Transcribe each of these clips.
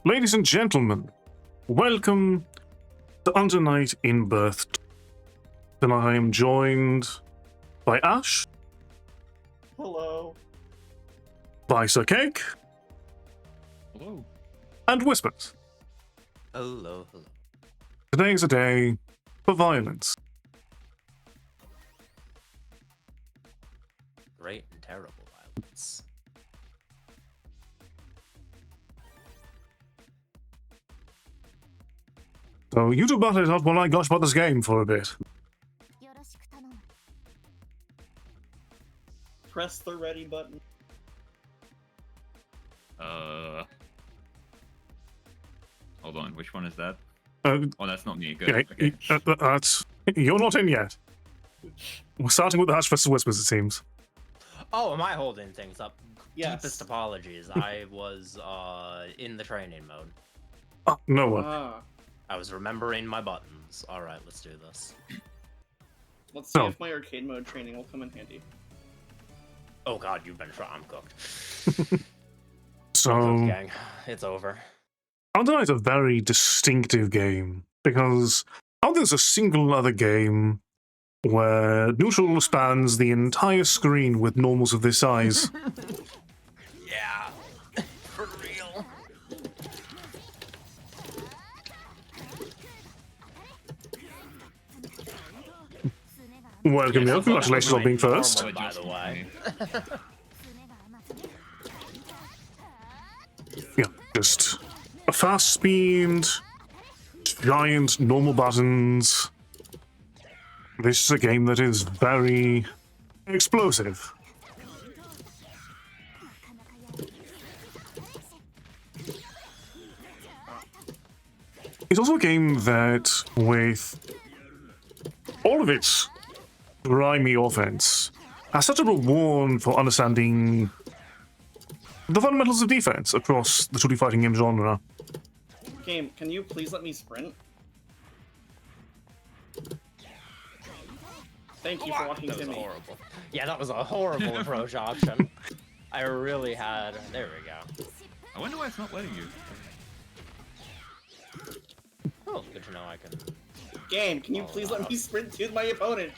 Ladies and gentlemen, welcome to Under Night in Birth. Tonight I am joined by Ash. Hello. By Sir Cake. Hello. And Whispers. Hello, hello. Today is a day for violence. Great and terrible violence. So you two battle it out while I gush about this game for a bit. Press the ready button. Hold on, which one is that? Oh, that's not me. Good. yeah, Okay. that's... You're not in yet. We're starting with the Ash vs. Whispers, it seems. Oh, am I holding things up? Yes. Deepest apologies. I was in the training mode. No one. I was remembering my buttons. Alright, let's do this. Let's see Oh. if my arcade mode training will come in handy. Oh god, you've been shot. I'm cooked. So... Cooked, gang. It's over. Under Night is a very distinctive game, because I don't think there's a single other game where neutral spans the entire screen with normals of this size. Yeah. For real. Welcome, Neil. Congratulations on being first. Normal, by the way. Yeah, just a fast speed, giant normal buttons. This is a game that is very explosive. It's also a game that, with all of its grimy offense, has such a reward for understanding the fundamentals of defense across the 2D fighting game genre. Game, can you please let me sprint? Thank you for walking That to was me. horrible. Yeah, that was a horrible approach option. I really had... There we go. I wonder why it's not letting you. Oh, good to know I can... Game, can you please let me sprint to my opponent?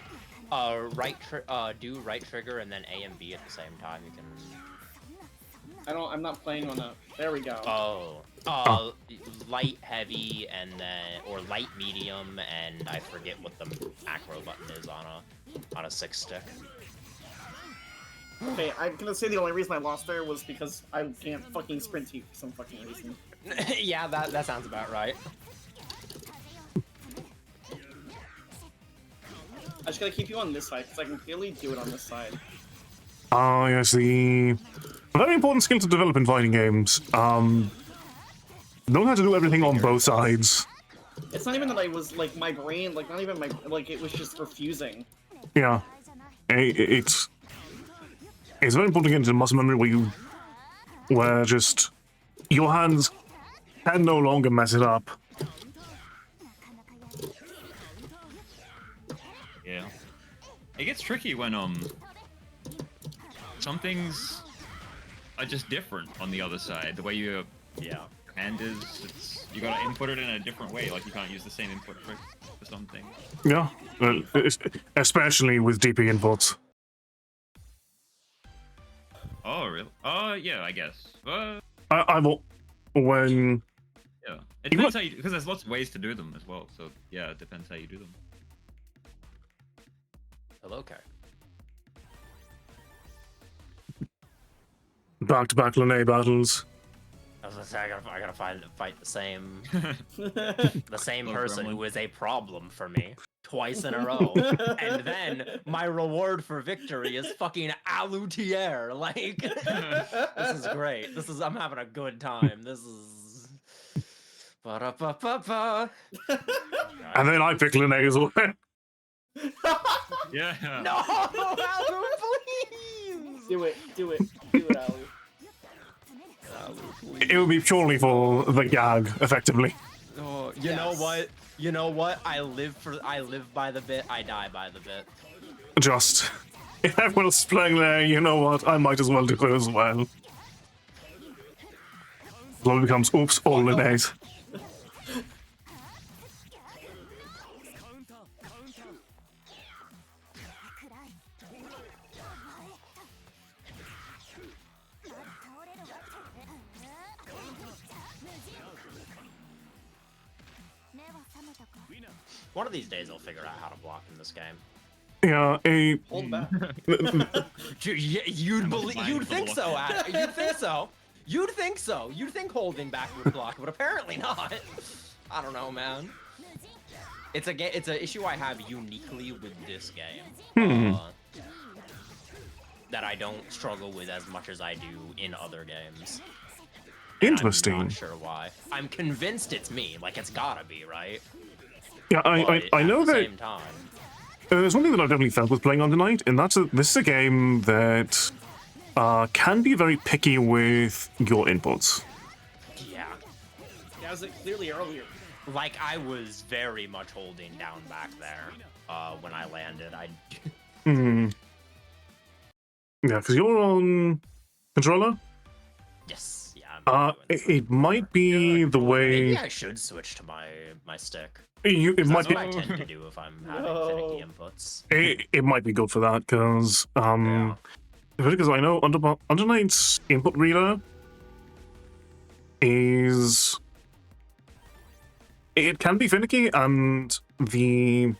do right trigger and then A and B at the same time. You can... I'm not playing on a... There we go. Light, heavy, and then... Or light, medium, and I forget what the macro button is on a 6 stick. Okay, I'm gonna say the only reason I lost there was because I can't fucking sprint to you for some fucking reason. Yeah, that sounds about right. I just gotta keep you on this side, because I can clearly do it on this side. Ah, yes, the very important skill to develop in fighting games. Knowing how to do everything on both sides. It's not even that I was, like, my brain, like, not even my... Like, it was just refusing. Yeah. It's very important to get into muscle memory where just your hands can no longer mess it up. Yeah. It gets tricky when some things are just different on the other side. The way your hand is, you gotta input it in a different way. Like you can't use the same input for something. Yeah, especially with DP inputs. Oh really? Yeah, I guess. I will when Yeah. It depends how you, because there's lots of ways to do them as well. So yeah, it depends how you do them. Hello, Kai. back-to-back Lene battles. I was gonna say I gotta fight the same person who is a problem for me twice in a row, and then my reward for victory is fucking Alutier. Like, this is great. I'm having a good time. This is. Ba-da-ba-ba-ba. And then I pick Lene as well. Yeah. No, Alu, please. Do it, Alu. It would be purely for the gag, effectively. Oh, you know what? You know what? I live by the bit. I die by the bit. Just, if everyone else is playing there, you know what? I might as well do it as well. Slowly becomes oops, all in days. One of these days I'll figure out how to block in this game. Yeah, Hold back. You'd think so, Ad. You'd think so. You'd think so. You'd think holding back would block, but apparently not. I don't know, man. It's a issue I have uniquely with this game. That I don't struggle with as much as I do in other games. interesting. I'm not sure why. I'm convinced it's me. Like, it's gotta be, right? Yeah, I know at the that same time. there's one thing that I've definitely felt with playing on tonight, and that's this is a game that can be very picky with your inputs. Yeah. Yeah, was it clearly earlier? Like, I was very much holding down back there when I landed. Yeah, because you're on controller. Yes, yeah. I'm doing It might be the way Maybe I should switch to my stick. it 'Cause might that's what I be. tend to do if I'm having No. finicky inputs. It might be good for that because Yeah. because I know Under Night's input reader is it can be finicky, and when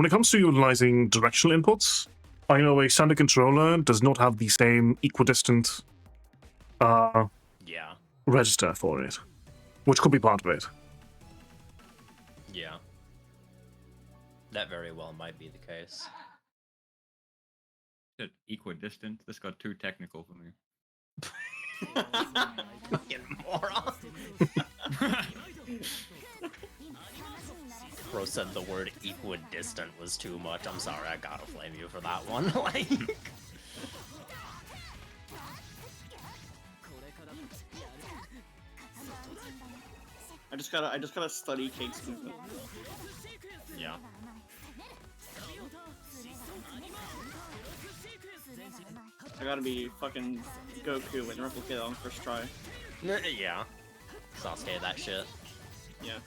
it comes to utilizing directional inputs, I know a standard controller does not have the same equidistant Yeah. register for it, which could be part of it. Yeah. That very well might be the case. Equidistant. This got too technical for me. Fucking moron. Bro said the word equidistant was too much. I'm sorry, I gotta flame you for that one. Like, I just gotta study Cake's movement. yeah. I gotta be fucking Goku and replicate it on first try. Yeah. Sasuke that shit. Yeah.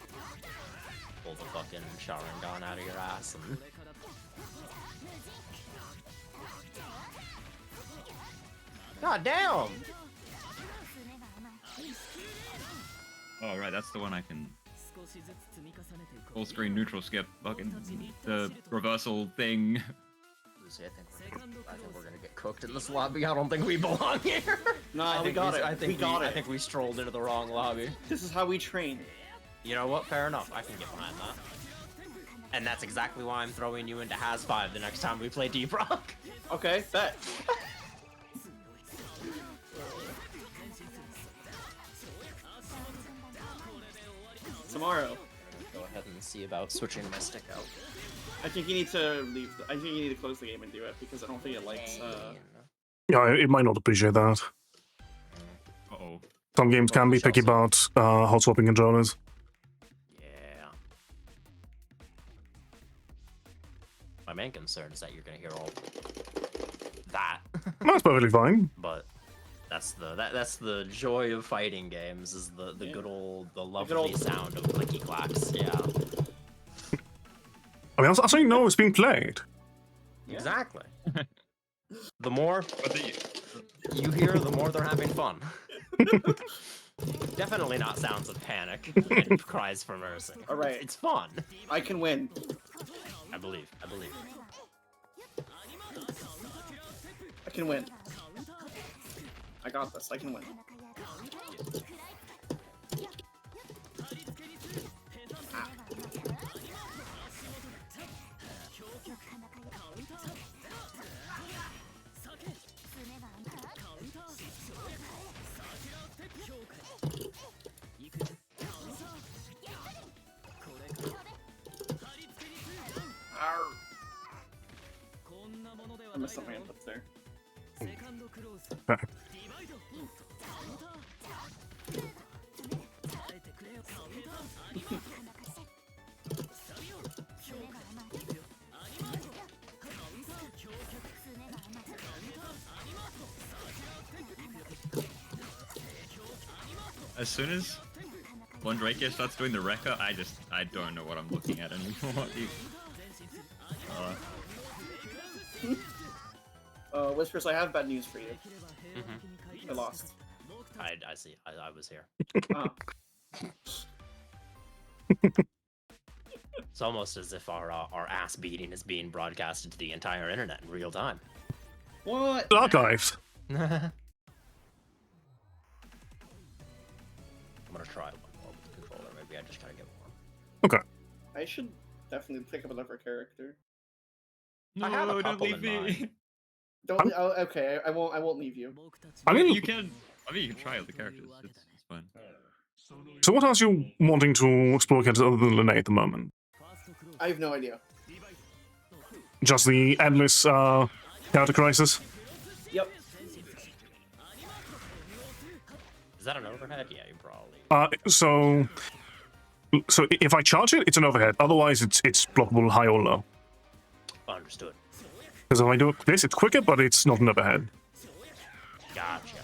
Pull the fucking Sharingan out of your ass and... God damn! Oh right, that's the one I can full screen neutral skip. Fucking the reversal thing. Lucy, I think we're gonna get cooked in this lobby. I don't think we belong here. Nah, we got it. I think we got it. I think we strolled into the wrong lobby. This is how we train. You know what? Fair enough. I can get behind that. And that's exactly why I'm throwing you into Has 5 the next time we play Deep Rock. Okay, bet. Tomorrow. Go ahead and see about switching my stick out. I think you need to leave. I think you need to close the game and do it because I don't think it likes. Yeah, it might not appreciate that. Uh-oh. Some games can be picky about hot swapping controllers. Yeah. My main concern is that you're gonna hear all that. That's perfectly fine. But that's the joy of fighting games, is the good old, the lovely sound of clicky clacks. Yeah. I mean, that's how you know it's being played. Exactly. The more you hear, the more they're having fun. Definitely not sounds of panic and cries for mercy. All right. It's fun. I can win. I believe. I can win. I got this. I can win. Ah. I messed up my inputs there. Okay. As soon as one Drake starts doing the Rekka, I don't know what I'm looking at anymore. Whispers, I have bad news for you. Mm-hmm. I lost. I see. I was here. Ah. It's almost as if our ass beating is being broadcasted to the entire internet in real time. What? Archived. I'm gonna try one more with the controller. Maybe I just gotta get one. Okay. I should definitely pick up another character. No, I have a don't couple leave in me. mind. Don't. Oh, okay, I won't leave you. I mean, you can. I mean, you can try other characters. It's fine. so what else are you wanting to explore characters other than Lene at the moment? I have no idea. Just the endless character crisis? Yep. Is that an overhead? Yeah, you probably. So if I charge it, it's an overhead. Otherwise, it's blockable high or low. Understood. Because if I do this, it's quicker, but it's not an overhead. Gotcha.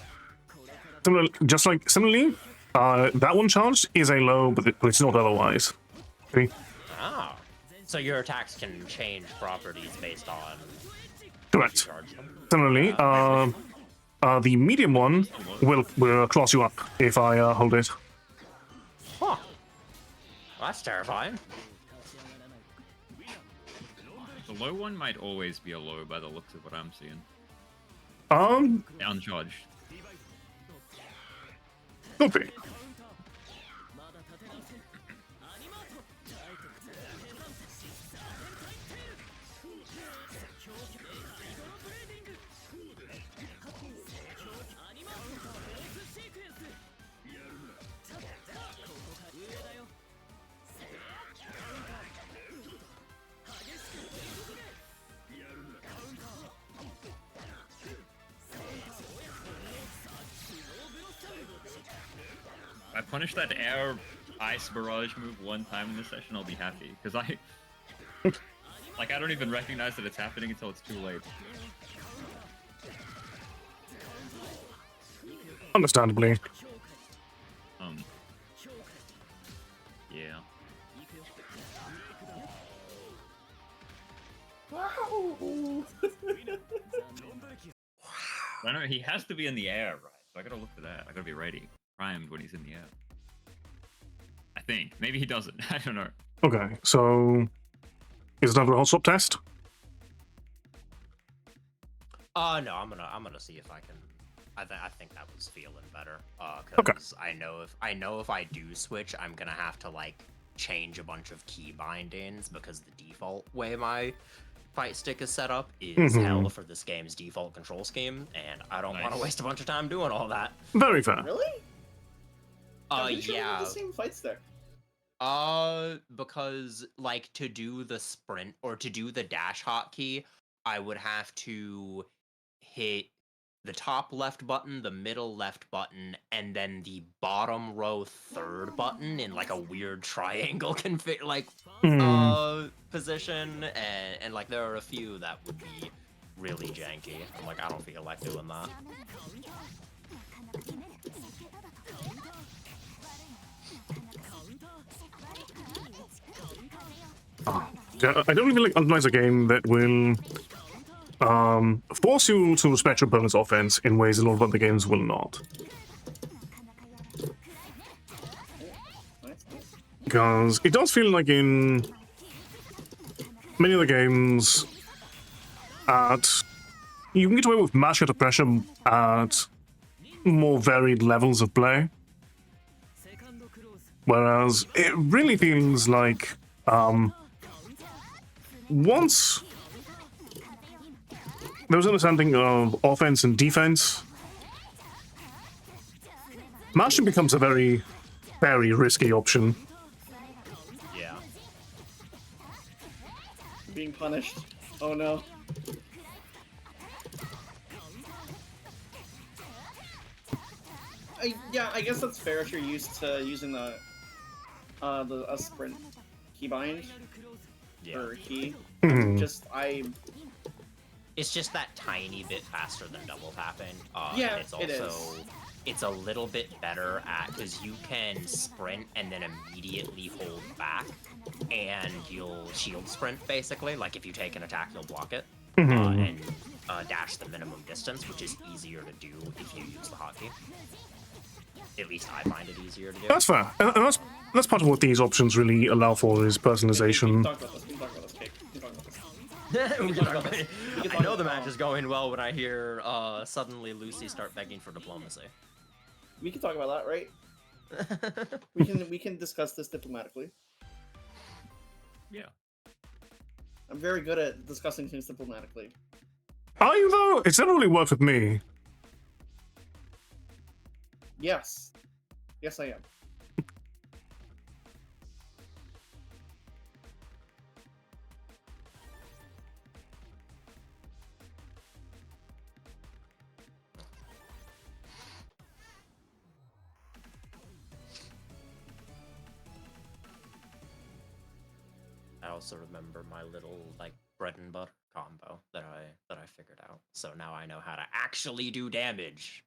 Similarly, that one charged is a low, but it's not otherwise. See? Ah. So your attacks can change properties based on Correct. charge them. Similarly, the medium one will cross you up if I hold it. Huh. Well, that's terrifying. The low one might always be a low by the looks of what I'm seeing. Uncharged. Could be. I punish that air ice barrage move one time in this session, I'll be happy. Because I don't even recognize that it's happening until it's too late. Understandably. Yeah. Wow. I know he has to be in the air, right? So I gotta look for that. I gotta be ready. Primed when he's in the air. I think. Maybe he doesn't. I don't know. Okay, so is it time for a hot swap test? No, I'm gonna see if I can. I think that was feeling better. Okay. Because I know if I do switch, I'm gonna have to like change a bunch of key bindings because the default way my fight stick is set up is hell for this game's default control scheme, and I don't want to waste a bunch of time doing all that. Very fair. Really? I'm sure we Yeah. have the same fight stick. Because like to do the sprint or to do the dash hotkey, I would have to hit the top left button, the middle left button, and then the bottom row third button in like a weird triangle config position, and like there are a few that would be really janky. I'm like, I don't feel like doing that. Yeah, I don't really like organize a game that will force you to respect your opponent's offense in ways a lot of other games will not. Because it does feel like in many other games, you can get away with mash out of pressure at more varied levels of play. Whereas it really feels like once there was an understanding of offense and defense, mashing becomes a very, very risky option. Yeah. Being punished. Oh no. I guess that's fair if you're used to using a sprint keybind or key. It's just that tiny bit faster than double tapping. Yeah, and it's also it is. it's a little bit better at, because you can sprint and then immediately hold back, and you'll shield sprint basically. Like if you take an attack, you'll block it, and dash the minimum distance, which is easier to do if you use the hotkey. At least I find it easier to do. That's fair. And that's part of what these options really allow for is personalization. Talk about this. We can talk about this, Kate. We can talk about this. I know the match is going well when I hear suddenly Lucy start begging for diplomacy. We can talk about that, right? We can discuss this diplomatically. Yeah. I'm very good at discussing things diplomatically. Are you though? It's never really worked with me. Yes. Yes, I am. I also remember my little like bread and butter combo that I figured out. So now I know how to actually do damage.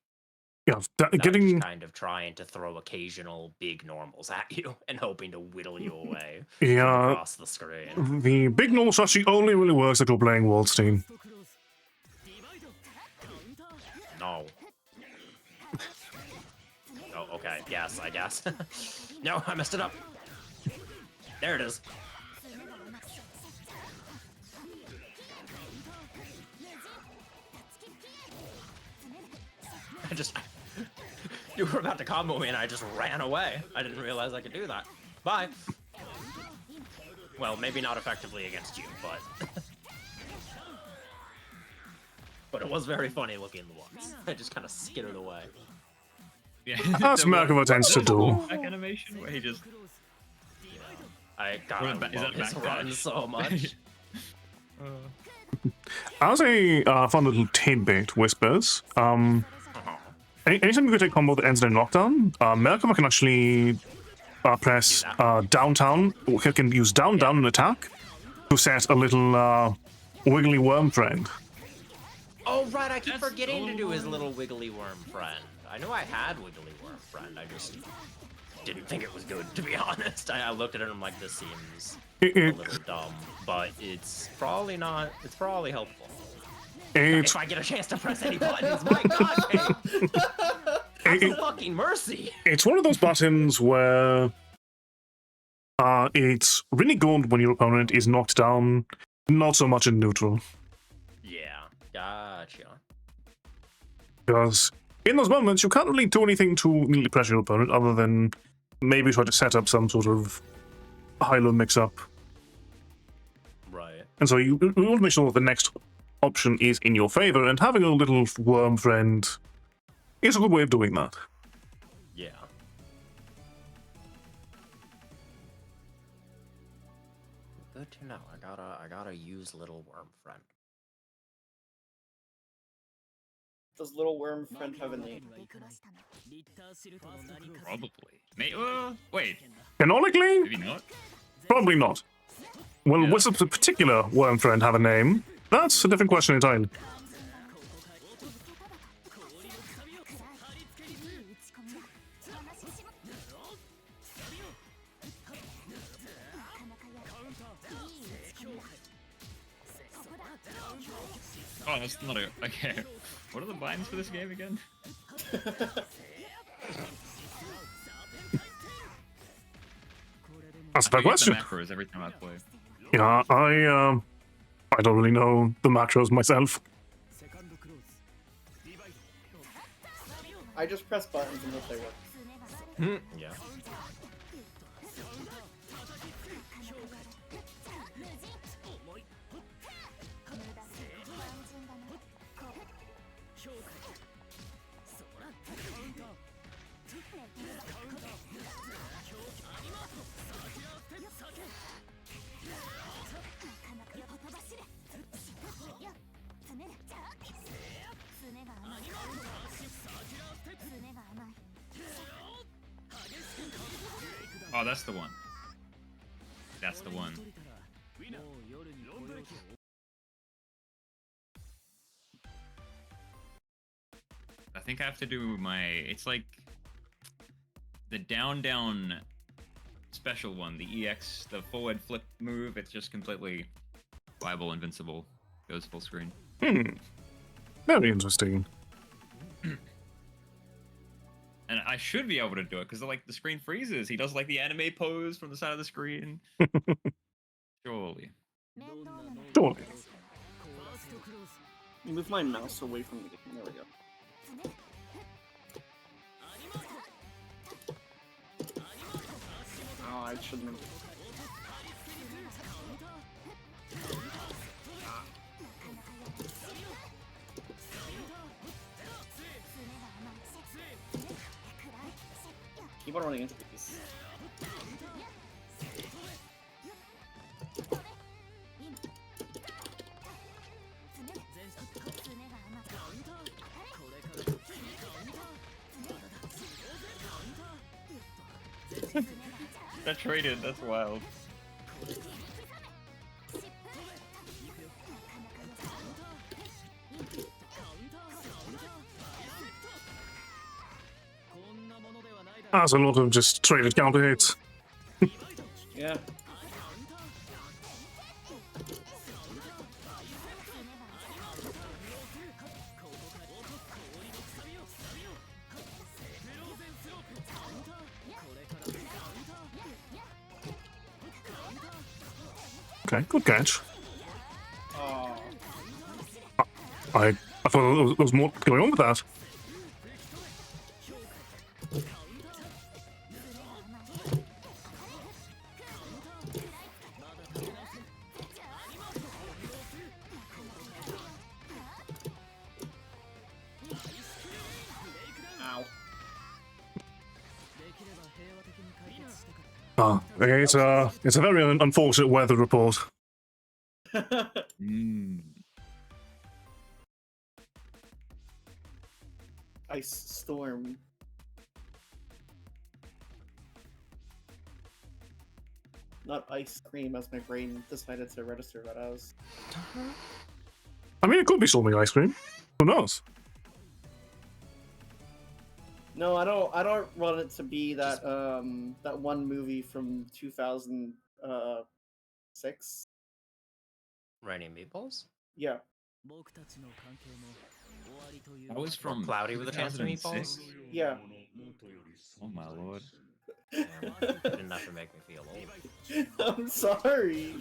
Yeah, Getting just kind of trying to throw occasional big normals at you and hoping to whittle you away from across the screen. The big normal strategy only really works if you're playing Waldstein. No. Oh, okay. Yes, I guess. No, I messed it up. There it is. You were about to combo me and I just ran away. I didn't realize I could do that. Bye. Well, maybe not effectively against you, but... but it was very funny looking once. I just kind of skittered away. Yeah. That's Merkava tends to do. Back animation where he just... I got his run so much. As a fun little tidbit, Whispers, anytime you get a combo that ends in a knockdown, Merkava can actually press downtown, or he can use down and attack to set a little wiggly worm friend. Oh, right, I keep forgetting to do his little wiggly worm friend. I knew I had wiggly worm friend, I just didn't think it was good, to be honest. I looked at it and I'm like, this seems a little dumb, but it's probably not, it's probably helpful. If I get a chance to press any buttons, my god, hey! Have some fucking mercy! It's one of those buttons where it's really good when your opponent is knocked down, not so much in neutral. Yeah, gotcha. Because in those moments, you can't really do anything to immediately pressure your opponent other than maybe try to set up some sort of high-low mix-up. Right. And so you want to make sure that the next option is in your favor, and having a little worm friend is a good way of doing that. Yeah. Good to know. I gotta use little worm friend. Does little worm friend have a name? Probably. Wait. Canonically? Maybe not. Probably not. Well, what's a particular worm friend have a name? That's a different question entirely. Oh, that's not a... Okay. What are the binds for this game again? That's a fair question. The macros every time I play. Yeah, I don't really know the macros myself. I just press buttons and hope they work. Yeah. Oh, that's the one. That's the one. think I have to do my. It's like the down special one, the EX, the forward flip move. It's just completely viable, invincible, goes full screen. Very interesting. And I should be able to do it because like the screen freezes. He does like the anime pose from the side of the screen. Surely. Surely. Move my mouse away from the game. There we go. Oh, I shouldn't have. Keep on running into these. That traded. That's wild. That's a lot of just traded counter hits. Yeah. Okay, good catch. Oh. I thought there was more going on with that. Ow. It's a very unfortunate weather report. Ice storm. Not ice cream, as my brain decided to register that as. I mean, it could be storming ice cream. Who knows? No, I don't want it to be that that one movie from 2006. Raining meatballs? Yeah. That was from Cloudy with a Chance of 2006? Meatballs? Yeah. Oh my lord. You didn't have to make me feel old. I'm sorry.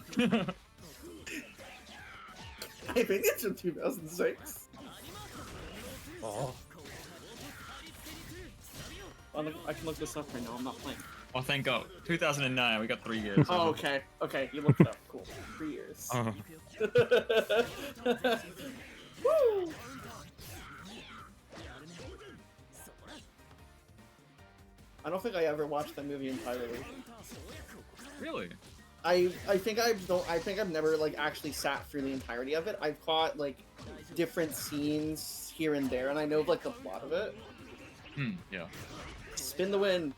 I think it's from 2006. Oh. I can look this up right now. I'm not playing. Oh, thank God. 2009. We got 3 years. Oh, okay. Okay, you looked it up. Cool. 3 years. Oh. Woo! I don't think I ever watched that movie entirely. Really? I think I've never like actually sat through the entirety of it. I've caught like different scenes here and there, and I know like the plot of it. Yeah. Spin the wind.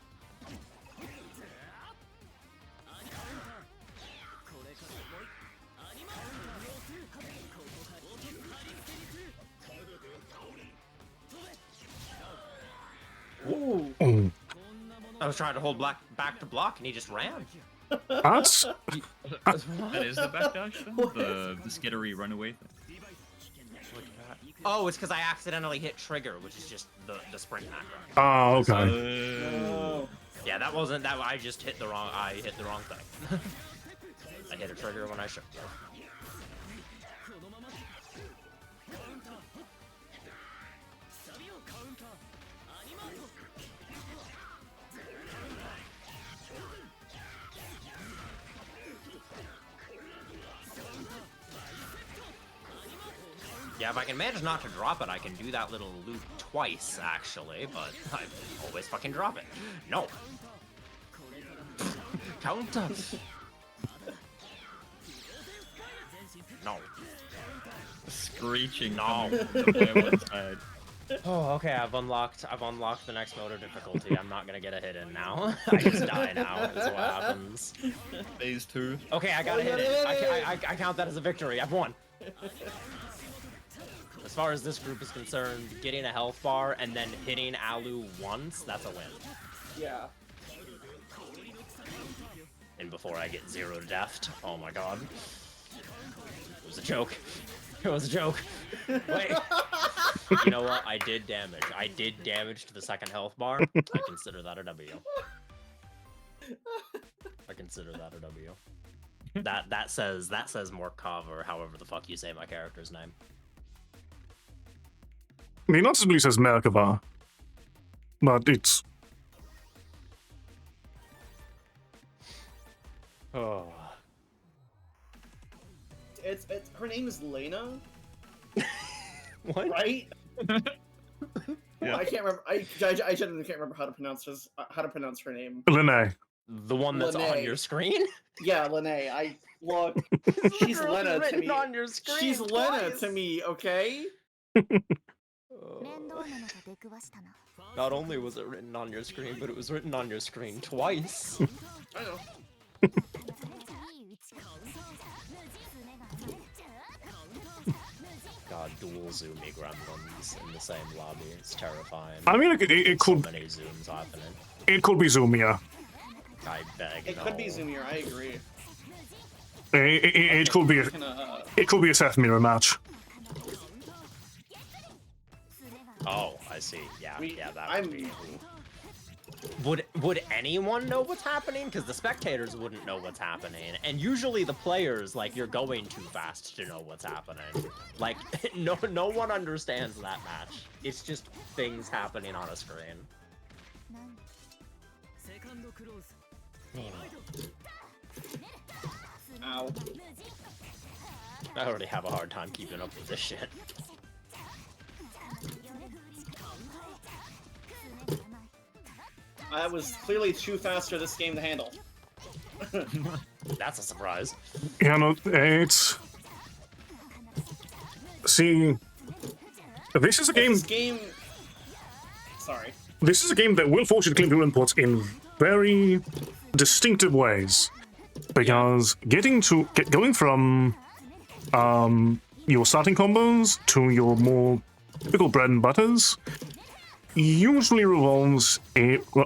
Ooh. I was trying to hold back to block, and he just ran. That's That is the backdash thing? The skittery runaway thing? Oh, it's because I accidentally hit trigger, which is just the sprint macro. oh, okay. Oh. Yeah, that wasn't that. I just hit the wrong. I hit the wrong thing. I hit a trigger when I should. Yeah, if I can manage not to drop it, I can do that little loop twice, actually, but I always fucking drop it. No. Counter. No. Screeching. No. Side. Oh, okay, I've unlocked the next mode of difficulty. I'm not gonna get a hit in now. I just die now, is what happens. Phase 2. Okay, I got a hit in. I count that as a victory. I've won. far as this group is concerned, getting a health bar and then hitting Alu once, that's a win. Yeah. And before I get 0 to death, oh my god. It was a joke. It was a joke. Wait. You know what? I did damage. I did damage to the second health bar. I consider that a W. I consider that a W. That says Morkov, or however the fuck you say my character's name. I mean, not simply says Merkava, but it's... Oh. It's her name is Lena, What? right? Yeah. I can't remember. I genuinely can't remember how to pronounce her name. Lene. The one that's on Lene. your screen? Yeah, Lene. Look. She's Girl, Lena to written me. on your screen She's Lena twice. to me. Okay. Not only was it written on your screen, but it was written on your screen twice. I know. God, dual zoomy gremlins in the same lobby. It's terrifying. I mean, it So could many zooms happening. it could be Zoomier. I beg. It no. could be Zoomier. I agree. It could be a Seth mirror match. Oh, I see. Yeah, yeah, that I'm. would be. Would anyone know what's happening? Because the spectators wouldn't know what's happening, and usually the players, like, you're going too fast to know what's happening. Like, no one understands that match. It's just things happening on a screen. Ow. I already have a hard time keeping up with this shit. I was clearly too fast for this game to handle. That's a surprise. You know, it's... See... This is a game... This game. Sorry. This is a game that will force you to clean your inputs in very distinctive ways. Because going from your starting combos to your more typical bread and butters usually revolves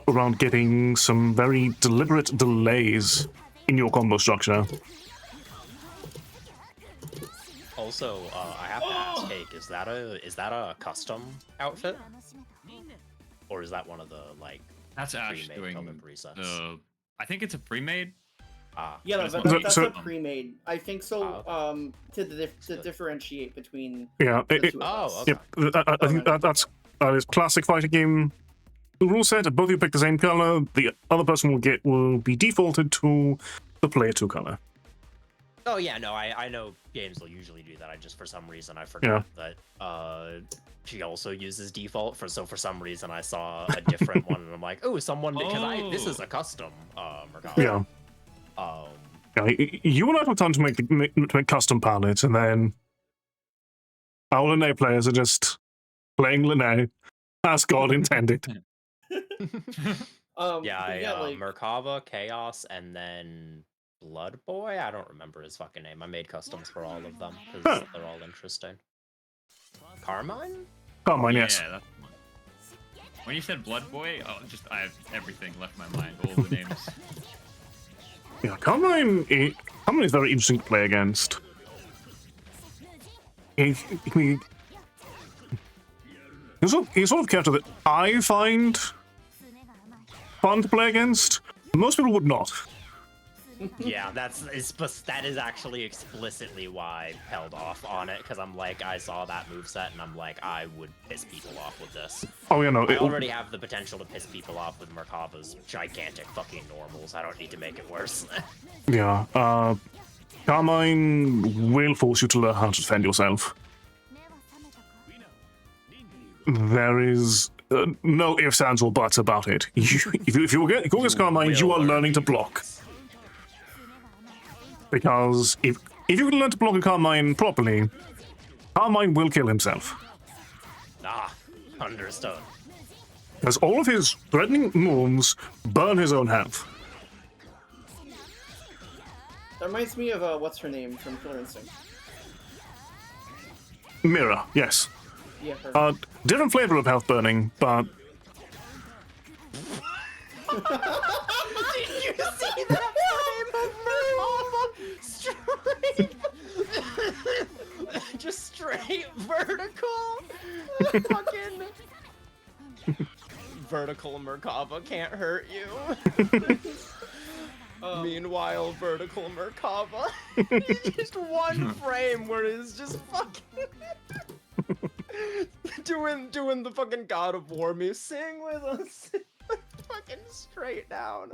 around getting some very deliberate delays in your combo structure. Also, I have to ask, Cake, is that a custom outfit, or is that one of the like? That's Ash pre-made doing colored presets? I think it's a pre-made. Yeah, That's that's so- a pre-made. I think so. To differentiate between. Yeah. the two of Oh, us. okay. Yep, I think that is classic fighting game rule set. Both of you pick the same color. The other person will be defaulted to the player 2 color. Oh yeah, no, I know games will usually do that. I just for some reason I forgot that she also uses default for some reason I saw a different one and I'm like, oh, someone because this is a custom Mercado. Yeah. Yeah, you will not have time to make custom palettes, and then our Lene players are just playing Lene as God intended. Yeah, like, Merkava, Chaos, and then Blood Boy. I don't remember his fucking name. I made customs for all of them because they're all interesting. Carmine? Carmine, yes. Yeah, that's the one. When you said Blood Boy, I have everything left my mind. All the names. Yeah, Carmine is very interesting to play against. He's sort of character that I find fun to play against. Most people would not. Yeah, that is actually explicitly why I held off on it, because I'm like, I saw that moveset and I'm like, I would piss people off with this. Oh, yeah, no. I already have the potential to piss people off with Merkava's gigantic fucking normals. I don't need to make it worse. Yeah, Carmine will force you to learn how to defend yourself. There is no ifs, ands, or buts about it. If you go against Carmine, you are learning to block. Because if you can learn to block a Carmine properly, Carmine will kill himself. Ah, understood. Because all of his threatening moves burn his own health. that reminds me of what's her name from Killer Instinct. Mira, yes. Yeah, her. Different flavor of health burning, but Did you see that frame of Straight, just straight vertical. Fucking vertical Merkava can't hurt you. Meanwhile, vertical Merkava, just one frame where it's just fucking doing the fucking God of War music. Sing with us, fucking straight down.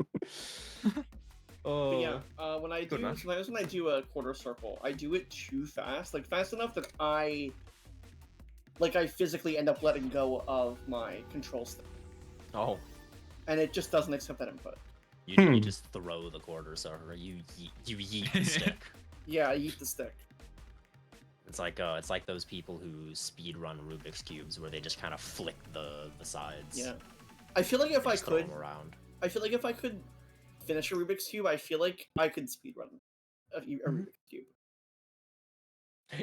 But yeah, when I do a quarter circle, I do it too fast, like fast enough that I physically end up letting go of my control stick. Oh. And it just doesn't accept that input. You just throw the quarter circle. You yeet the stick. Yeah, I eat the stick. It's like those people who speed run Rubik's cubes where they just kind of flick the sides. Yeah, I feel like if I throw could, them around. I feel like if I could finish a Rubik's cube, I feel like I could speed run a Rubik's cube.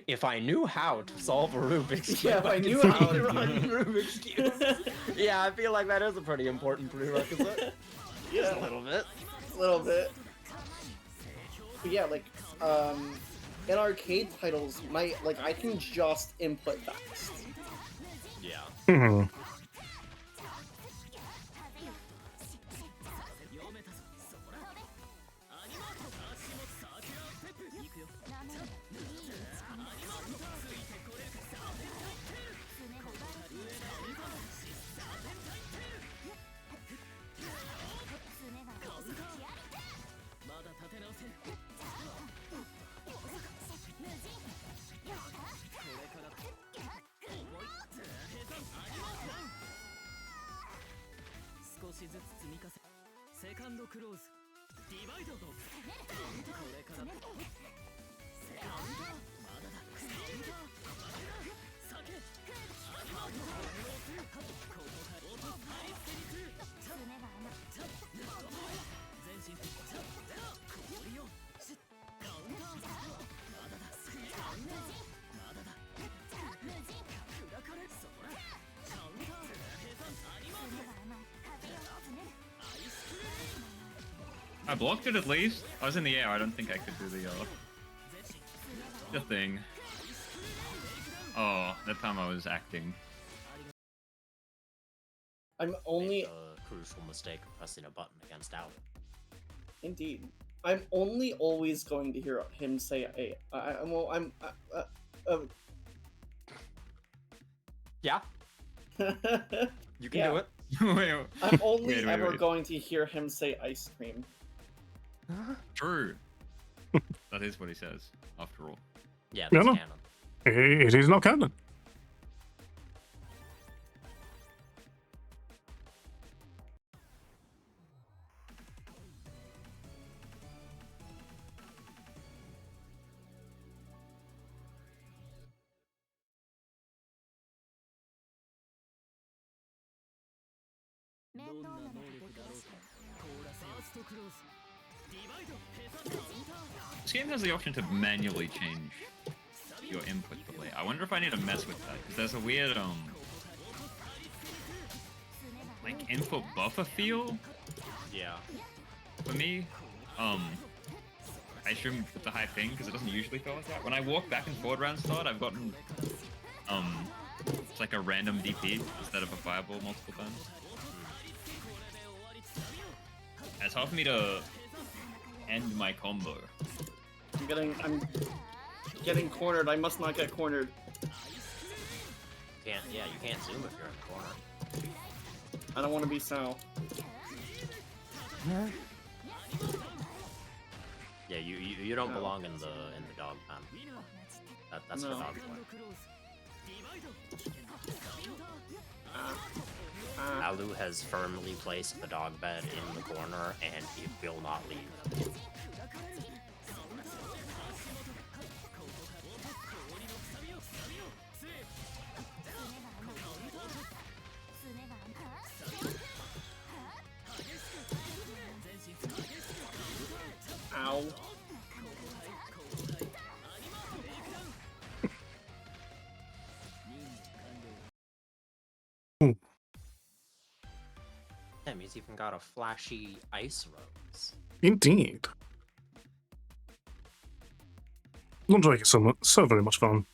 If I knew how to solve a Rubik's cube, Yeah, if I knew how to run Rubik's cube. Yeah, I feel like that is a pretty important prerequisite. Yeah, a little bit. A little bit. But yeah, like in arcade titles, I can just input fast. Yeah. I blocked it at least. I was in the air. I don't think I could do the thing. Oh, that time I was acting. I'm only a crucial mistake of pressing a button against out. Indeed. I'm only always going to hear him say Yeah. You can Yeah. do it. Wait, I'm only wait. ever going to hear him say ice cream. True. That is what he says, after all. Yeah, No, that's no. canon. It is not canon. This game has the option to manually change your input delay. I wonder if I need to mess with that, because there's a weird, like, input buffer feel Yeah. for me. I shouldn't put the high ping, because it doesn't usually feel like that. When I walk back and forward around start, I've gotten, it's like a random DP instead of a fireball multiple times. And it's hard for me to end my combo. I'm getting cornered. I must not get cornered. You can't zoom if you're in the corner. I don't want to be Sal. Yeah, you don't belong in the dog pen. That's for No. dog play. Ah. Alu has firmly placed the dog bed in the corner, and he will not leave. Ow. he's even got a flashy ice rose. Indeed. Lingerie is so very much fun.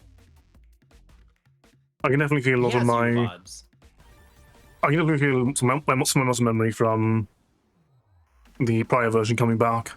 I can definitely feel a lot of my... vibes. I can definitely feel some muscle memory from the prior version coming back.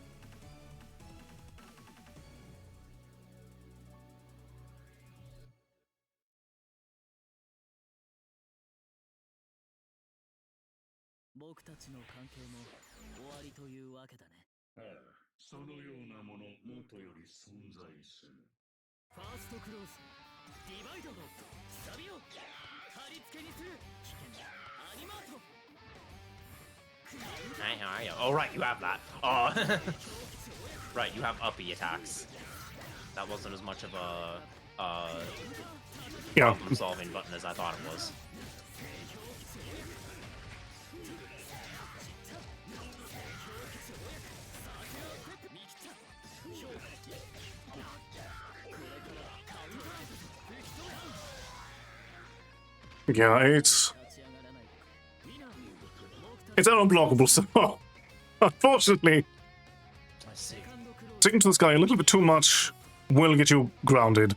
Hey, how are you? Oh, right, you have that. Oh, right, you have uppy attacks. That wasn't as much of a Yeah. problem-solving button as I thought it was. Yeah, it's an unblockable, so unfortunately, I see. sticking to this guy a little bit too much will get you grounded.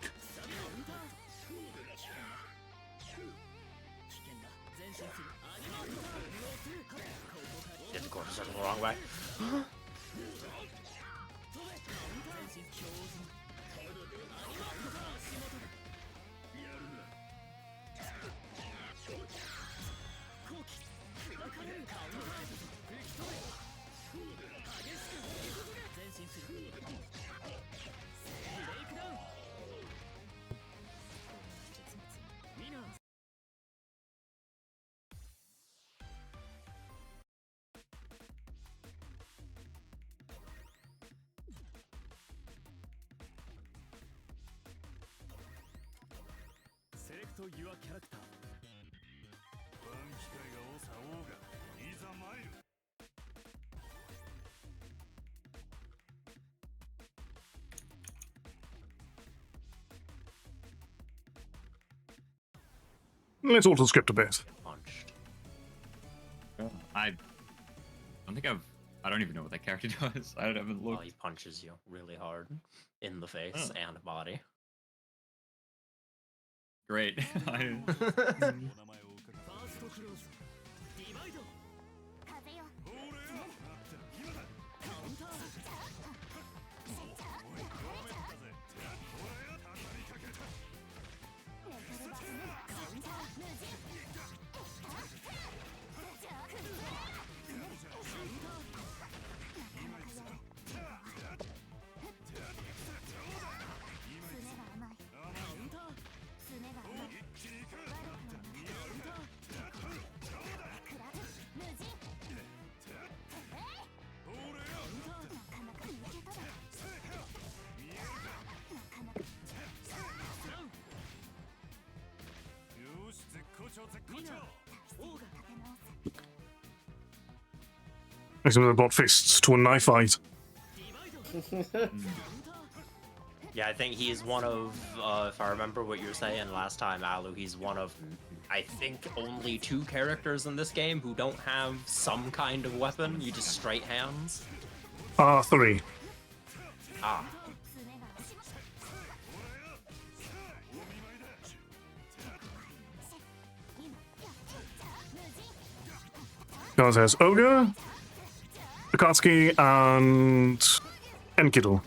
Did the quarter circle the wrong way? Let's alter the script a bit. Punched. I don't think I don't even know what that character does. I haven't Well, looked. he punches you really hard in the face and body. Great. Makes him brought fists to a knife fight. Yeah, I think he's one of, if I remember what you were saying last time, Alu, he's one of, I think, only 2 characters in this game who don't have some kind of weapon. You just straight hands. 3. Ah. Because there's Ogre, Akatsuki, and Enkidu.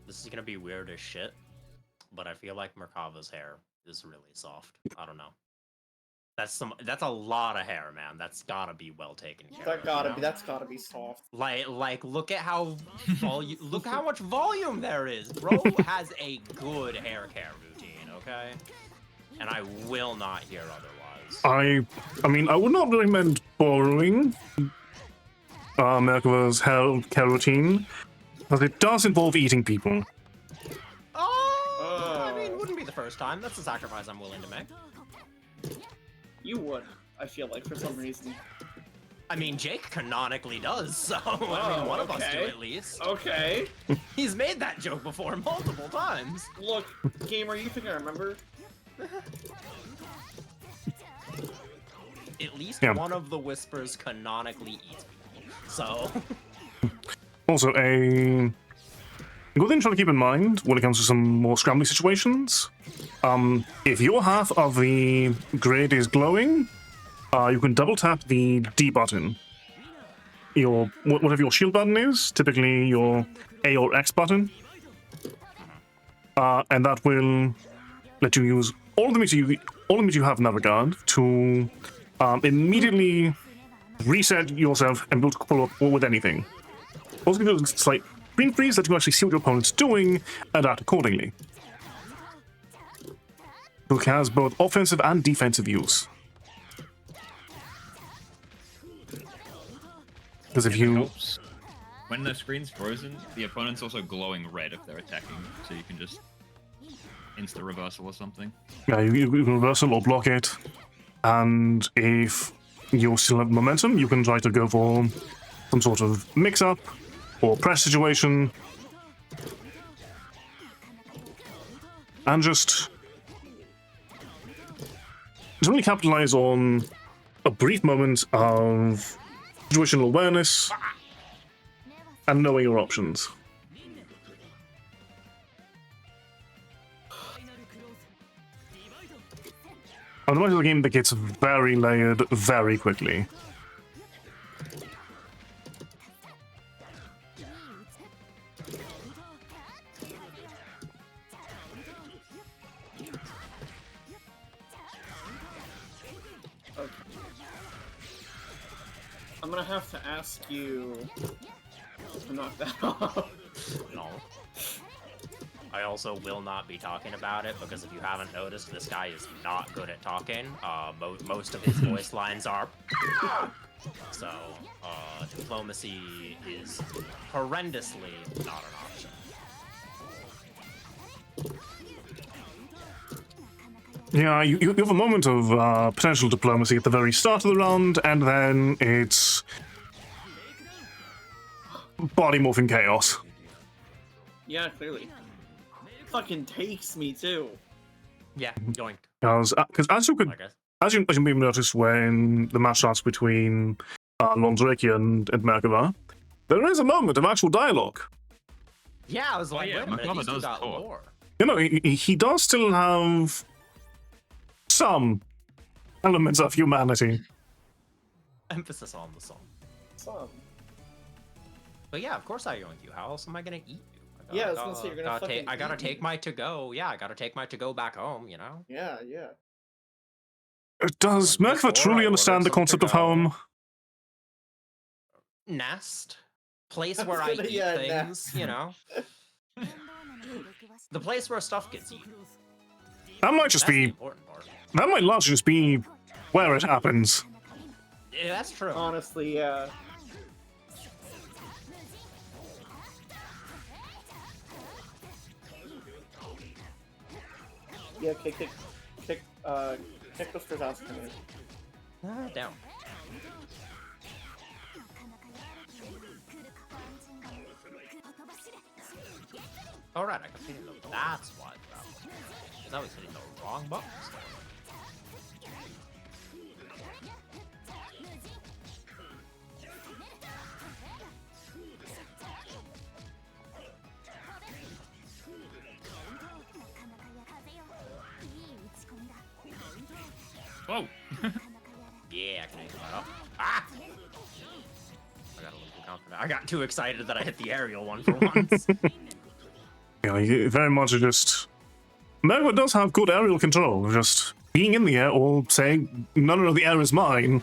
This is gonna be weird as shit, but I feel like Merkava's hair is really soft. I don't know. That's a lot of hair, man. That's gotta be well taken care of. That's gotta be soft. Like look at how look how much volume there is. Bro has a good hair care routine, okay? And I will not hear otherwise. I mean, I would not recommend borrowing Merkava's hair care routine, because it does involve eating people. Oh, I mean, wouldn't be the first time. That's a sacrifice I'm willing to make. You would, I feel like, for some reason. I mean, Jake canonically does, so I mean, one of us do at least. Okay. He's made that joke before multiple times. Look, gamer, you think I remember? At least Yeah. one of the whispers canonically eats people, so... Also, a good thing to try to keep in mind when it comes to some more scrambly situations. If your half of the grid is glowing, you can double tap the D button. Whatever your shield button is, typically your A or X button, and that will let you use all the meter you have in that regard to immediately reset yourself and be able to follow up with anything. Also, give you a slight screen freeze that you can actually see what your opponent's doing and act accordingly. Book has both offensive and defensive use. Because if you... Helps. When the screen's frozen, the opponent's also glowing red if they're attacking, so you can just insta reversal or something. Yeah, you can reversal or block it. And if you still have momentum, you can try to go for some sort of mix-up or press situation. And just really capitalize on a brief moment of situational awareness and knowing your options. Otherwise, the game that gets very layered very quickly. I'm gonna have to ask you to knock that off. No. I also will not be talking about it, because if you haven't noticed, this guy is not good at talking. Most of his voice lines are... So, diplomacy is horrendously not an option. Yeah, you have a moment of potential diplomacy at the very start of the round, and then it's body morphing chaos. Yeah, clearly. Fucking takes me too. Yeah, yoinked. Because as you could, I guess. as you maybe noticed when the match starts between Londraki and Merkava, there is a moment of actual dialogue. Yeah, I was like, yeah, wait a minute, Makaba he's does got talk. lore. You know, he does still have some elements of humanity. Emphasis on the song. Some. But yeah, of course I yoink you. How else am I gonna eat you? Yeah, I was gonna say, you're gonna fucking I gotta eat take me. my to-go. Yeah, I gotta take my to-go back home, you know? Yeah, yeah. Does Before Merkava I truly order understand the some concept of to-go. home? Nest. Place I was where I gonna- eat yeah, things, nest. you know? The place where stuff gets eaten. That might just That's the be, important part. that might largely just be where it happens. Yeah, that's true. Honestly, yeah. Yeah, kick Twister's ass from me. Down. Alright, I can see it. That's why that was. Because I was hitting the wrong buttons. Whoa! Yeah, I can make that up. Ah! I got a little too confident. I got too excited that I hit the aerial one for once. Yeah, very much just... Merkava does have good aerial control, just being in the air or saying, no, the air is mine.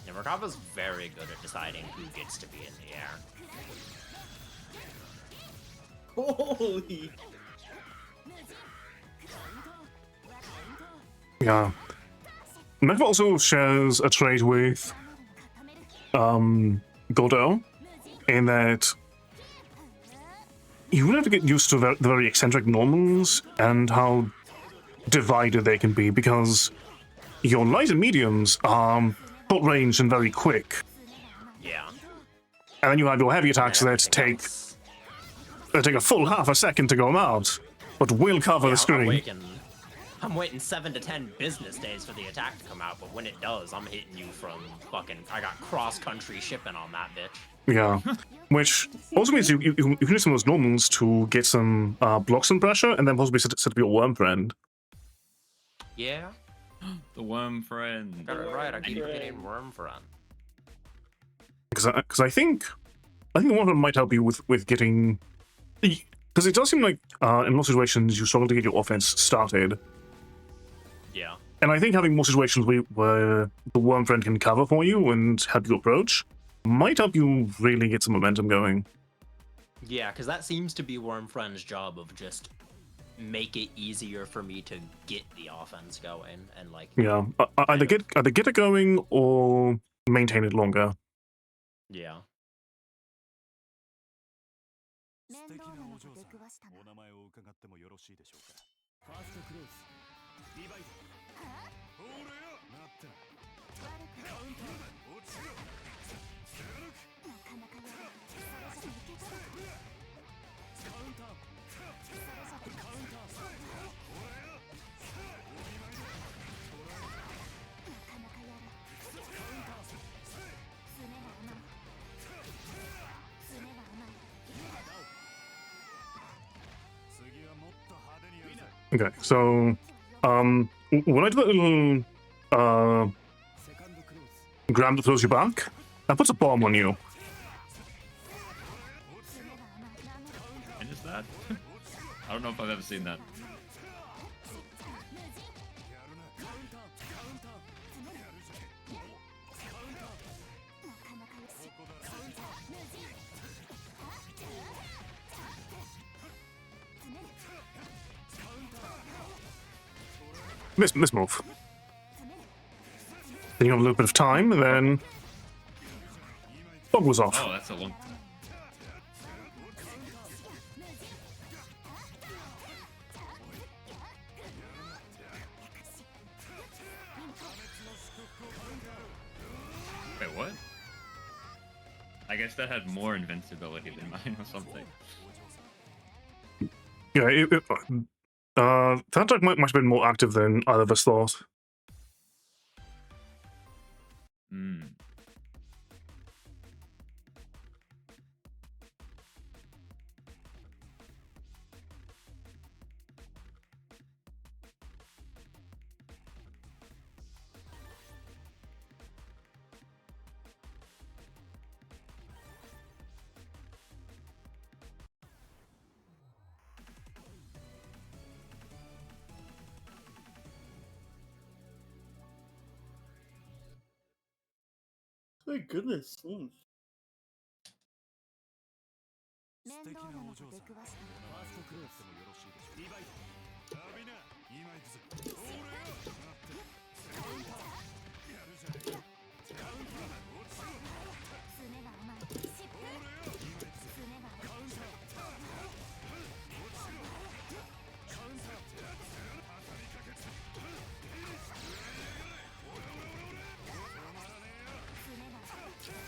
Yeah, Merkava's very good at deciding who gets to be in the air. Holy. Yeah. Merkava also shares a trait with Godot, in that you really have to get used to the very eccentric normals and how divided they can be, because your light and mediums are short range and very quick. Yeah. And then you have your heavy attacks And that everything take else- a full half a second to go out, but will cover the Yeah, screen. I'm waiting 7 to 10 business days for the attack to come out, but when it does, I'm hitting you from fucking. I got cross-country shipping on that bitch. Yeah. Which also means you can use some of those normals to get some blocks and pressure, and then possibly set up your worm friend. Yeah, The worm friend. got it right. I keep Worm getting friend. worm friend. Because I think the one friend might help you with getting, because it does seem like in most situations you struggle to get your offense started. Yeah. And I think having more situations where the worm friend can cover for you and help you approach might help you really get some momentum going. Yeah, because that seems to be Worm Friend's job of just make it easier for me to get the offense going and like. Yeah, either get it going or maintain it longer. Yeah. 面倒なのと出くわしたな。お名前を伺ってもよろしいでしょうか。ファーストクローズ、ディバイド。ほれよ。なってな。カウンター。落ちろ。なかなかやる。それじゃいけたら。カウンター。それじゃカウンター。ほれよ。お見舞いだ。なかなかやる。カウンター。爪が甘い。爪が甘い。 Okay, so when I do that little grab that throws you back, that puts a bomb on you. And just that? I don't know if I've ever seen that. This move. Then you have a little bit of time, and then bug was off. Oh, that's a long. Wait, what? I guess that had more invincibility than mine or something. Yeah, that attack might have been more active than either of us thought. Hmm. My goodness. 面倒なのと出くわしたな。ファーストクローズでもよろしいでしょうか。ディバイド。旅な。今行くぞ。おれよ。なって。カウンター。やるじゃねえか。カウンター。落ちろ。爪が甘い。尻尾。おれよ。今行くぞ。爪が甘い。カウンター。落ちろ。カウンター。畳みかけつ。おれおれおれおれ。止まらねえよ。爪が甘い。なかなか。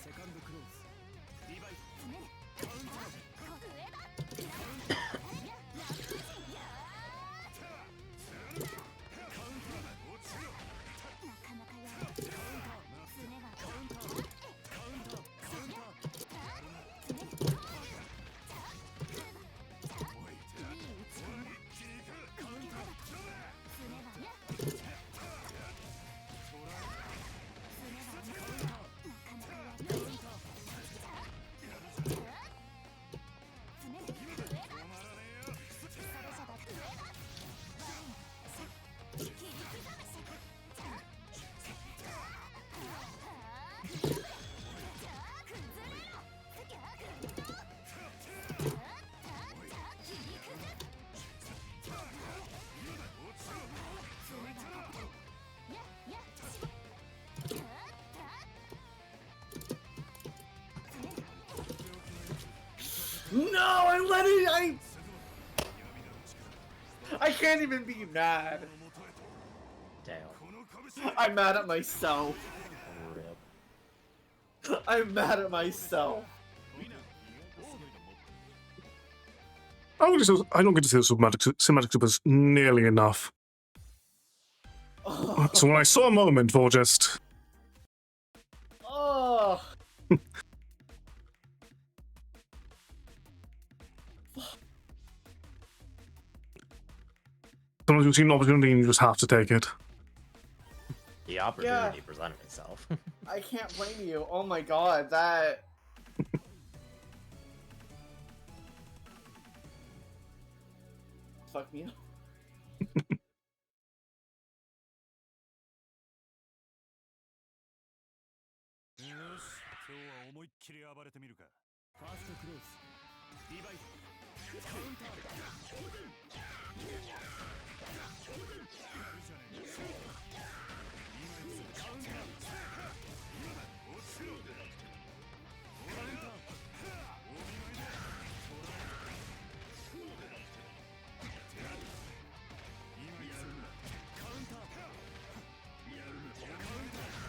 セカンドクローズディバイドカウンター No, I let it. I can't even be mad. Damn. I'm mad at myself. Rip. I'm mad at myself. I don't get to see the cinematic supers nearly enough. So when I saw a moment for just... Oh. Sometimes you see an opportunity and you just have to take it. The opportunity presented itself. I can't blame you. Oh my god, that... Fuck me up. よし、今日は思いっきり暴れてみるか。ファーストクローズ、ディバイド、カウンター。いるじゃねえか。今行くぞ、カウンター。今だ、落ちろ。カウンター。お見舞いだ。今やるんだ。カウンター。やるんだ。カウンター。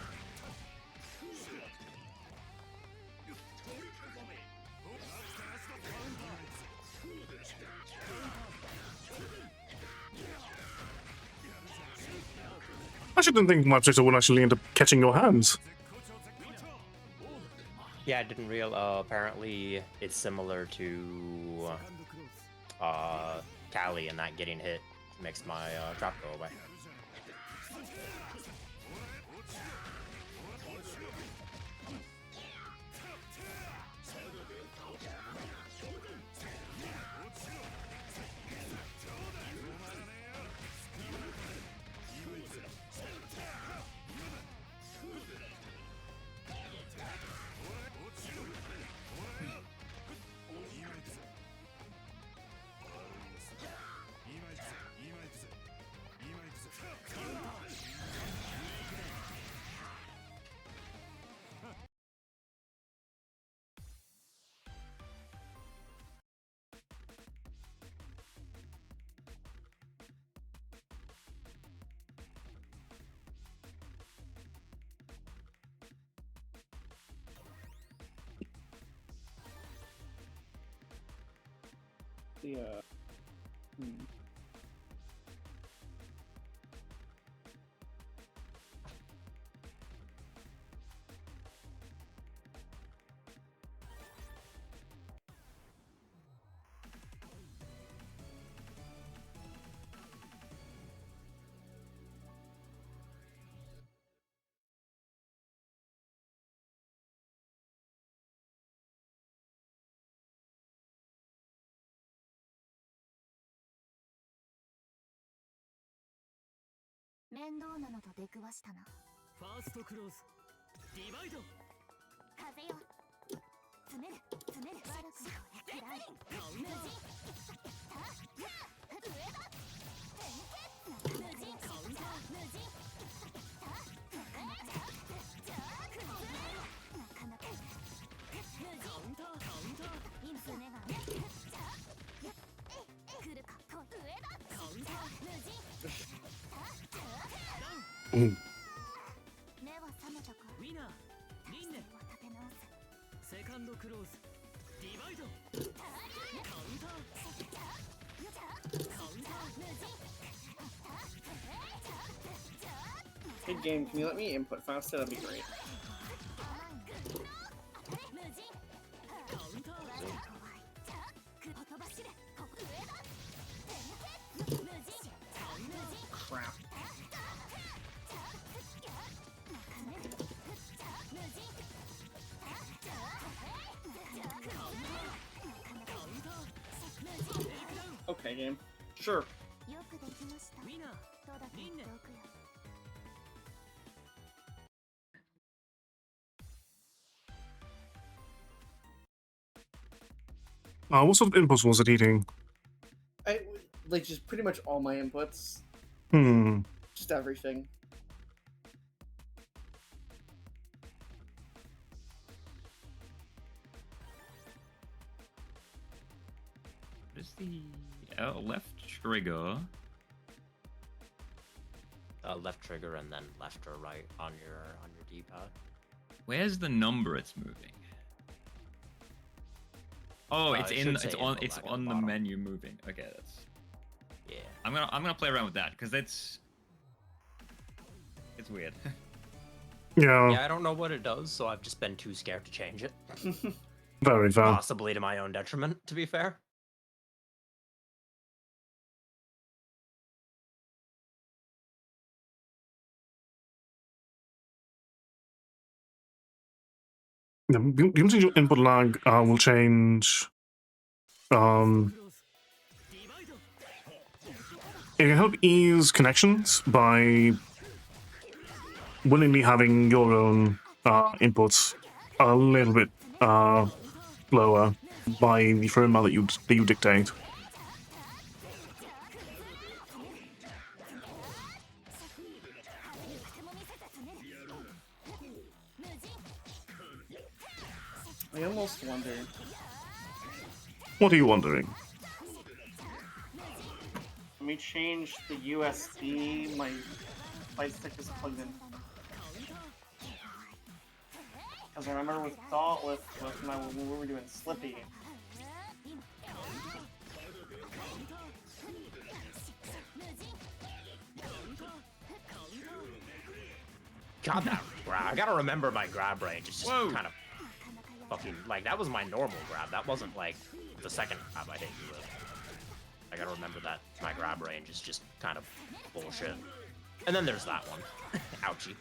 I shouldn't think much it would actually end up catching your hands. Yeah, I didn't real. Apparently, it's similar to Callie, and that getting hit makes my trap go away. The,ファーストクローズ、ディバイド。風よ、詰める、詰める。悪くない、暗い。カウンター。上だ。無人、カウンター。無人。なかなか。カウンター、カウンター。インフネが。来るか、上だ。カウンター、無人。目は覚めたか。ウィナー、リンネ。立て直す。セカンドクローズ、ディバイド。カウンター。カウンター、無人。Hey game, can you let me input faster? That'd be great. 無人。カウンター。ほとばしれ。ここ上だ。無人。無人。 Crap. Okay, game. Sure. What sort of impulse was it eating? Like just pretty much all my inputs. Just everything. What is the left trigger? Left trigger and then left or right on your D-pad. Where's the number it's moving? Oh, it's it in. should It's say on. info It's back at on the bottom. menu moving. Okay, that's. Yeah. I'm gonna play around with that because it's weird. Yeah, Yeah, I don't know what it does, so I've just been too scared to change it. very fair. Possibly to my own detriment, to be fair. Yeah, using your input lag will change. It can help ease connections by willingly having your own inputs a little bit lower by the firmware that you dictate. I almost wonder. What are you wondering? Let me change the USB. My light stick is plugged in. Because I remember with when we were doing Slippy. God, that grab. I gotta remember my grab range. It's just Whoa. kind of fucking like that was my normal grab. That wasn't like the second grab I hit you with. I gotta remember that my grab range is just kind of bullshit. And then there's that one. Ouchie.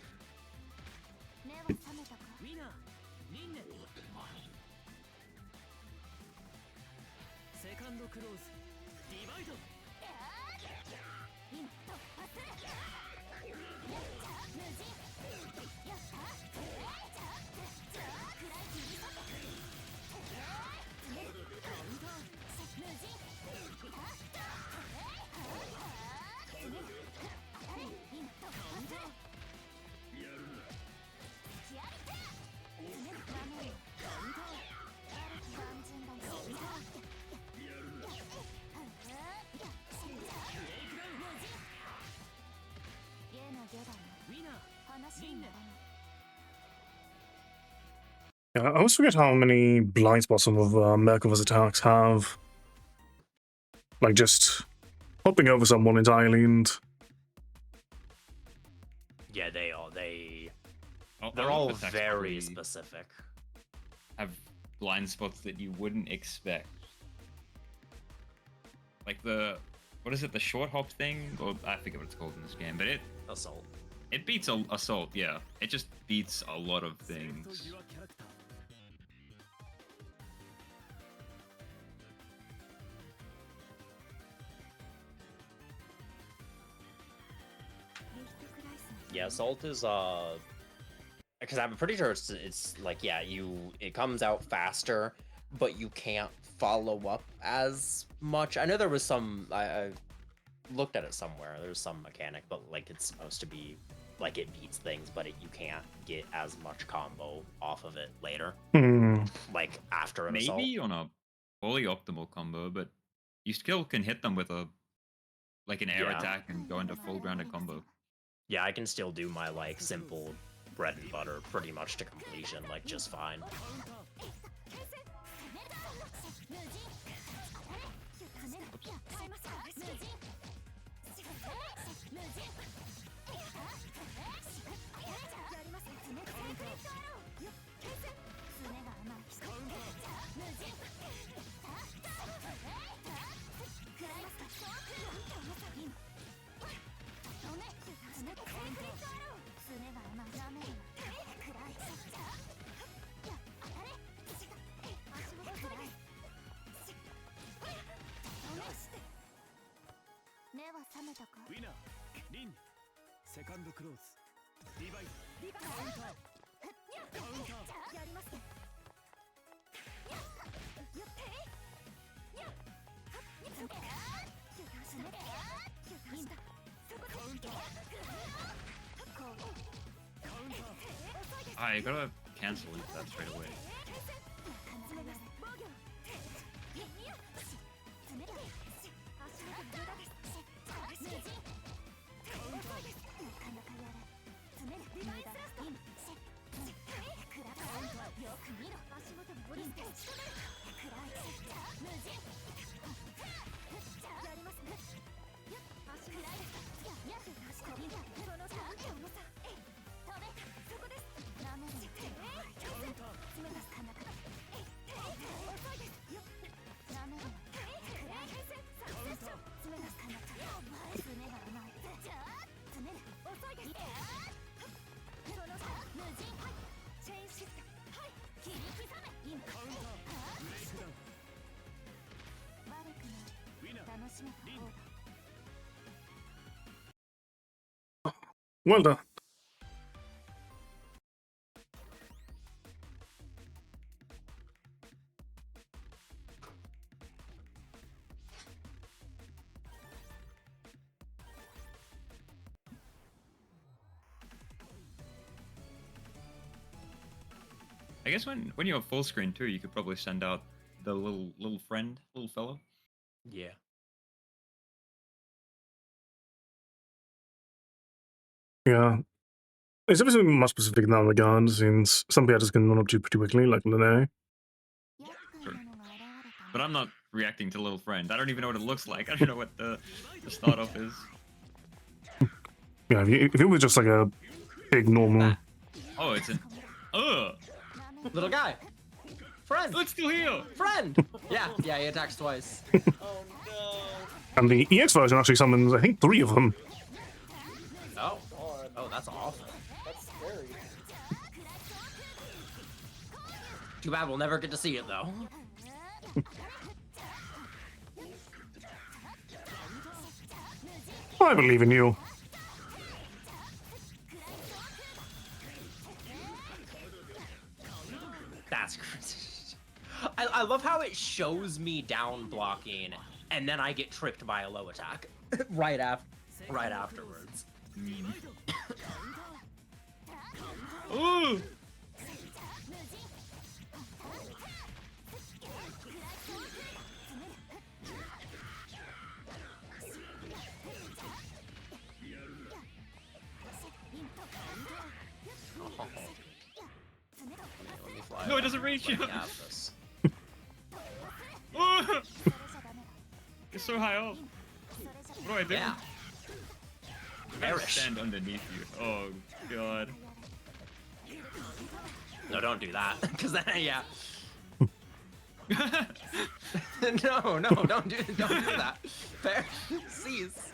Yeah, I always forget how many blind spots some of Merkava's attacks have. Like just hopping over someone entirely and Yeah, they're All all of the attacks very probably specific. have blind spots that you wouldn't expect. Like the what is it? The short hop thing? Or I forget what it's called in this game, but Assault. it beats assault. Yeah, it just beats a lot of things. Yeah, assault is because I'm pretty sure it's like yeah, it comes out faster, but you can't follow up as much. I know there was some I looked at it somewhere. There's some mechanic, but like it's supposed to be like it beats things, but you can't get as much combo off of it later, like after an assault. Maybe on a fully optimal combo, but you still can hit them with an air Yeah. attack and go into full grounded combo. Yeah, I can still do my like simple bread and butter pretty much to completion, like just fine. I gotta cancel that straight away. Well done. I guess when you have full screen too, you could probably send out the little friend, little fellow. Yeah. Yeah. It's obviously much specific in that regard, since some characters can run up to you pretty quickly, like Lene. Sure. But I'm not reacting to little friend. I don't even know what it looks like. I don't know what the start off is. Yeah, if it was just like a big normal... Oh, it's an Little guy. Friend. It's still here. Friend. Yeah, he attacks twice. Oh no. And the EX version actually summons, I think, 3 of them. Oh. God, Oh, that's awful. that's scary. Too bad we'll never get to see it though. I believe in you. That's crazy. I love how it shows me down blocking, and then I get tricked by a low attack right afterwards. Ooh. Let me fly No, it away. doesn't reach you. Let me have this. Ooh. It's so high up. What do I do? Yeah. I gotta Perish. stand underneath you. Oh god. No, don't do that, because then yeah. No, don't do that. Fair. Cease.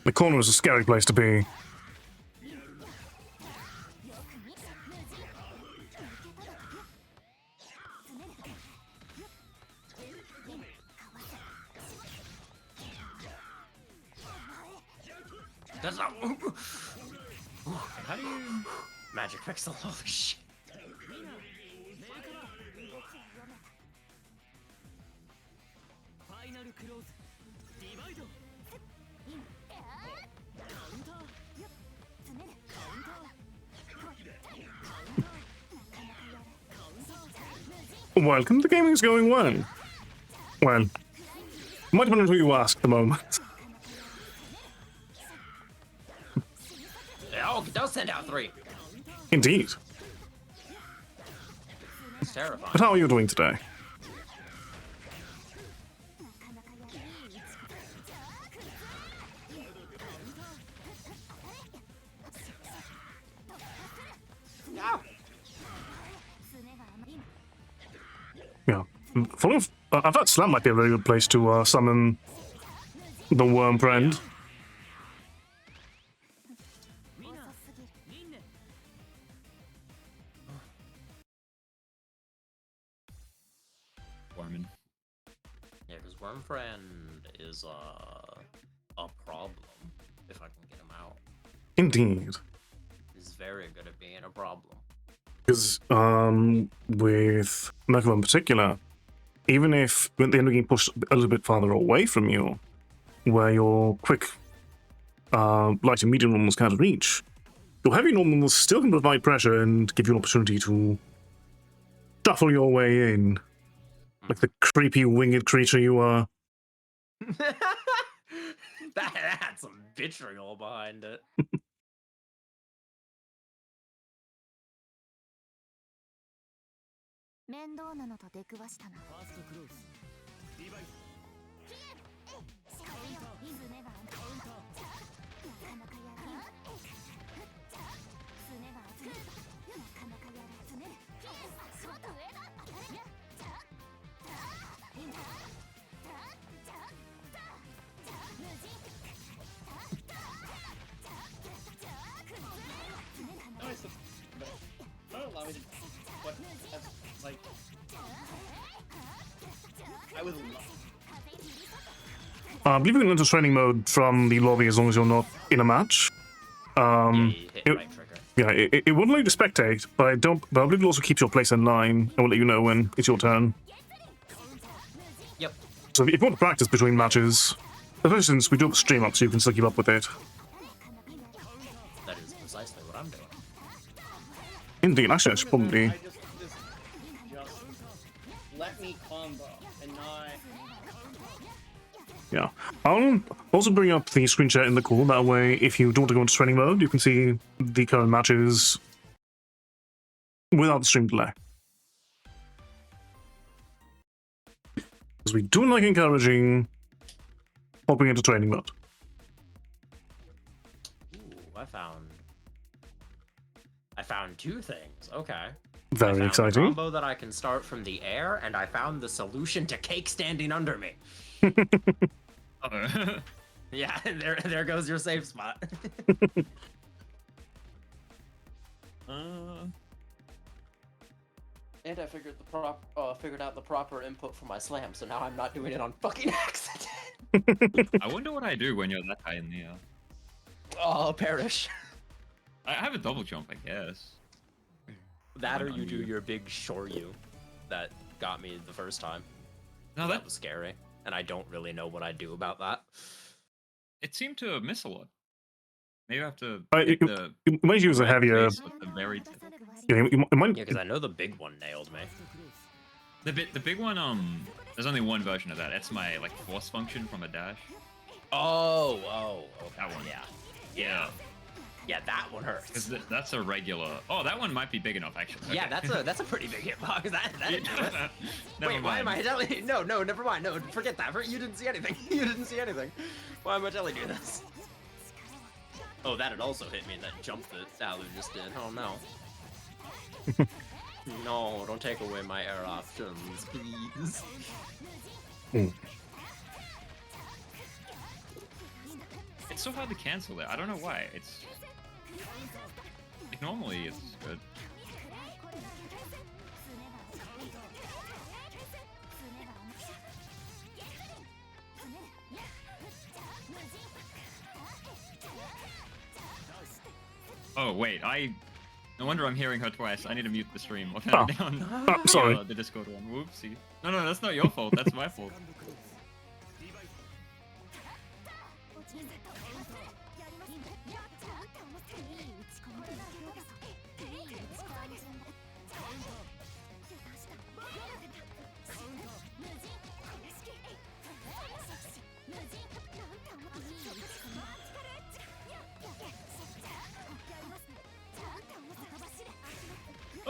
The corner is a scary place to be. That's not. How do you... Magic pixel. Holy shit. Welcome, the gaming is going well. Well, might depend on who you ask at the moment. Oh, don't send out 3. Indeed. It's terrifying. But how are you doing today? No. Yeah. I thought Slam might be a very good place to summon the worm friend. Warman. Yeah, because Worm Friend is a problem if I can get him out. Indeed. He's very good at being a problem. Because with Merkava in particular, even if they end up getting pushed a little bit farther away from you, where your quick light and medium normals can't reach, your heavy normals still can provide pressure and give you an opportunity to shuffle your way in, like the creepy winged creature you are. that had some vitriol behind it. Nice. Don't allow me to but like, I would love. I believe you can enter training mode from the lobby as long as you're not in a match. Yeah, you hit it- right trigger. Yeah, it wouldn't let you to spectate, but I believe it also keeps your place in line and will let you know when it's your turn. Yep. So if you want to practice between matches, for instance, we do have a stream up so you can still keep up with it. That is precisely what I'm doing. Indeed, actually, I should probably... I just let me combo and not. Yeah. I'll also bring up the screen share in the call. That way, if you don't want to go into training mode, you can see the current matches without the stream delay. Because we do like encouraging hopping into training mode. Ooh, I found two things. Okay. Very I found exciting. a combo that I can start from the air, and I found the solution to cake standing under me. Uh-oh. Yeah, there goes your safe spot. And I figured out the proper input for my slam, so now I'm not doing it on fucking accident. I wonder what I do when you're that high in the air. Oh, perish. I have a double jump, I guess. That or on you do you. your big Shoryu that got me the first time. No, That that was scary, and I don't really know what I'd do about that. it seemed to miss a lot. Maybe I have to It, hit it, the it might use a red heavier... face at the very tip. Yeah, it might... Yeah, because I know the big one nailed me. The big one, there's only one version of that. That's my like force function from a dash. Oh, okay. That one. Yeah, that one hurts. Because that's a regular. Oh, that one might be big enough actually. Yeah, that's a pretty big hitbox. That didn't do it. Never Wait, why am mind. I telling? No, never mind. No, forget that. You didn't see anything. You didn't see anything. Why am I telling you this? Oh, that had also hit me in that jump that Alu just did. Oh no. No, don't take away my air options, please. It's so hard to cancel it. I don't know why. It's like normally it's good. Oh wait, no wonder I'm hearing her twice. I need to mute the stream. I'll turn it down. sorry. The Discord one. Whoopsie. No, that's not your fault. That's my fault.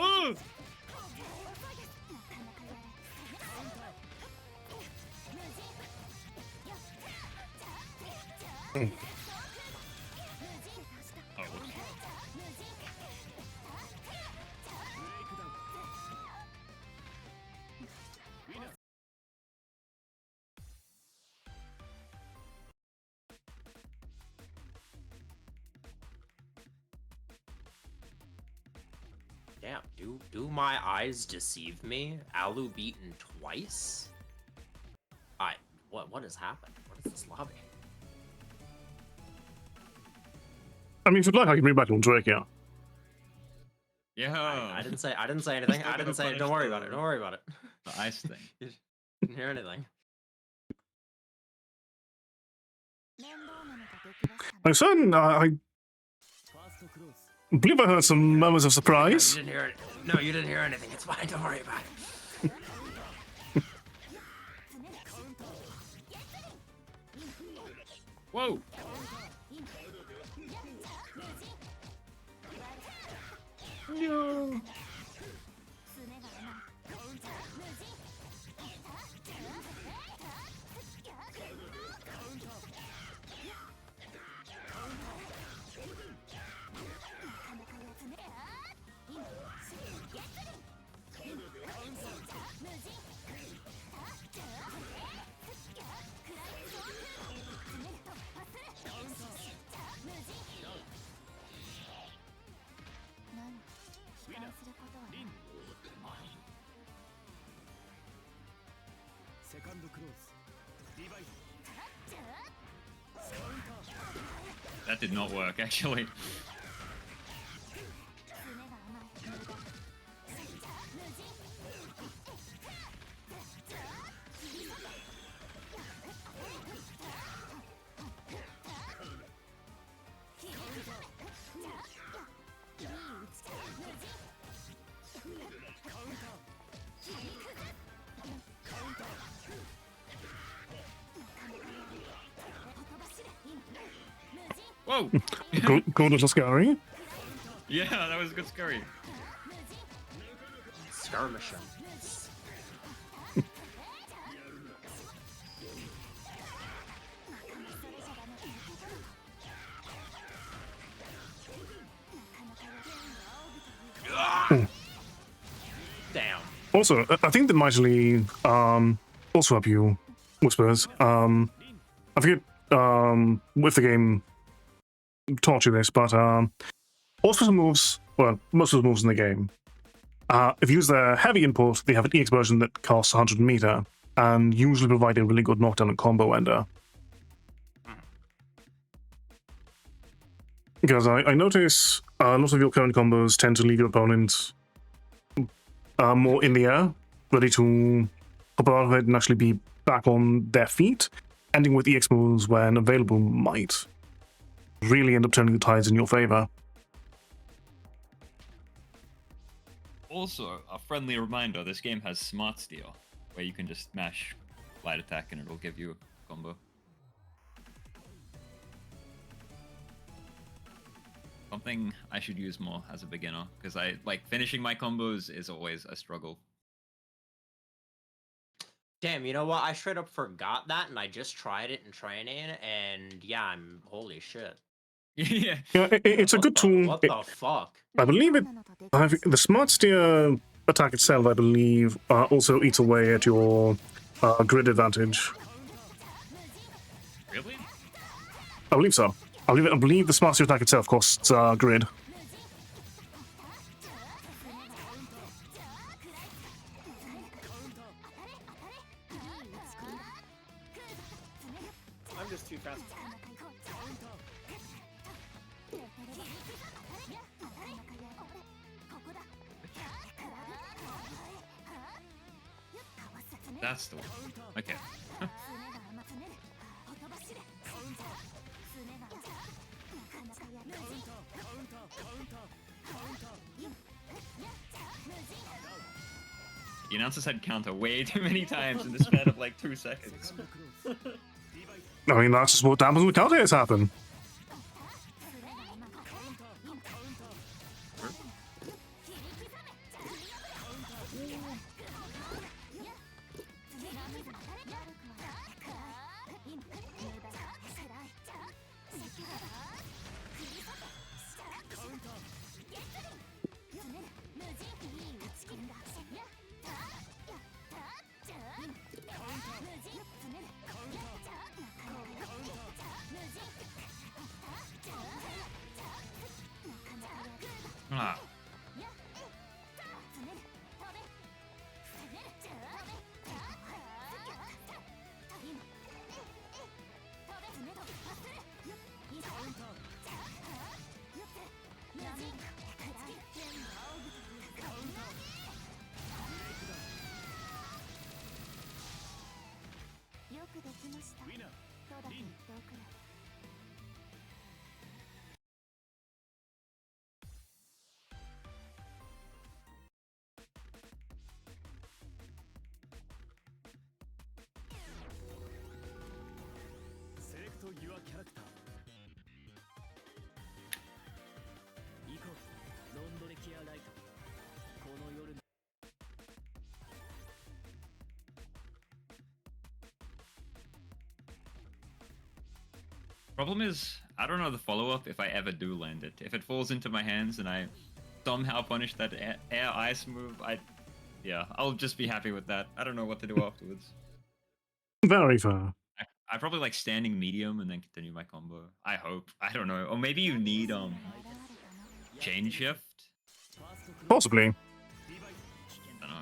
Oh! Oh, whoops. Damn, do my eyes deceive me? Alu beaten twice? What has happened? What is this lobby? I mean, if you'd like, I can bring back on Drake, yeah. Yeah. I didn't say anything. I didn't say. Don't worry about it. Don't worry about it. The ice thing. You didn't hear anything. I'm certain I believe I heard some murmurs of surprise. You didn't hear it. No, you didn't hear anything. It's fine. Don't worry about it. Whoa! No. That did not work, actually. Whoa! Good little scary. Yeah, that was a good scurry. Skirmishing. Damn. Also, I think that might actually also help you, Whispers. I forget if the game taught you this, but all sorts of moves, well, most of the moves in the game, if you use their heavy input, they have an EX version that costs 100 meter, and usually provide a really good knockdown and combo ender. Because I notice a lot of your current combos tend to leave your opponent more in the air, ready to hop out of it and actually be back on their feet, ending with EX moves when available might really end up turning the tides in your favor. Also, a friendly reminder, this game has Smart Steal, where you can just mash light attack and it'll give you a combo. Something I should use more as a beginner, because finishing my combos is always a struggle. Damn, you know what? I straight up forgot that, and I just tried it in training, and yeah, I'm holy shit. Yeah. Yeah, it's a good tool. What the fuck? I believe the Smart Steer attack itself, I believe, also eats away at your grid advantage. Really? I believe so. I believe the Smart Steer attack itself costs grid. I'm just too fast. That's the one. Okay. The announcer said counter way too many times in the span of like 2 seconds. I mean, that's just what happens when counter hits happen. Ah. Select your character. 行こう。ロンドレキアライト。この夜。 Problem is, I don't know the follow-up if I ever do land it. If it falls into my hands and I somehow punish that air ice move, yeah, I'll just be happy with that. I don't know what to do afterwards. Very fair. I probably like standing medium and then continue my combo. I hope. I don't know. Or maybe you need chain shift. Possibly. I don't know.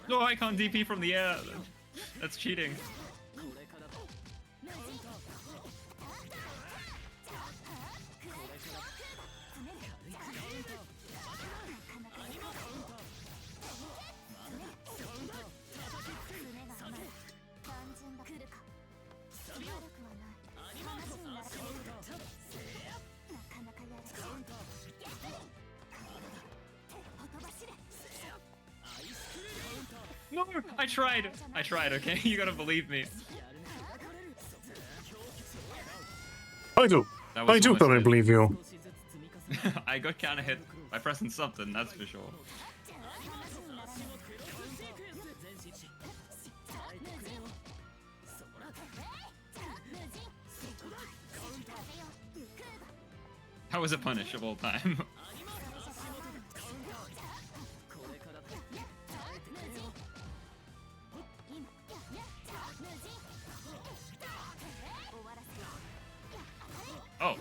No, I can't DP from the air. That's cheating. No, I tried. I tried, okay? You gotta believe me. I do. That was I do almost probably it. believe you. I got counter hit by pressing something, that's for sure. How was a punish of all time? Oh.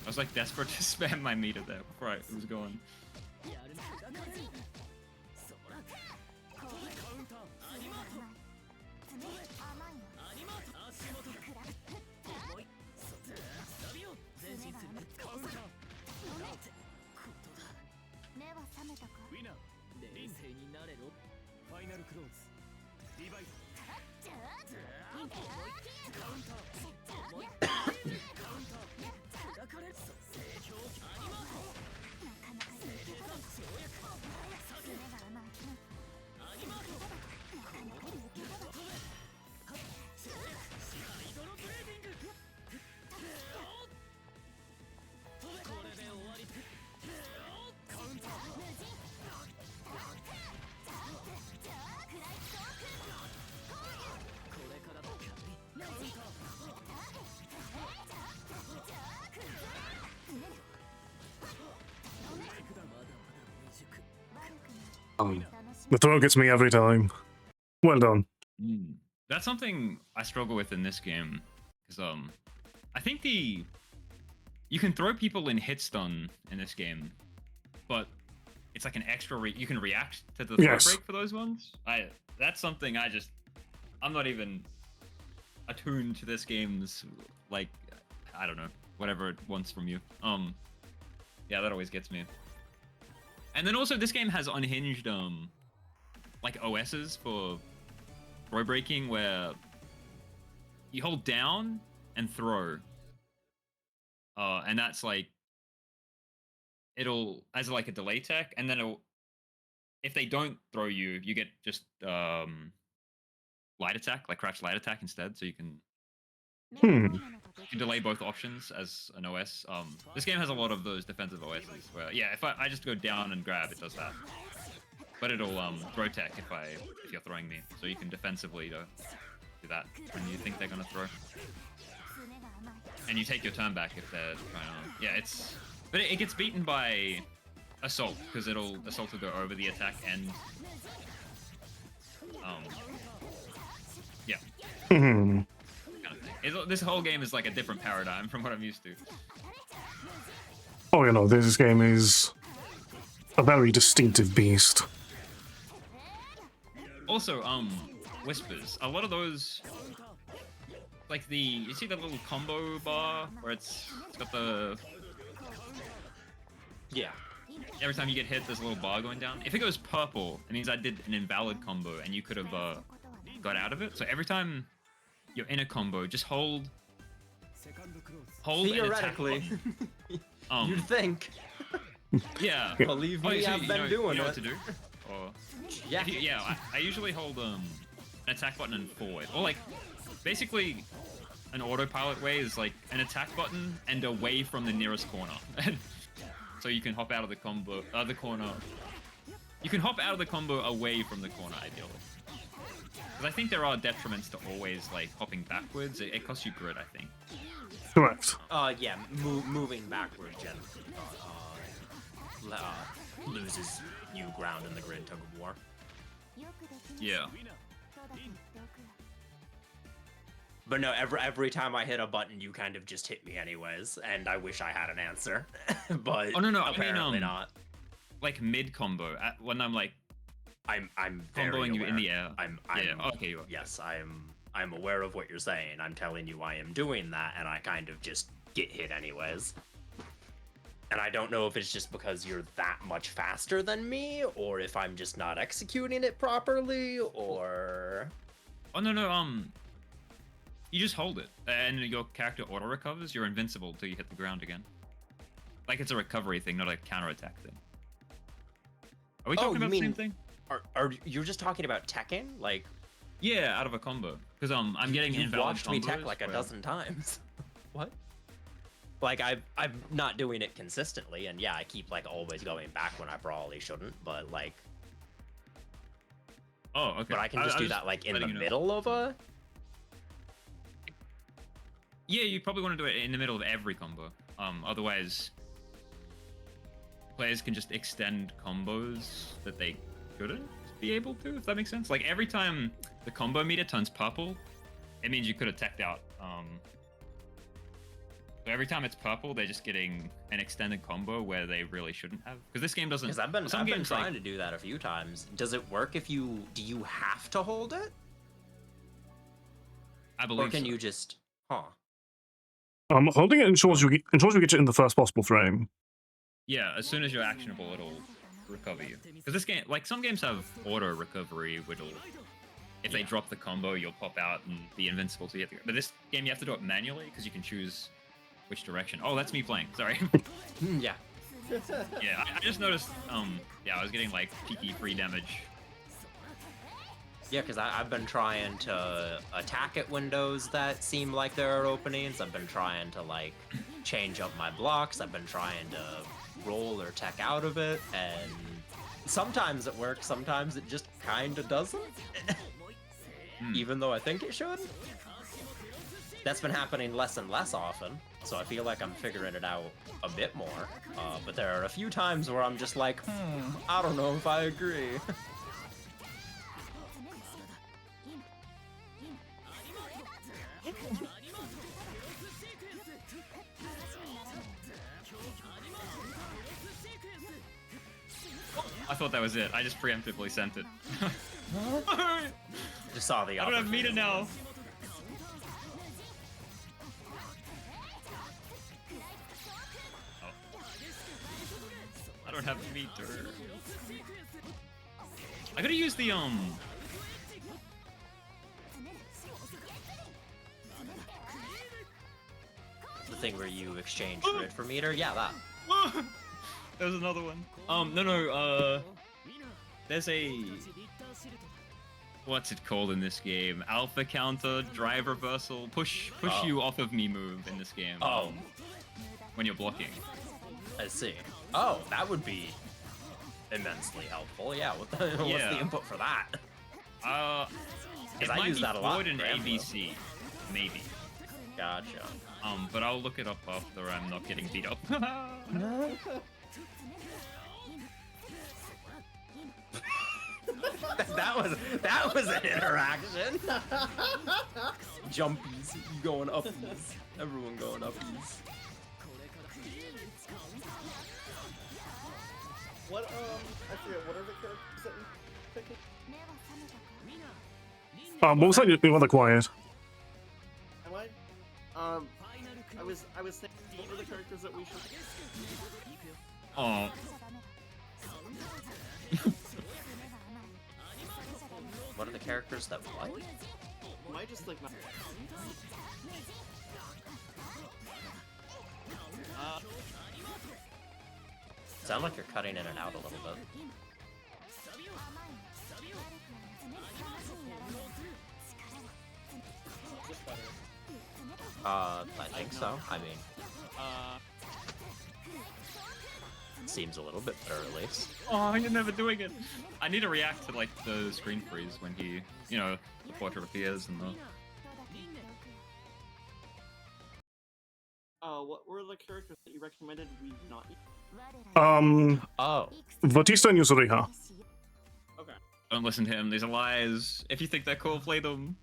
I was like desperate to spam my meter there before it was going. Final close. Divide. The throw gets me every time. Well done. That's something I struggle with in this game, because I think you can throw people in hit stun in this game, but it's like an extra you can react to the throw Yes. break for those ones. That's something I'm not even attuned to this game's, like, I don't know, whatever it wants from you. Yeah, that always gets me. And then also this game has unhinged like OSs for throw breaking, where you hold down and throw, and that's like, it'll as like a delay tech, and then if they don't throw you, you get just light attack, like crouch light attack instead, so you can delay both options as an OS. This game has a lot of those defensive OSs where, yeah, if I just go down and grab, it does that. But it'll throw tech if you're throwing me, so you can defensively do that when you think they're gonna throw. And you take your turn back if they're trying to. Yeah, but it gets beaten by assault, because assault will go over the attack and yeah. Hmm. Kind of thing. This whole game is like a different paradigm from what I'm used to. Oh, you know, this game is a very distinctive beast. Also, whispers. A lot of those, like you see the little combo bar where it's got the. Yeah. Every time you get hit, there's a little bar going down. If it goes purple, it means I did an invalid combo and you could have got out of it. So every time you're in a combo, just hold and attack Theoretically, button. you'd think. Yeah. Believe me, so I've been doing you know it. what to do? Or Yeah. I usually hold an attack button and forward, or like basically an autopilot way is like an attack button and away from the nearest corner. So you can hop out of the corner. You can hop out of the combo away from the corner, ideally. Because I think there are detriments to always like hopping backwards. It costs you grit, I think. Correct. Yeah, moving backward generally loses you ground in the grid tug of war. Yeah. But no, every time I hit a button, you kind of just hit me anyways, and I wish I had an answer. But Oh no, apparently I mean, not. like mid combo when I'm like I'm very comboing you aware. in the air. Yeah, okay, you are. yes, I'm aware of what you're saying. I'm telling you I am doing that, and I kind of just get hit anyways. And I don't know if it's just because you're that much faster than me, or if I'm just not executing it properly, or... Oh no, you just hold it, and your character auto recovers. You're invincible till you hit the ground again. Like it's a recovery thing, not a counterattack thing. Are we talking about the same thing? Are you're just talking about Tekken? Like, yeah, out of a combo. Because I'm getting you've invalid watched me combos tech like a dozen times. What? Like I'm not doing it consistently, and yeah, I keep like always going back when I probably shouldn't, but like. Oh, okay. But I can just do that like in the you know. middle of a. Yeah, you probably want to do it in the middle of every combo. Otherwise, players can just extend combos that they couldn't be able to, if that makes sense. Like every time the combo meter turns purple, it means you could have teched out. So every time it's purple, they're just getting an extended combo where they really shouldn't have. Because this game doesn't. Because I've been trying to do that a few times. Does it work if you do you have to hold it? I believe. Or can so. you just Holding it ensures you get it in the first possible frame. Yeah, as soon as you're actionable, it'll recover you. Because this game, like some games have auto recovery, which will, if they drop the combo, you'll pop out and be invincible. So you have to. But this game, you have to do it manually because you can choose which direction. Oh, that's me playing. Sorry. yeah. Yeah, I just noticed. Yeah, I was getting like peaky free damage. Yeah, because I've been trying to attack at windows that seem like there are openings. I've been trying to like change up my blocks. I've been trying to roll or tech out of it, and sometimes it works. Sometimes it just kind of doesn't. Even though I think it should. That's been happening less and less often, so I feel like I'm figuring it out a bit more. But there are a few times where I'm just like, I don't know if I agree. I thought that was it. I just preemptively sent it. Just saw the I don't have meter now. I don't have meter. I gotta use the The thing where you exchange grid for meter? Yeah, that. There's another one. No, there's a... What's it called in this game? Alpha counter, drive reversal, push you off of me move in this game. Oh. When you're blocking. I see. Oh, that would be immensely helpful. Yeah, what's the input for that? It I might use be that a lot forward in and Rambo. ABC, maybe. Gotcha. But I'll look it up after I'm not getting beat up. that was an interaction. Jumpies, you going uppies. Everyone going uppies. What I forget, what are the characters that you're picking? What was that? You're rather quiet. Am I? I was thinking, what were the characters that we should... Oh. What are the characters that what? Am I just like not... Sound like you're cutting in and out a little bit. I think so. I mean, seems a little bit better at least. Oh, you're never doing it. I need to react to like the screen freeze when he, the portrait appears and the... What were the characters that you recommended we not use? Oh. Batista and Yuzuriha. Okay. Don't listen to him. These are lies. If you think they're cool, play them.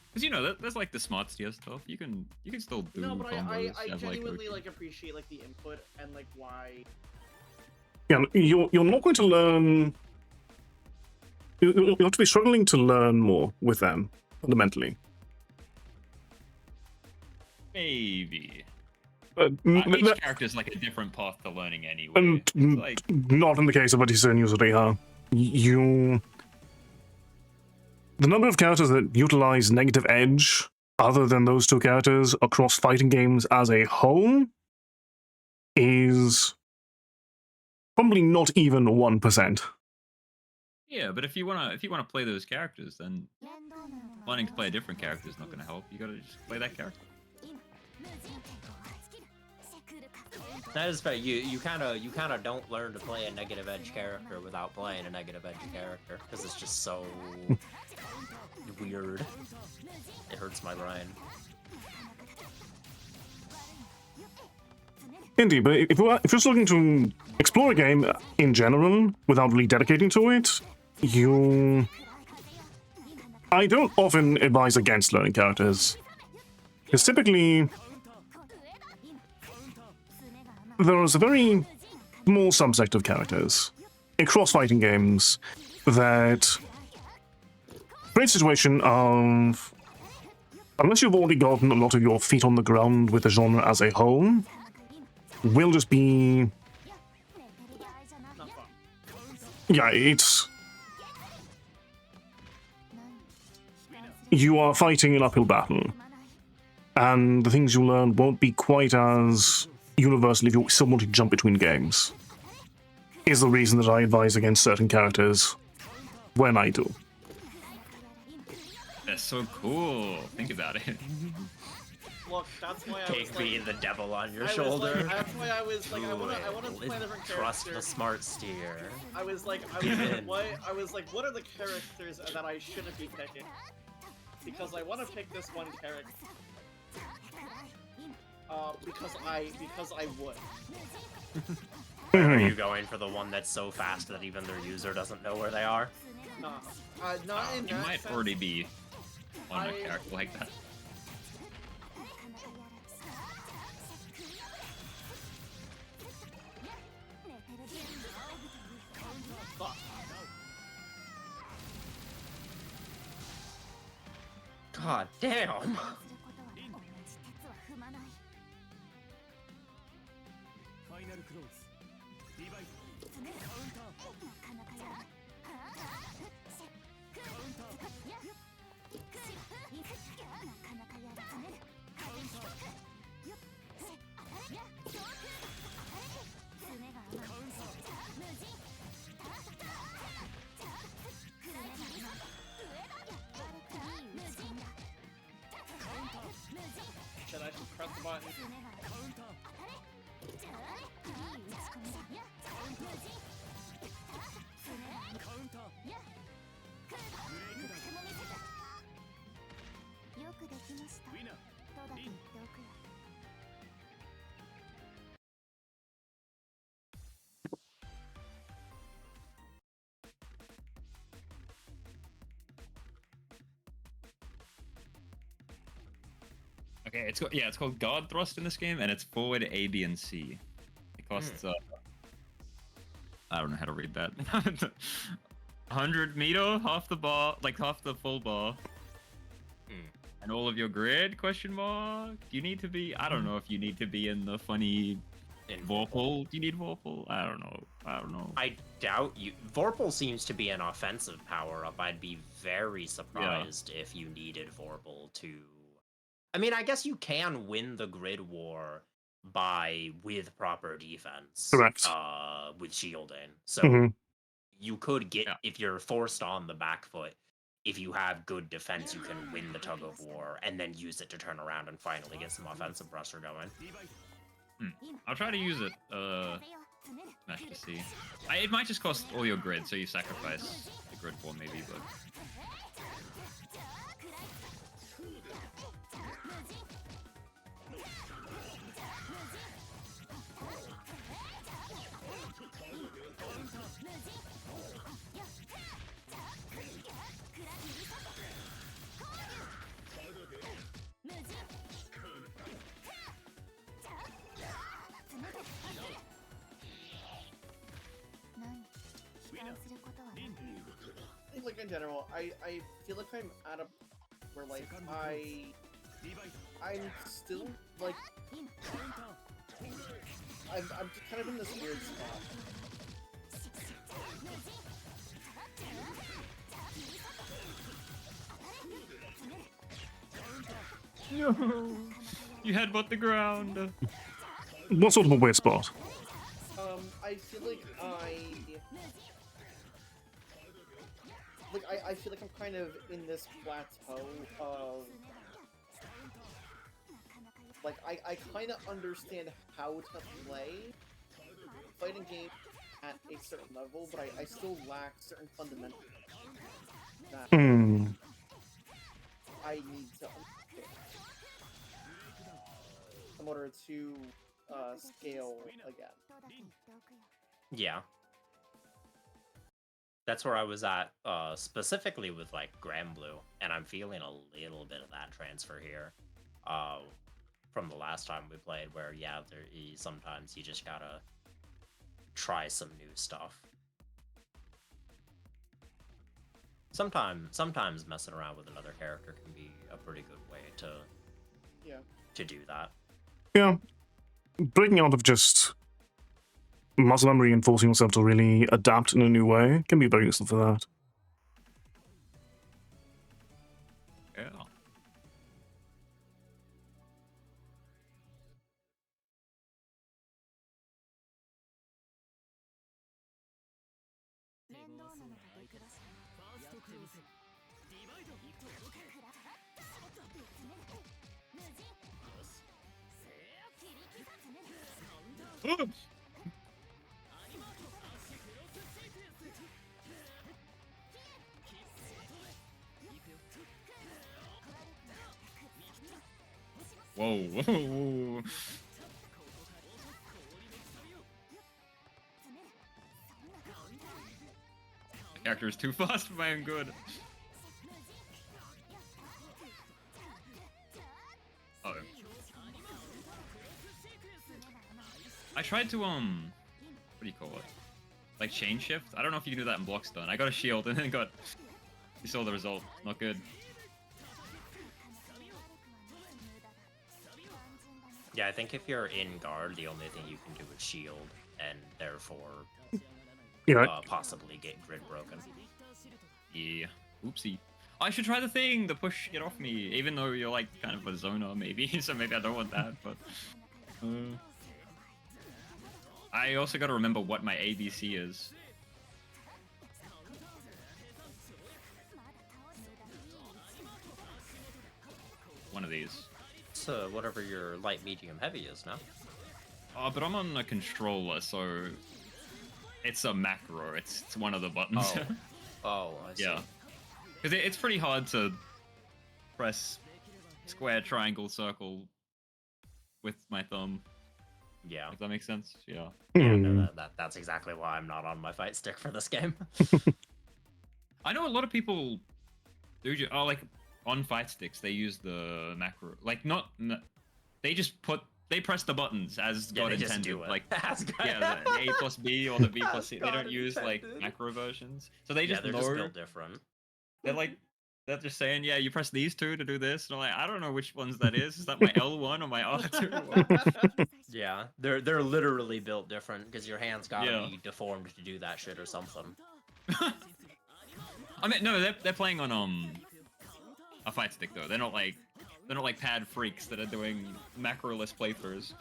Because you know, there's like the smart steer stuff. You can still do No, but combos. I as, genuinely like, like appreciate like the input and like why. Yeah, you're not going to learn. You'll have to be struggling to learn more with them fundamentally. maybe. Each character's like a different path to learning anyway. And It's like, not in the case of Odyssey usually, the number of characters that utilize negative edge other than those two characters across fighting games as a whole is probably not even 1%. yeah, but if you wanna play those characters, then learning to play a different character is not gonna help. You gotta just play that character. That is fair. You kind of don't learn to play a negative edge character without playing a negative edge character because it's just so weird. It hurts my brain. Indeed, but if you're just looking to explore a game in general without really dedicating to it, I don't often advise against learning characters. Because typically, there is a very small subset of characters in cross-fighting games that create a situation of, unless you've already gotten a lot of your feet on the ground with the genre as a whole, will just be... Yeah, it's... You are fighting an uphill battle, and the things you learn won't be quite as universal if you still want to jump between games, is the reason that I advise against certain characters when I do. That's so cool. Think about it. Look, that's why I Take was being like, the devil on your I was shoulder. like, that's why I was like, I want to play a different Trust character. the smart steer. I was like, what are the characters that I shouldn't be picking? Because I want to pick this one character. Because I would. Are you going for the one that's so fast that even their user doesn't know where they are? Nah, not in You that might sense. already be on a I- character like that. Fuck. God damn! Final close. Divide. Shit, I should press the button. Okay, it's called Guard Thrust in this game, and it's forward A, B, and C. It costs I don't know how to read that. 100 meter, half the bar, like half the full bar. And all of your grid, question mark? You need to be, I don't know if you need to be in the funny Vorpal. Do you need Vorpal? I don't know. I doubt you. Vorpal seems to be an offensive power-up. I'd be very surprised if you needed Vorpal to... I mean, I guess you can win the grid war with proper defense. Correct. With shielding. So you could get, Yeah. if you're forced on the back foot, if you have good defense, you can win the tug of war and then use it to turn around and finally get some offensive pressure going. I'll try to use it, match to see. It might just cost all your grid, so you sacrifice the grid for maybe, but... in general, I feel like I'm at a where like I'm still like I'm just kind of in this weird spot. No. You headbutt the ground. What sort of a weird spot? I feel like I feel like I'm kind of in this plateau of like I kind of understand how to play fighting game at a certain level, but I still lack certain fundamentals that I need to understand in order to scale again. Yeah. That's where I was at, specifically with like Granblue, and I'm feeling a little bit of that transfer here, from the last time we played, where yeah, sometimes you just gotta try some new stuff. Sometimes messing around with another character can be a pretty good way to do that. Yeah. Breaking out of just muscle memory and forcing yourself to really adapt in a new way can be very useful for that. Yeah. Whoa, whoa, whoa. The character is too fast for my own good. Oh. I tried to, what do you call it? Like chain shift? I don't know if you can do that in Blockstone. I got a shield and then got... You saw the result. Not good. Yeah, I think if you're in guard, the only thing you can do is shield, and therefore possibly get grid broken. Yeah. Oopsie. I should try the thing, the push get off me, even though you're like kind of a zoner maybe, so maybe I don't want that, but... I also gotta remember what my ABC is. One of these. So whatever your light, medium, heavy is now. Oh, but I'm on a controller, so it's a macro. It's one of the buttons. Oh, I see. Yeah, because it's pretty hard to press square, triangle, circle with my thumb. Yeah. If that makes sense. Yeah. Yeah, no, that's exactly why I'm not on my fight stick for this game. I know a lot of people do. Like on fight sticks, they use the macro. Like they press the buttons as Yeah, God they just intended. do it. Like As God- yeah, the A plus B or the B plus C. They God don't use like intended. macro versions, so they just they're know. just built different. They're just saying, yeah, you press these two to do this, and I'm like, I don't know which ones that is. Is that my L1 or my R2? Yeah, they're literally built different because your hands gotta Yeah. be deformed to do that shit or something. I mean, no, they're playing on a fight stick though. They're not like pad freaks that are doing macroless playthroughs.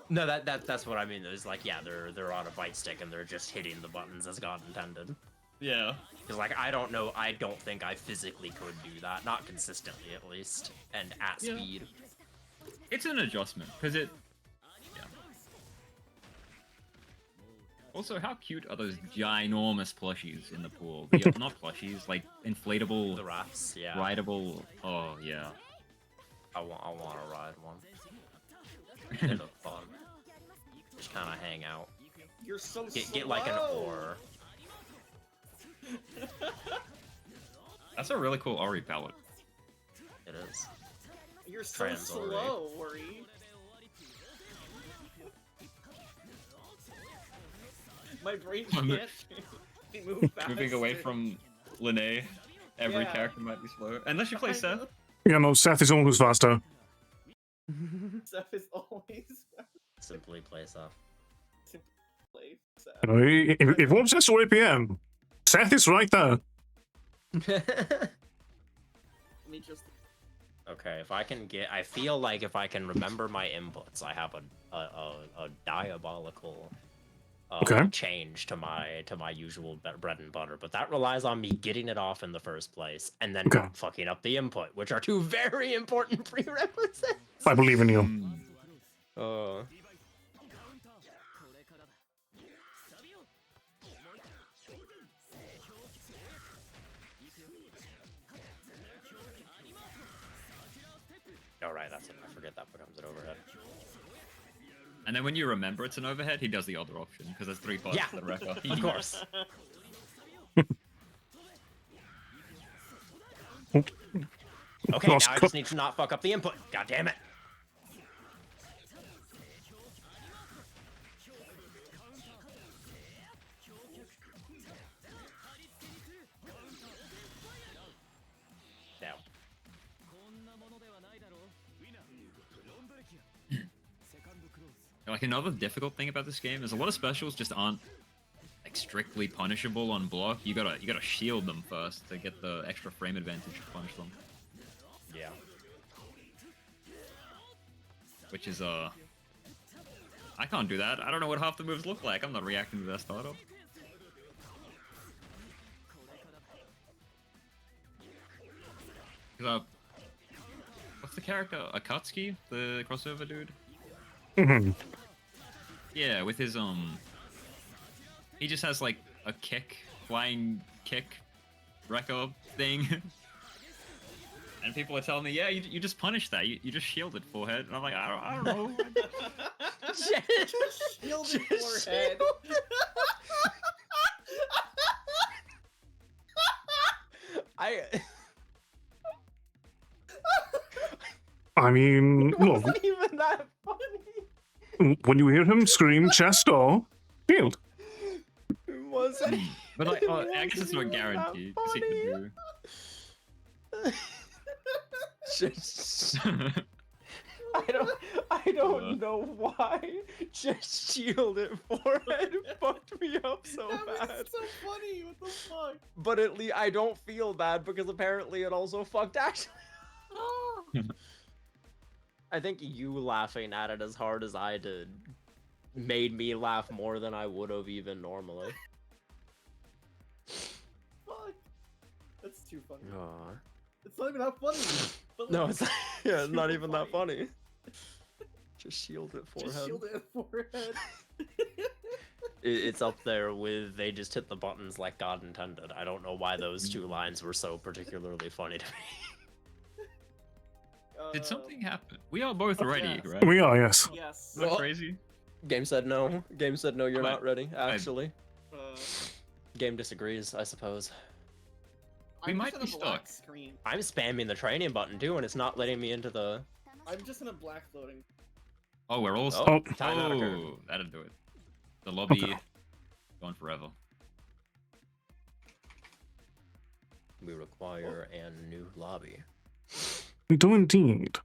No, that's what I mean. Is like, yeah, they're on a fight stick and they're just hitting the buttons as God intended. Yeah. Because like I don't think I physically could do that, not consistently at least, and at Yeah. speed. It's an adjustment because it. Yeah. Also, how cute are those ginormous plushies in the pool? Not plushies, like inflatable, The rafts, yeah. rideable. Oh yeah. I want to ride one. They look fun. Just kind of hang out. You're so Get like an oar. That's a really cool Ori palette. It is. You're so Trans Ori. slow, Ori. My brain can't move fast. Moving away from Linnae. Every Yeah. character might be slow. Unless you play I Seth. know. Yeah, no, Seth is always faster. Seth is always Simply place off. play Seth. You know, if one says to APM, Seth is right there. Let me just. Okay, if I can get, I feel like if I can remember my inputs, I have a diabolical Okay. change to my usual bread and butter, but that relies on me getting it off in the first place and then Okay. not fucking up the input, which are two very important prerequisites. I believe in you. Uh, all right, that's it. I forget that becomes an overhead. And then when you remember it's an overhead, he does the other option because there's 3 parts Yeah, to the record. of course. Okay, Lost now I co- just need to not fuck up the input. God damn it. Now. Like another difficult thing about this game is a lot of specials just aren't like strictly punishable on block. You gotta shield them first to get the extra frame advantage to punish them. Yeah. Which is I can't do that. I don't know what half the moves look like. I'm not reacting to their startup. What's the character? Akatsuki, the crossover dude? Mhm. Yeah, with his he just has like a flying kick record thing. And people are telling me, yeah, you just punish that. You just shielded forehead. And I'm like, I don't know. Just shielded forehead. I mean, It look, wasn't even that funny. when you hear him scream chest or shield. It wasn't. But like, It I guess it's not wasn't even that guaranteed. 'Cause he could Just, do. I don't know why. Just shield it forehead fucked me up so That bad. was so funny. What the fuck? But at least I don't feel bad because apparently it also fucked Ashley. I think you laughing at it as hard as I did made me laugh more than I would have even normally. Fuck. That's too funny. Aw. It's not even that funny. But No, like, it's yeah, it's not so even that funny. Just shield it forehead. Just shield it forehead. It's up there with they just hit the buttons like God intended. I don't know why those two lines were so particularly funny to me. Did something happen? We are both ready, yes. right? We are, yes. Yes. Is that Well, crazy? Game said no. Game said no, you're But not ready, actually. Uh, Game disagrees, I suppose. We I'm might just be in a black stuck. screen. I'm spamming the training button too, and it's not letting me into the... I'm just in a black loading. Oh, we're all Oh, stuck. timeout occurred. Oh, that'll do it. The lobby Okay. going forever. We require a new lobby. We do indeed.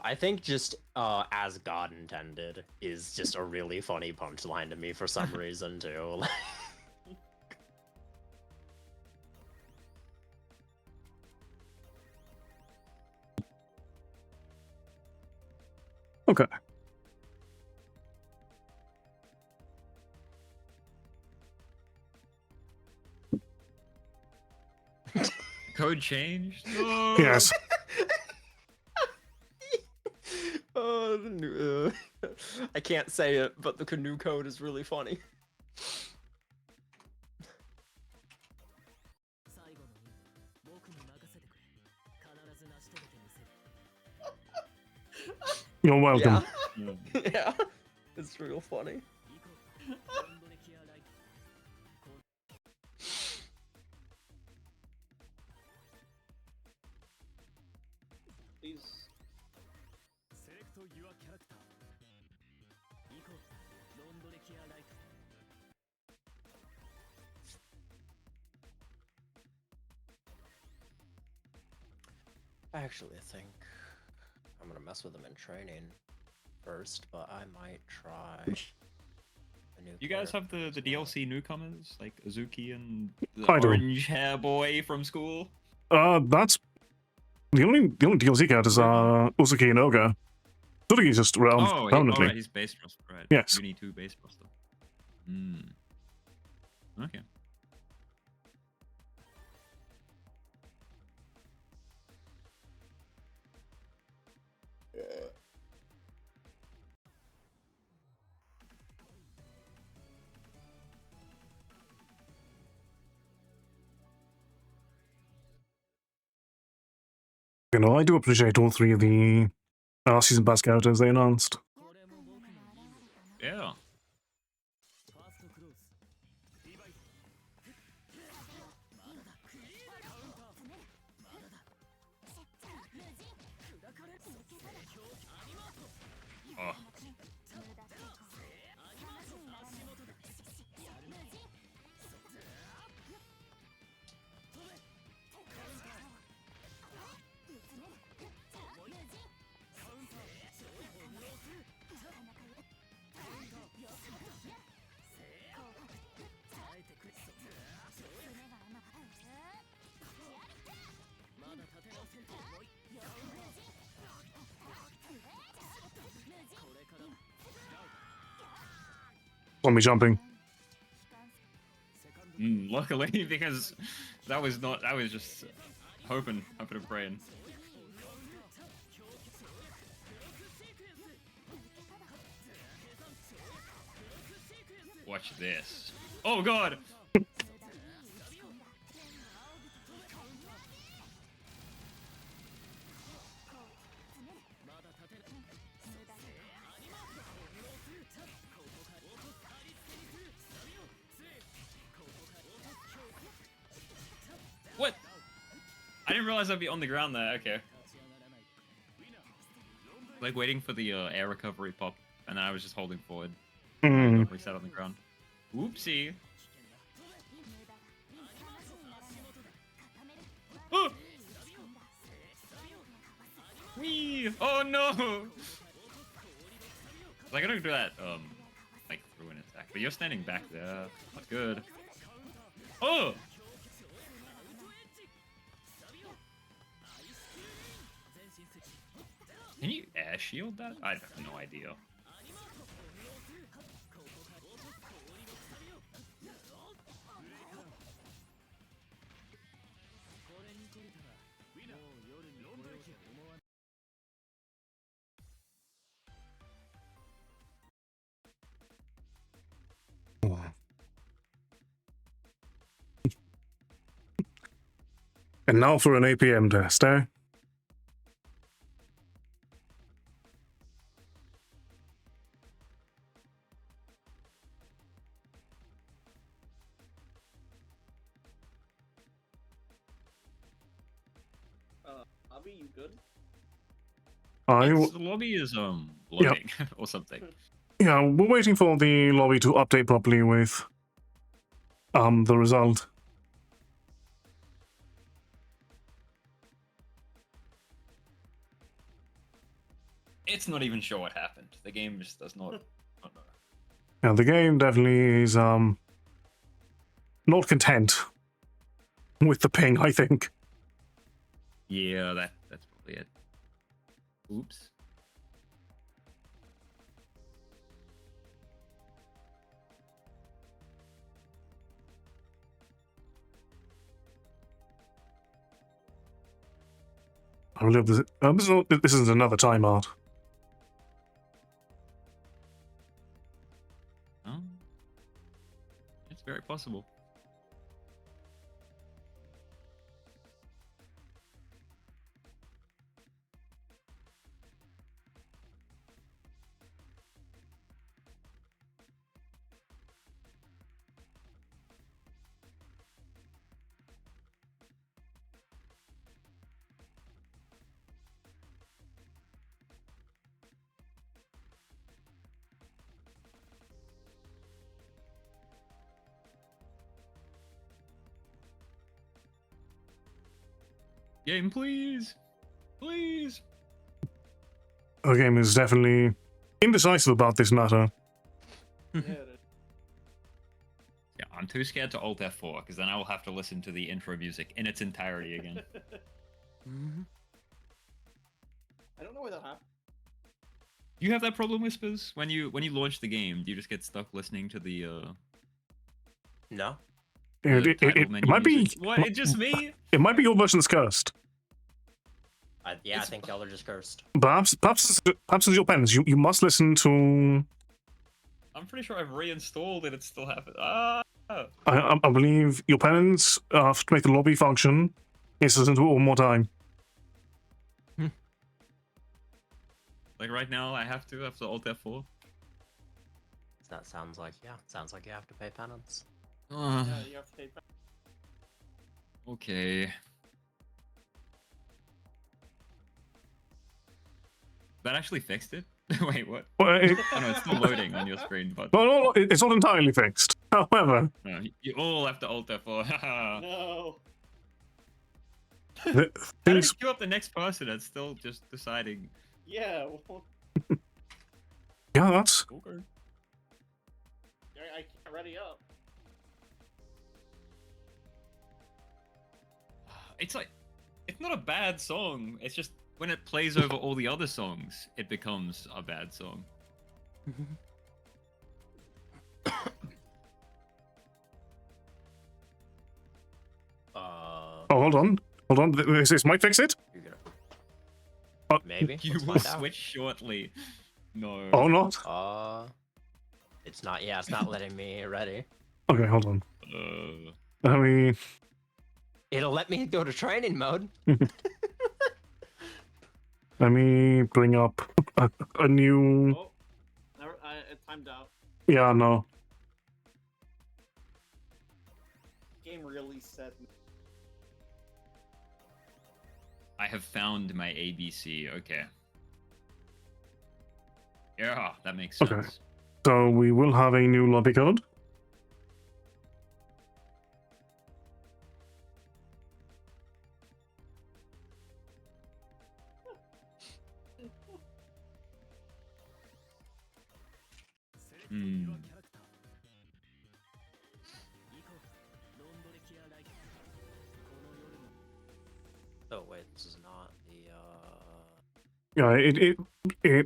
I think just as God intended is just a really funny punchline to me for some reason too. Okay. Code changed? No. Yes. The new, I can't say it, but the new code is really funny. You're welcome. Yeah, yeah, it's real funny. Please. Select your character. Actually, I think I'm gonna mess with them in training first, but I might try a new You guys have character the as well. DLC newcomers like Azuki and the I do. orange hair boy from school. That's the only DLC characters are Uzuki and Oga. Suzuki's just around Oh, permanently. right, he's base roster, right? Yes. Uni 2 base roster. Hmm. Okay. You know, I do appreciate all three of the season pass characters they announced. これも僕の任務だったな Yeah. ファーストクローズディバイドまだだカウンターまだだ砕かれアニマート Oh. 足元だやるね耐えてくれまだ立て直せんと思いこれからだ Want me jumping? セカンド Luckily, because that was not. I was just hoping and praying. Watch this. Oh God! What? I didn't realize I'd be on the ground there. Okay. Like waiting for the air recovery pop, and then I was just holding forward. Hmm. Got reset on the ground. Oopsie. Oh! Wee! Oh no! Like I don't do that like through an attack, but you're standing back there. That's good. Oh! Can you air shield that? I have no idea. And now for an APM test, eh? Abby, you good? The lobby is loading or something. Yeah, we're waiting for the lobby to update properly with the result. It's not even sure what happened. The game just does not. Oh, no. Yeah, the game definitely is not content with the ping, I think. Yeah, that's probably it. Oops. I believe this is another timeout. It's very possible. Game, please. Please. Our game is definitely indecisive about this matter. Yeah, it is. Yeah, I'm too scared to Alt F4 because then I will have to listen to the intro music in its entirety again. I don't know why that happened. You have that problem, Whispers? When you launch the game, do you just get stuck listening to the No. title It menu might be. music? What? It's just me? It might be your version's cursed. I think y'all are just cursed. Perhaps it's your penance. You must listen to. I'm pretty sure I've reinstalled it. It still happens. Ah. I believe your penance to make the lobby function is to listen to it one more time. Like right now, I have to Alt F4. That sounds like you have to pay penance. Yeah, you have to pay back. Okay. That actually fixed it? Wait, what? Well, Oh no, it's still loading on your screen, but no, it's not entirely fixed. However, no, you all have to Alt F4. Haha. No. the How do things. you queue up the next person that's still just deciding? Yeah, well, Yeah, that's. Okay. I can't ready up. It's like, it's not a bad song. It's just when it plays over all the other songs, it becomes a bad song. Oh, hold on. This might fix it. You're gonna... Uh, Maybe. You Let's will find out. switch shortly. No. Oh, not. It's not. Yeah, it's not letting me ready. Okay, hold on. Uh, Let me. It'll let me go to training mode. Let me bring up a new. Oh, it timed out. Yeah, no. Game really said. I have found my ABC. Okay. Yeah, that makes sense. Okay. So we will have a new lobby code. Hmm. Oh wait, this is not the. Yeah,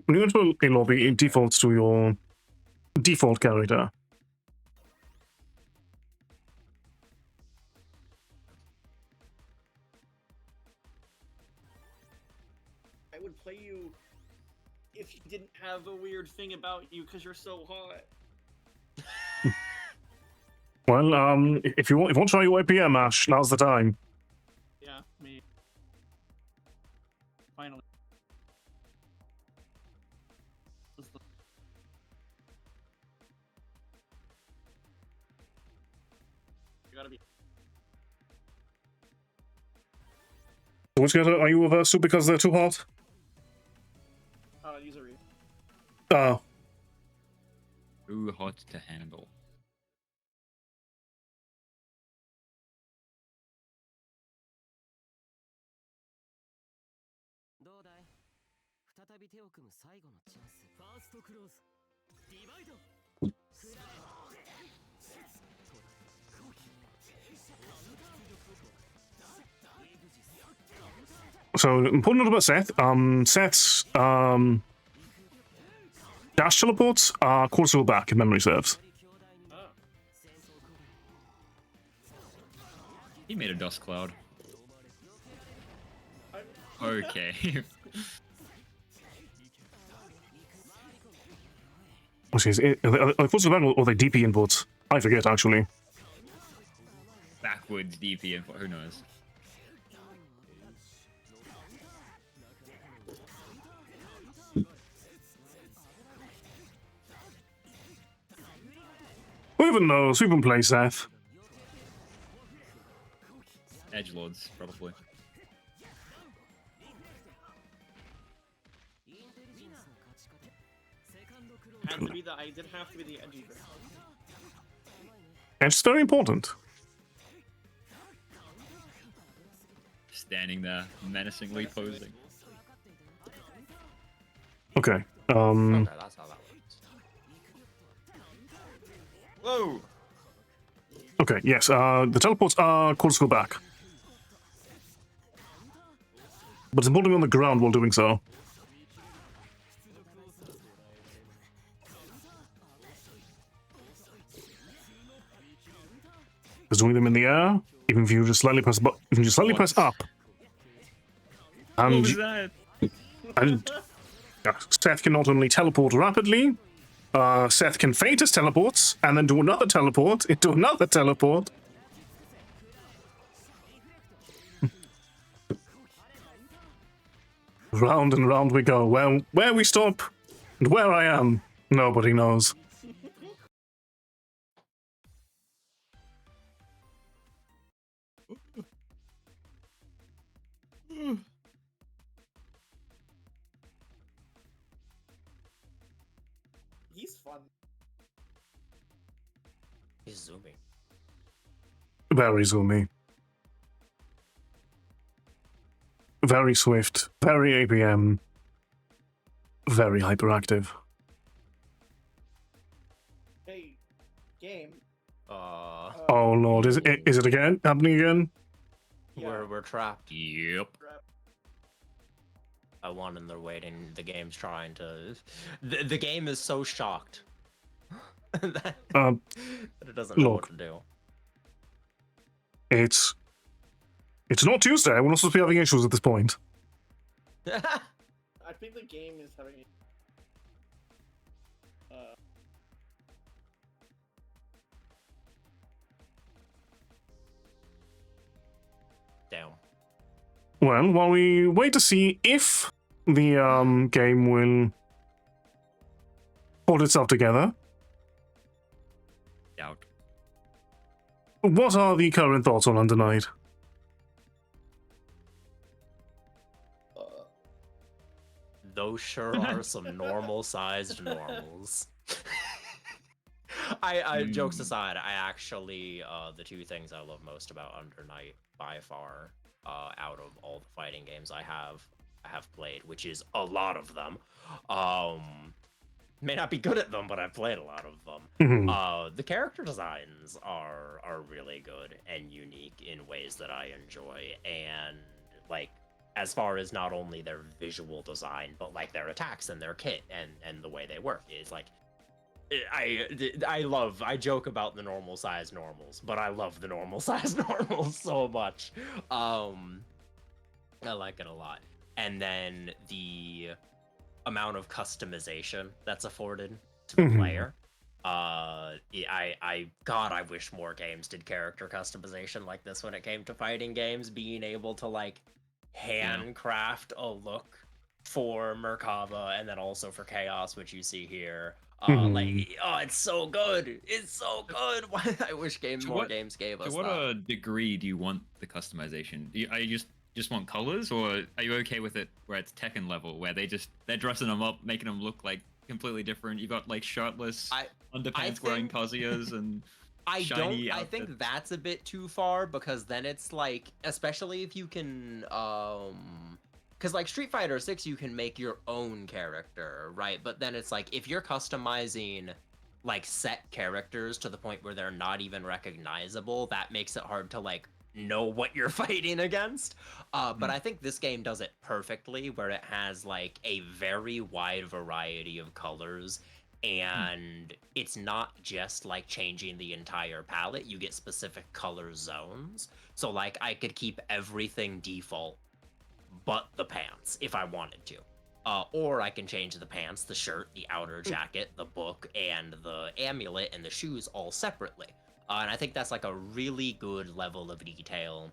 when you enter a lobby, it defaults to your default character. I would play you if you didn't have a weird thing about you because you're so hot. Well, if you want to try your IPM, Ash, now's the time. Yeah, me. Finally. This is the- You gotta be. Which character are you averse to because they're too hot? User read. Too hot to handle. So, important note about Seth. Seth's dash teleports are quarter back, if memory serves. Oh. He made a dust cloud. Okay. Are they quarter back or are they DP inputs? I forget, actually. Backwards DP info. Who knows? Who even knows? Who even plays Seth? Edgelords, probably. Had to be the. I did have to be the edgy girl. It's very important. Standing there, menacingly posing. Okay. Okay, that's how that works. Whoa! Okay, yes, the teleports are called to go back. But it's holding on the ground while doing so. Because doing them in the air, even if you just slightly press press up. What And, was that? and Seth can not only teleport rapidly, Seth can feint his teleports, and then do another teleport into another teleport. Round and round we go. Well, where we stop and where I am, nobody knows. He's fun. He's zooming. Very zoomy. Very swift. Very APM. Very hyperactive. Hey, game. Oh lord, is it again? Happening again? Yeah. We're trapped. Yep. I won and they're waiting. The game's trying to. The game is so shocked that, that it doesn't know what Look. to do. It's not Tuesday. We're not supposed to be having issues at this point. I think the game is having. Damn. Well, while we wait to see if the game will hold itself together, Doubt. what are the current thoughts on Under Night? Those sure are some normal-sized normals. I jokes aside, I actually the two things I love most about Under Night by far, out of all the fighting games I have played, which is a lot of them. May not be good at them, but I've played a lot of them. The character designs are really good and unique in ways that I enjoy, and like as far as not only their visual design, but like their attacks and their kit and the way they work is like I joke about the normal size normals, but I love the normal size normals so much. I like it a lot. And then the amount of customization that's afforded to the player. God, I wish more games did character customization like this when it came to fighting games, being able to like handcraft a look for Merkaba and then also for Chaos, which you see here. It's so good. It's so good. Why I wish more games gave us To what that. degree do you want the customization? Are you just want colors, or are you okay with it where it's Tekken level, where they're dressing them up, making them look like completely different? You got like shirtless, underpants wearing Kazuya's and shiny I think outfits. that's a bit too far, because then it's like, especially if you can because like Street Fighter 6 you can make your own character, right? But then it's like if you're customizing like set characters to the point where they're not even recognizable, that makes it hard to like know what you're fighting against. But I think this game does it perfectly, where it has like a very wide variety of colors, and it's not just like changing the entire palette. You get specific color zones. So like I could keep everything default but the pants if I wanted to. Or I can change the pants, the shirt, the outer jacket, the book, and the amulet and the shoes all separately. And I think that's like a really good level of detail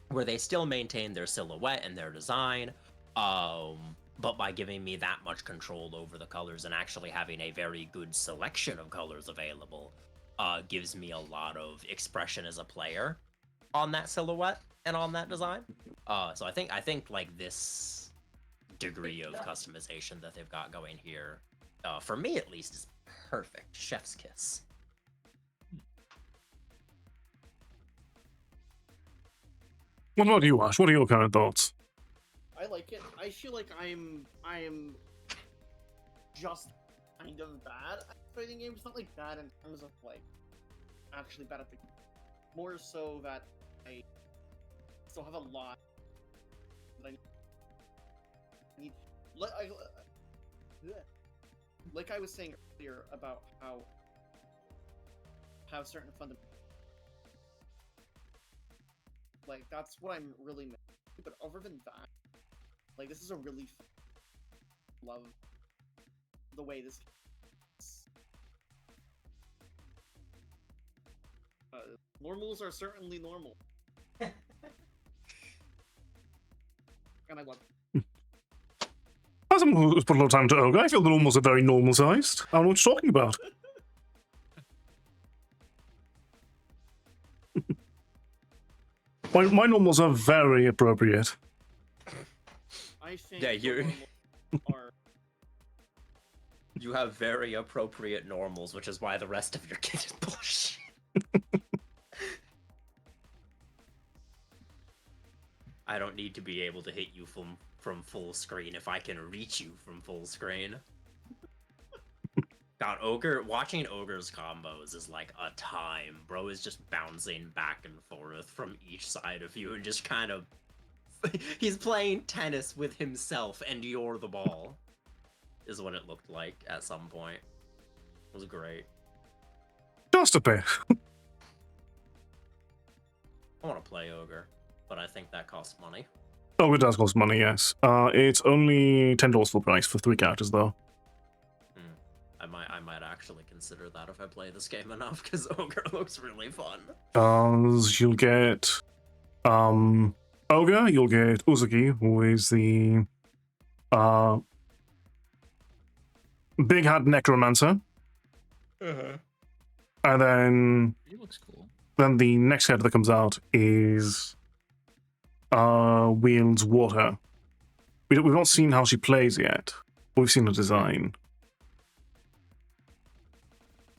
where they still maintain their silhouette and their design, but by giving me that much control over the colors and actually having a very good selection of colors available, gives me a lot of expression as a player on that silhouette and on that design. So I think like this degree of customization that they've got going here, for me at least, is perfect. Chef's kiss. What about you, Ash? What are your current thoughts? I like it. I feel like I am just kind of bad at fighting games. It's not like bad in terms of like actually bad at the game. More so that I still have a lot that I need. Like I was saying earlier about how certain fundamentals, like that's what I'm really missing. But other than that, like this is a really fun, love the way this. Normals are certainly normal, and I love it. As someone who's put a lot of time to Ogre, I feel the normals are very normal sized. I don't know what you're talking about. My normals are very appropriate. I think Yeah, the you're- normals are. You have very appropriate normals, which is why the rest of your kit is bullshit. I don't need to be able to hit you from full screen if I can reach you from full screen. God, watching Ogre's combos is like a time. Bro is just bouncing back and forth from each side of you and just kind of... He's playing tennis with himself and you're the ball. Is what it looked like at some point. It was great. Just a bit. I want to play Ogre, but I think that costs money. Oh, it does cost money, yes. It's only $10 full price for 3 characters, though. I might actually consider that if I play this game enough, because Ogre looks really fun. You'll get Ogre, you'll get Uzuki, who is the big hat necromancer. And then He looks cool. the next character that comes out is wields water. We've not seen how she plays yet. We've seen the design.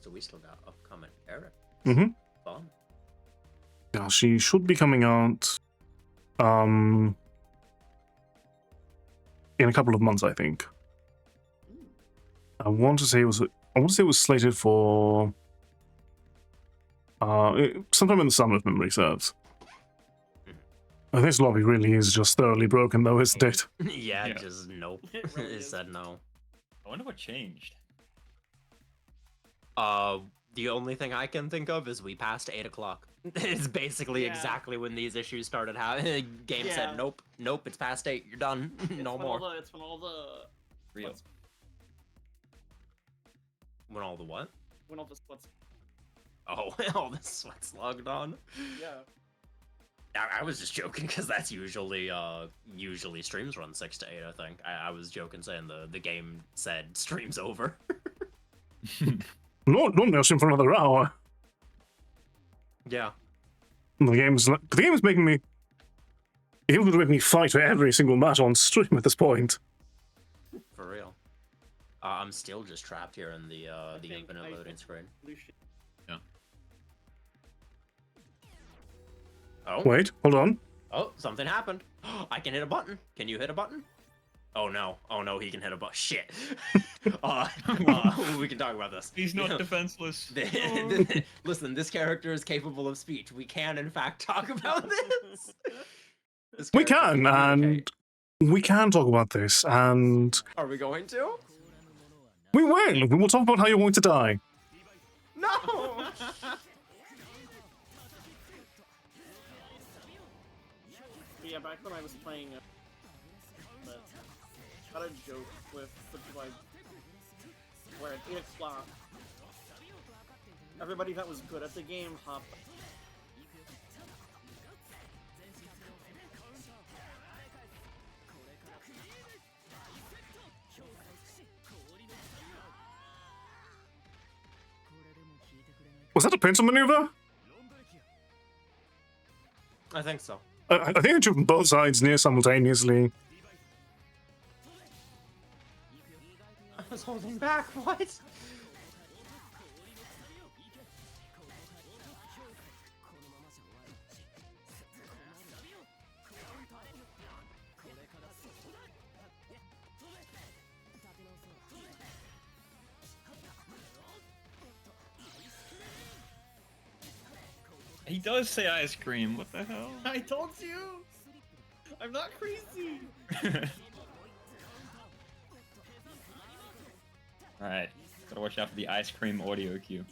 So we still got upcoming Eric. Mm-hmm. Fun. Yeah, she should be coming out in a couple of months, I think. I want to say it was slated for sometime in the summer, if memory serves. This lobby really is just thoroughly broken, though, isn't it? Yeah, Yeah. just nope. It really It is. said no. I wonder what changed. The only thing I can think of is we passed 8 o'clock. It's basically Yeah. exactly when these issues started happening. Game Yeah. said, nope, it's past 8, you're done. No more. It's when all the Real. splits- When all the what? when all the splits. Oh, all the sweats logged on. Yeah. I was just joking because that's usually streams run 6 to 8. I think I was joking saying the game said streams over. Normally I'll stream for another hour. Yeah. The game's making me. The game's going to make me fight for every single match on stream at this point. For real. I'm still just trapped here in the think infinite I- loading screen. Lucian. Oh, Wait, hold on. oh, something happened. I can hit a button. Can you hit a button? Oh no, he can hit a button. Shit. We can talk about this. He's not defenseless. Listen, this character is capable of speech. We can, in fact, talk about this. We can, and we can talk about this, and Are we going to? we will. We will talk about how you're going to die. No! But yeah, back when I was playing, I had a joke with the people where at 8 o'clock, everybody that was good at the game hopped. Was that a pencil maneuver? I think so. I think it took from both sides near simultaneously. I was holding back, what? He does say ice cream. What the hell? I told you! I'm not crazy! Alright. Gotta watch out for the ice cream audio cue.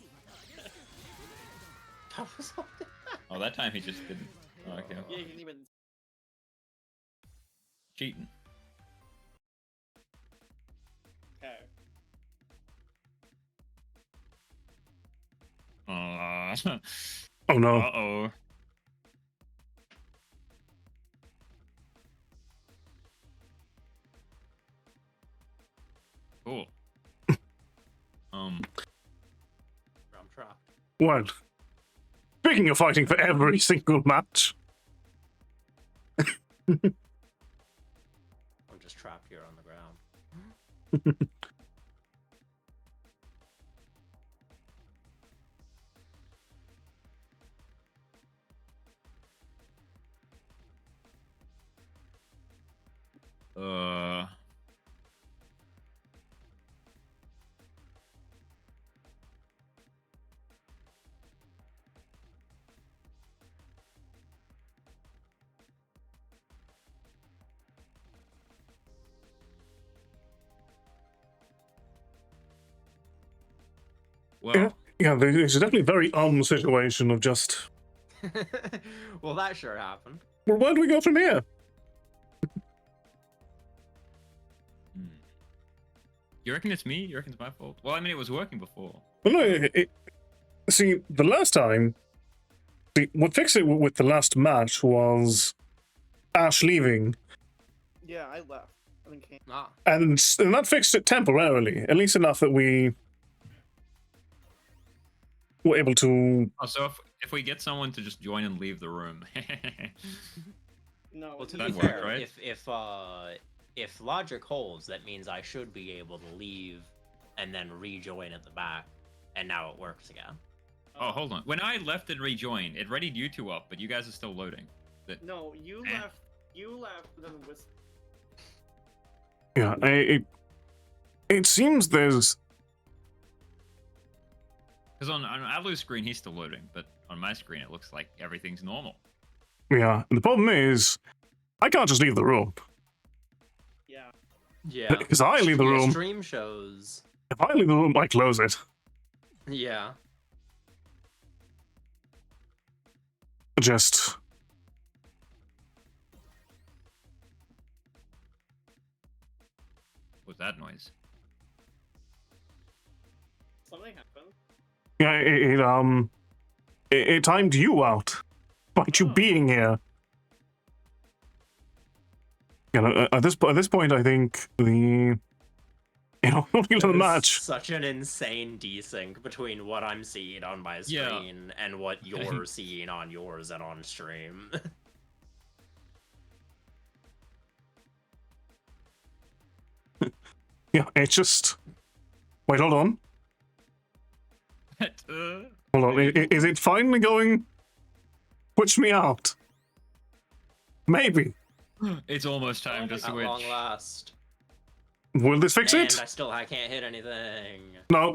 Oh, that time he just didn't. Oh, okay. Yeah, you didn't even... Cheating. Okay. Oh no. Uh-oh. Cool. I'm trapped. Well, speaking of fighting for every single match, I'm just trapped here on the ground. Uh. Well, yeah, there's definitely a very situation of just, Well, that sure happened. well, where do we go from here? you reckon it's me? You reckon it's my fault? Well, I mean, it was working before. Well, no, see, the last time, what fixed it with the last match was Ash leaving, Yeah, I left. And then came... Ah. and that fixed it temporarily, at least enough that we were able to. Oh, so if we get someone to just join and leave the room. No, Well, to That be worked, fair, right? if logic holds, that means I should be able to leave and then rejoin at the back, and now it works again. Oh, hold on. When I left and rejoined, it readied you two up, but you guys are still loading. No, you Eh. left. You left, and then Whis... Yeah, it seems there's. Because on Alu's screen, he's still loading, but on my screen, it looks like everything's normal. Yeah, the problem is, I can't just leave the room. Yeah. Yeah. Because I leave the Yeah, room. Stream shows. If I leave the room, I close it. Yeah. Just. What's that noise? Something happened. Yeah, it timed you out by you Oh. being here. You know, at this point, I think the only the There's match. Such an insane desync between what I'm seeing on my Yeah. screen and what you're seeing on yours and on stream. Yeah, it's just. Wait, hold on. uh, Hold on. Is it finally going? Push me out. Maybe. it's almost time to At switch. long last. Will this fix And it? I can't hit anything. No,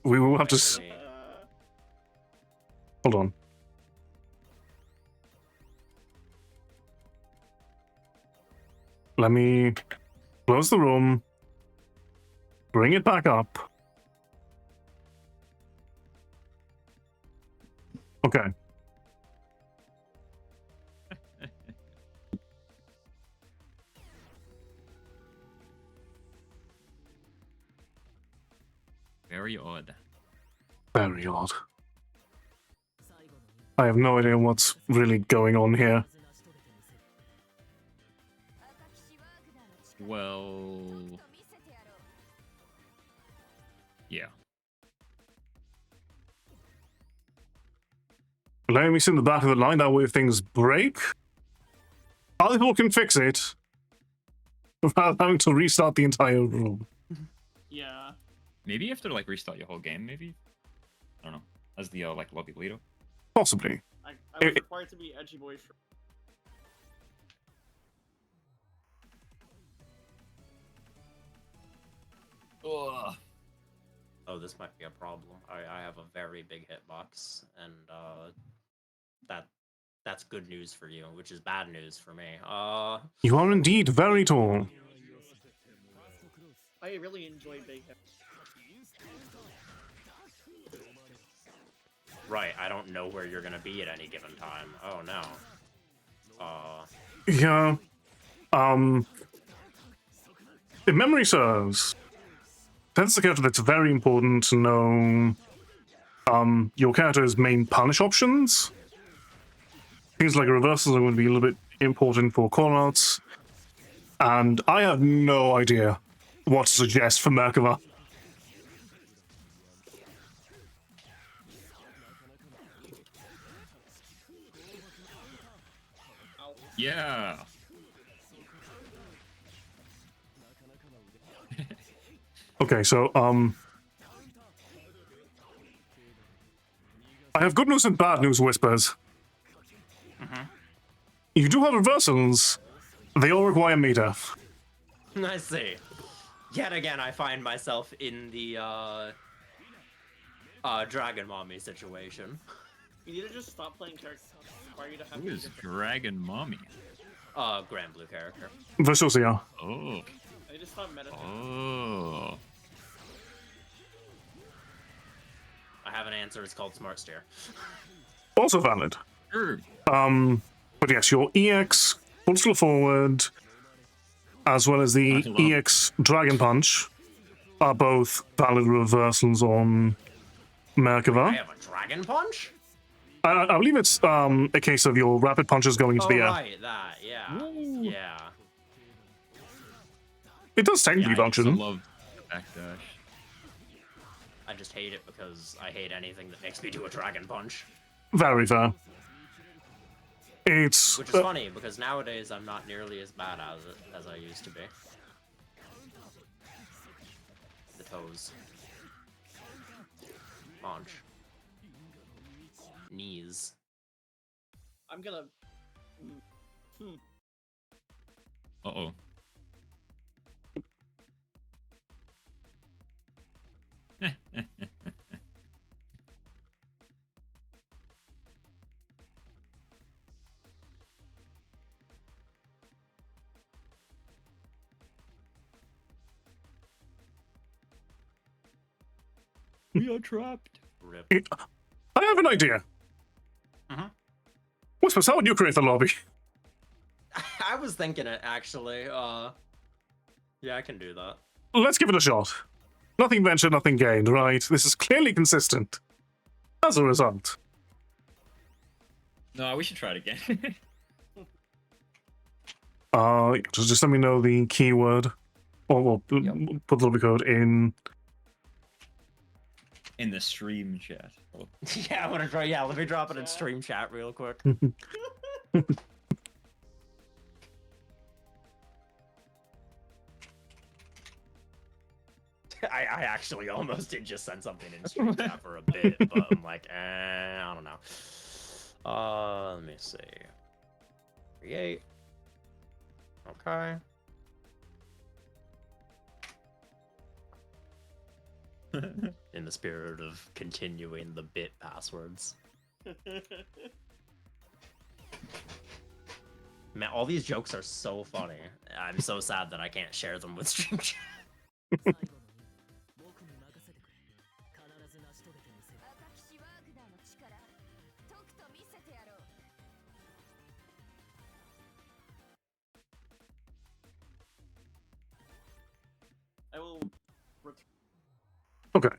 we will have to. Maybe. Hold on. Let me close the room. Bring it back up. Okay. Very odd. Very odd. I have no idea what's really going on here. Well, yeah. Let me sit in the back of the line, that way if things break, other people can fix it without having to restart the entire room. Yeah. Maybe you have to like restart your whole game. Maybe I don't know. As the like lobby leader. Possibly. I was It- required to be edgy boy for... Ugh. Oh, this might be a problem. I have a very big hitbox, and that's good news for you, which is bad news for me. You are indeed very tall. I really enjoy Big Head. Right, I don't know where you're gonna be at any given time. Oh no. Yeah. If memory serves, that's the character that's very important to know your character's main punish options. Things like reversals are going to be a little bit important for callouts. And I have no idea what to suggest for Merkava. Yeah. Okay, so, I have good news and bad news, Whispers. You do have reversals. They all require meter. I see. Yet again, I find myself in the Dragon Mommy situation. You need to just stop playing characters that require you to have Who is Dragon Mommy? Grand Blue character. Versusia. Oh. I just stop meditating. Oh. I have an answer. It's called Smart Steer. Also valid. Sure. But yes, your EX, full scroll forward, as well as the EX Dragon Punch are both valid reversals on I Merkava. have a Dragon Punch? I believe it's a case of your rapid punches going into Oh, the air. right, that, yeah. Yeah. It does technically I also function. love backdash. I just hate it because I hate anything that makes me do a Dragon Punch. Very fair. It's Which is funny, because nowadays I'm not nearly as bad as it as I used to be. The toes. Punch. Knees. I'm gonna. Uh-oh. We are trapped. Rip. I have an idea. Mhm. Whispers, how would you create the lobby? I was thinking it, actually. Yeah, I can do that. Let's give it a shot. Nothing ventured, nothing gained, right? This is clearly consistent. As a result. No, we should try it again. Just let me know the keyword. Or we'll Yep. put the lobby code in. In the stream chat. Oh. Yeah, I want to try. Yeah, let me drop it in stream chat real quick. I actually almost did just send something in stream chat for a bit, but I'm like, I don't know. Let me see. Create. Okay. In the spirit of continuing the bit passwords. Man, all these jokes are so funny. I'm so sad that I can't share them with stream chat. I will. Okay.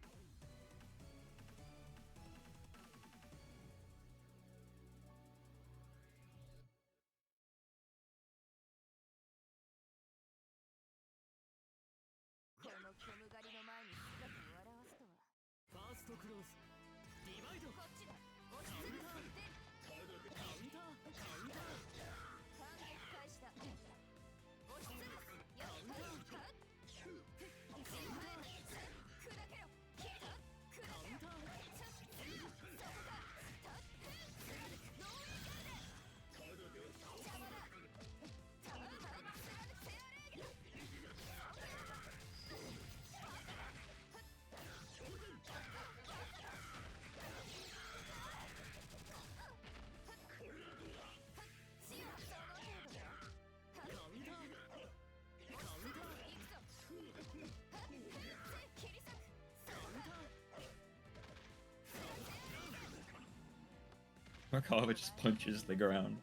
Markova just punches the ground.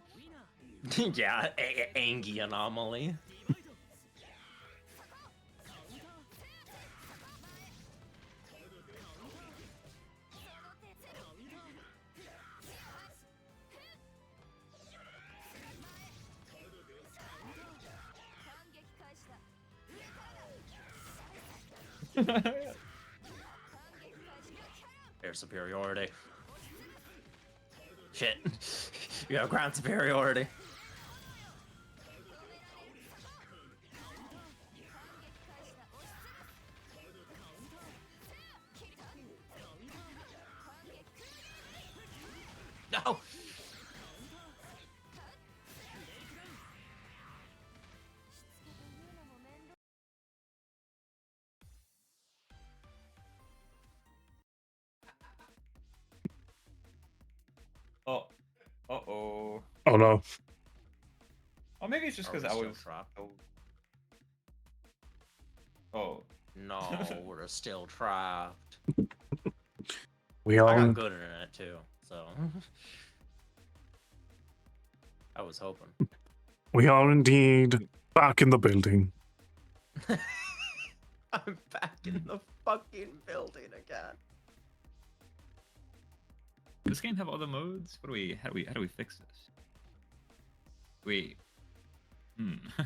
Yeah, Angie anomaly. Air superiority. Shit. You have ground superiority. No! Oh. Uh-oh. Oh no. Oh, maybe it's just Are because we I still was... trapped? Oh. No, we're still trapped. We I are. got good internet too, so I was hoping. We are indeed back in the building. I'm back in the fucking building again. Does this game have other modes? How do we fix this? Wait.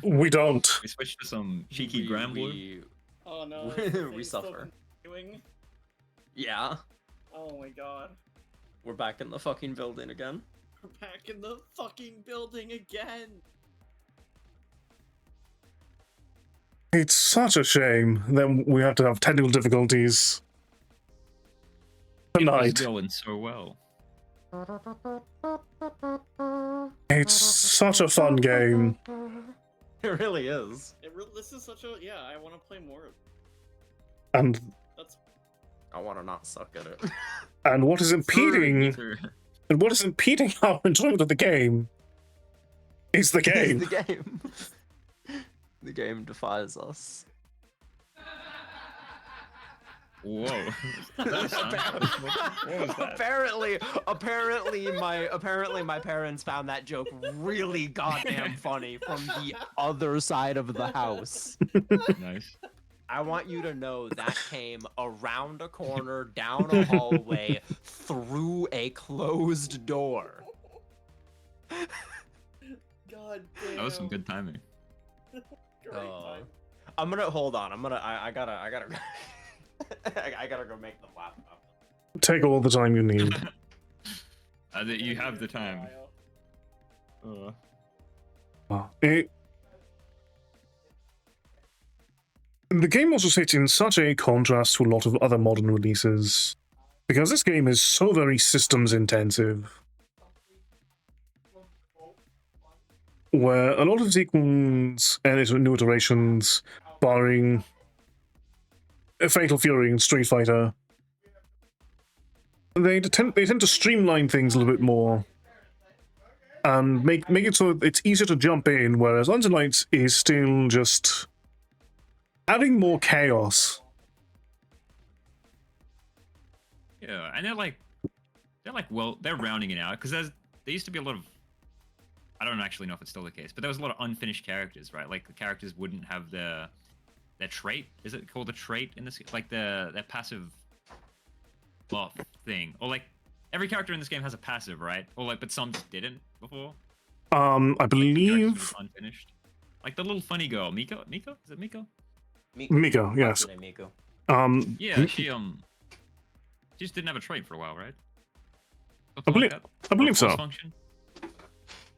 We don't. We switched to some cheeky Grambler. Oh no. We this thing's still suffer. continuing. Yeah, Oh my god. we're back in the fucking building again. We're back in the fucking building again. It's such a shame that we have to have technical difficulties It was tonight. going so well. It's such a fun game. It really is. This is such a I want to play more of. And That's I want to not suck at it. and what is impeding Ether. and what is impeding our enjoyment of the game is the game. the game. The game defies us. Whoa. What was that? apparently my parents found that joke really goddamn funny from the other side of the house. Nice. I want you to know that came around a corner, down a hallway, through a closed door. God damn. That was some good timing. Great time. I'm gonna hold on. I gotta I gotta go make the laptop. Take all the time you need. You have the time. The game also sits in such a contrast to a lot of other modern releases, because this game is so very systems intensive, where a lot of sequels and new iterations, barring Fatal Fury and Street Fighter, they tend to streamline things a little bit more and make it so it's easier to jump in, whereas Under Lights is still just adding more chaos. Yeah, and they're rounding it out because there used to be a lot of, I don't actually know if it's still the case, but there was a lot of unfinished characters, right? Like the characters wouldn't have their trait. Is it called a trait in this? Like their passive buff thing, or like every character in this game has a passive, right? Or like, but some just didn't before. I believe Unfinished. Like the little funny girl, Miko. Miko? Is it Miko? Miko, yes. Miko. Yeah, she just didn't have a trait for a while, right? I believe so. Function.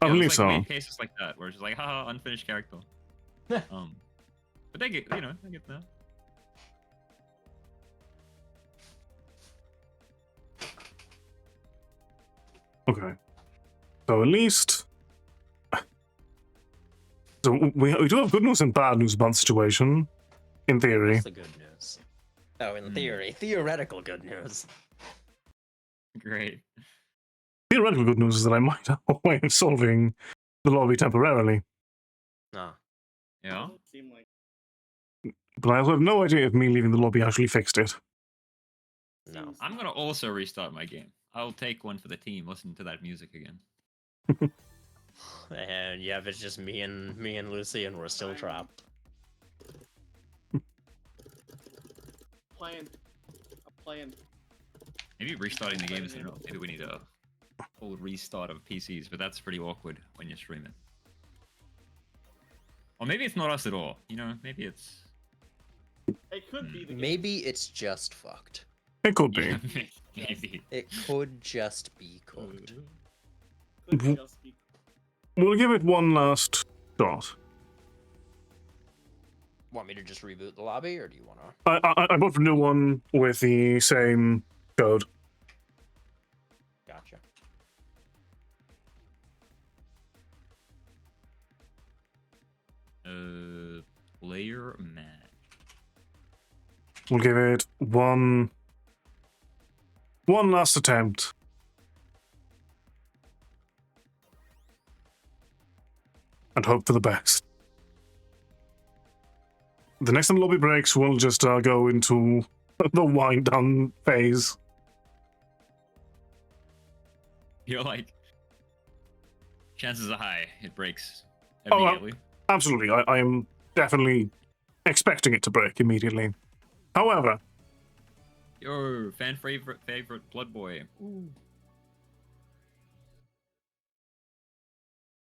I believe like so. Weird cases like that where it's just like, haha, unfinished character. But they get, they get that. Okay. So at least... So we do have good news and bad news about the situation, in theory. That's the good news. Oh, in theory. Theoretical good news. Great. Theoretical good news is that I might have a way of solving the lobby temporarily, No. Yeah. Doesn't seem like but I also have no idea if me leaving the lobby actually fixed it. No. I'm gonna also restart my game. I'll take one for the team. Listen to that music again. And yeah, if it's just me and Lucy, and we're still trapped. I'm playing. Maybe restarting the game is enough. Maybe we need a full restart of PCs, but that's pretty awkward when you're streaming. Or maybe it's not us at all. You know, maybe it's. It could be the game. Maybe it's just fucked. It could be. Yeah, maybe. It could just be cooked. Could just be. We'll give it one last shot. Want me to just reboot the lobby, or do you want to? I bought a new one with the same code. Gotcha. Player match. We'll give it one last attempt. And hope for the best. The next time the lobby breaks, we'll just go into the wind down phase. You're like, chances are high it breaks Oh, immediately. Absolutely, I am definitely expecting it to break immediately. However, Your fan favorite Blood Boy.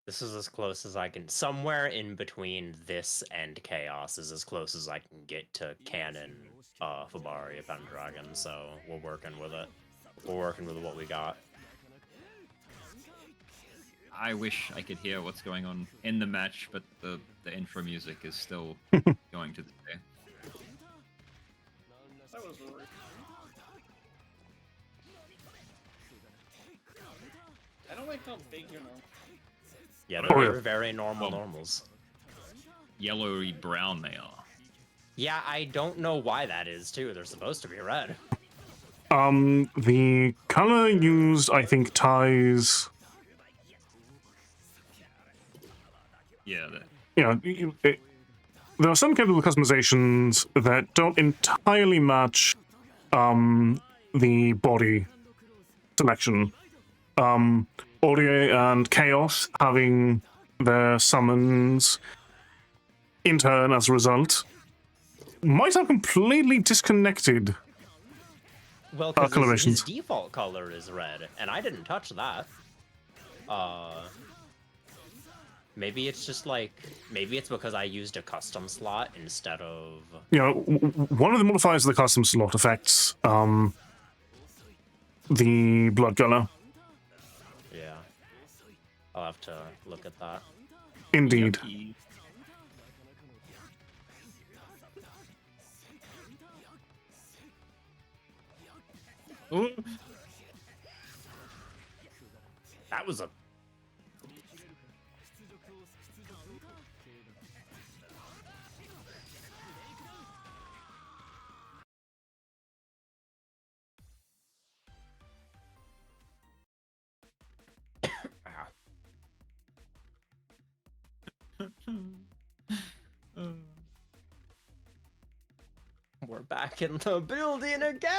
This is as close as I can. Somewhere in between this and Chaos is as close as I can get to canon Fabaria Pendragon, so we're working with it. We're working with what we got. I wish I could hear what's going on in the match, but the intro music is still going to the day. That was rude. I don't like how big you know. Yeah, Oh, they're yeah. very normal normals. Yellowy brown they are. Yeah, I don't know why that is, too. They're supposed to be red. the color used, I think, ties. Yeah, There are some capable customizations that don't entirely match the body selection. Audio and Chaos having their summons in turn as a result might have completely disconnected. Well, because his colorations. default color is red, and I didn't touch that. Maybe it's just like, maybe it's because I used a custom slot instead of... One of the modifiers of the custom slot affects the blood color. Yeah. I'll have to look at that. Indeed. Yucky. Ooh. That was a... We're back in the building again!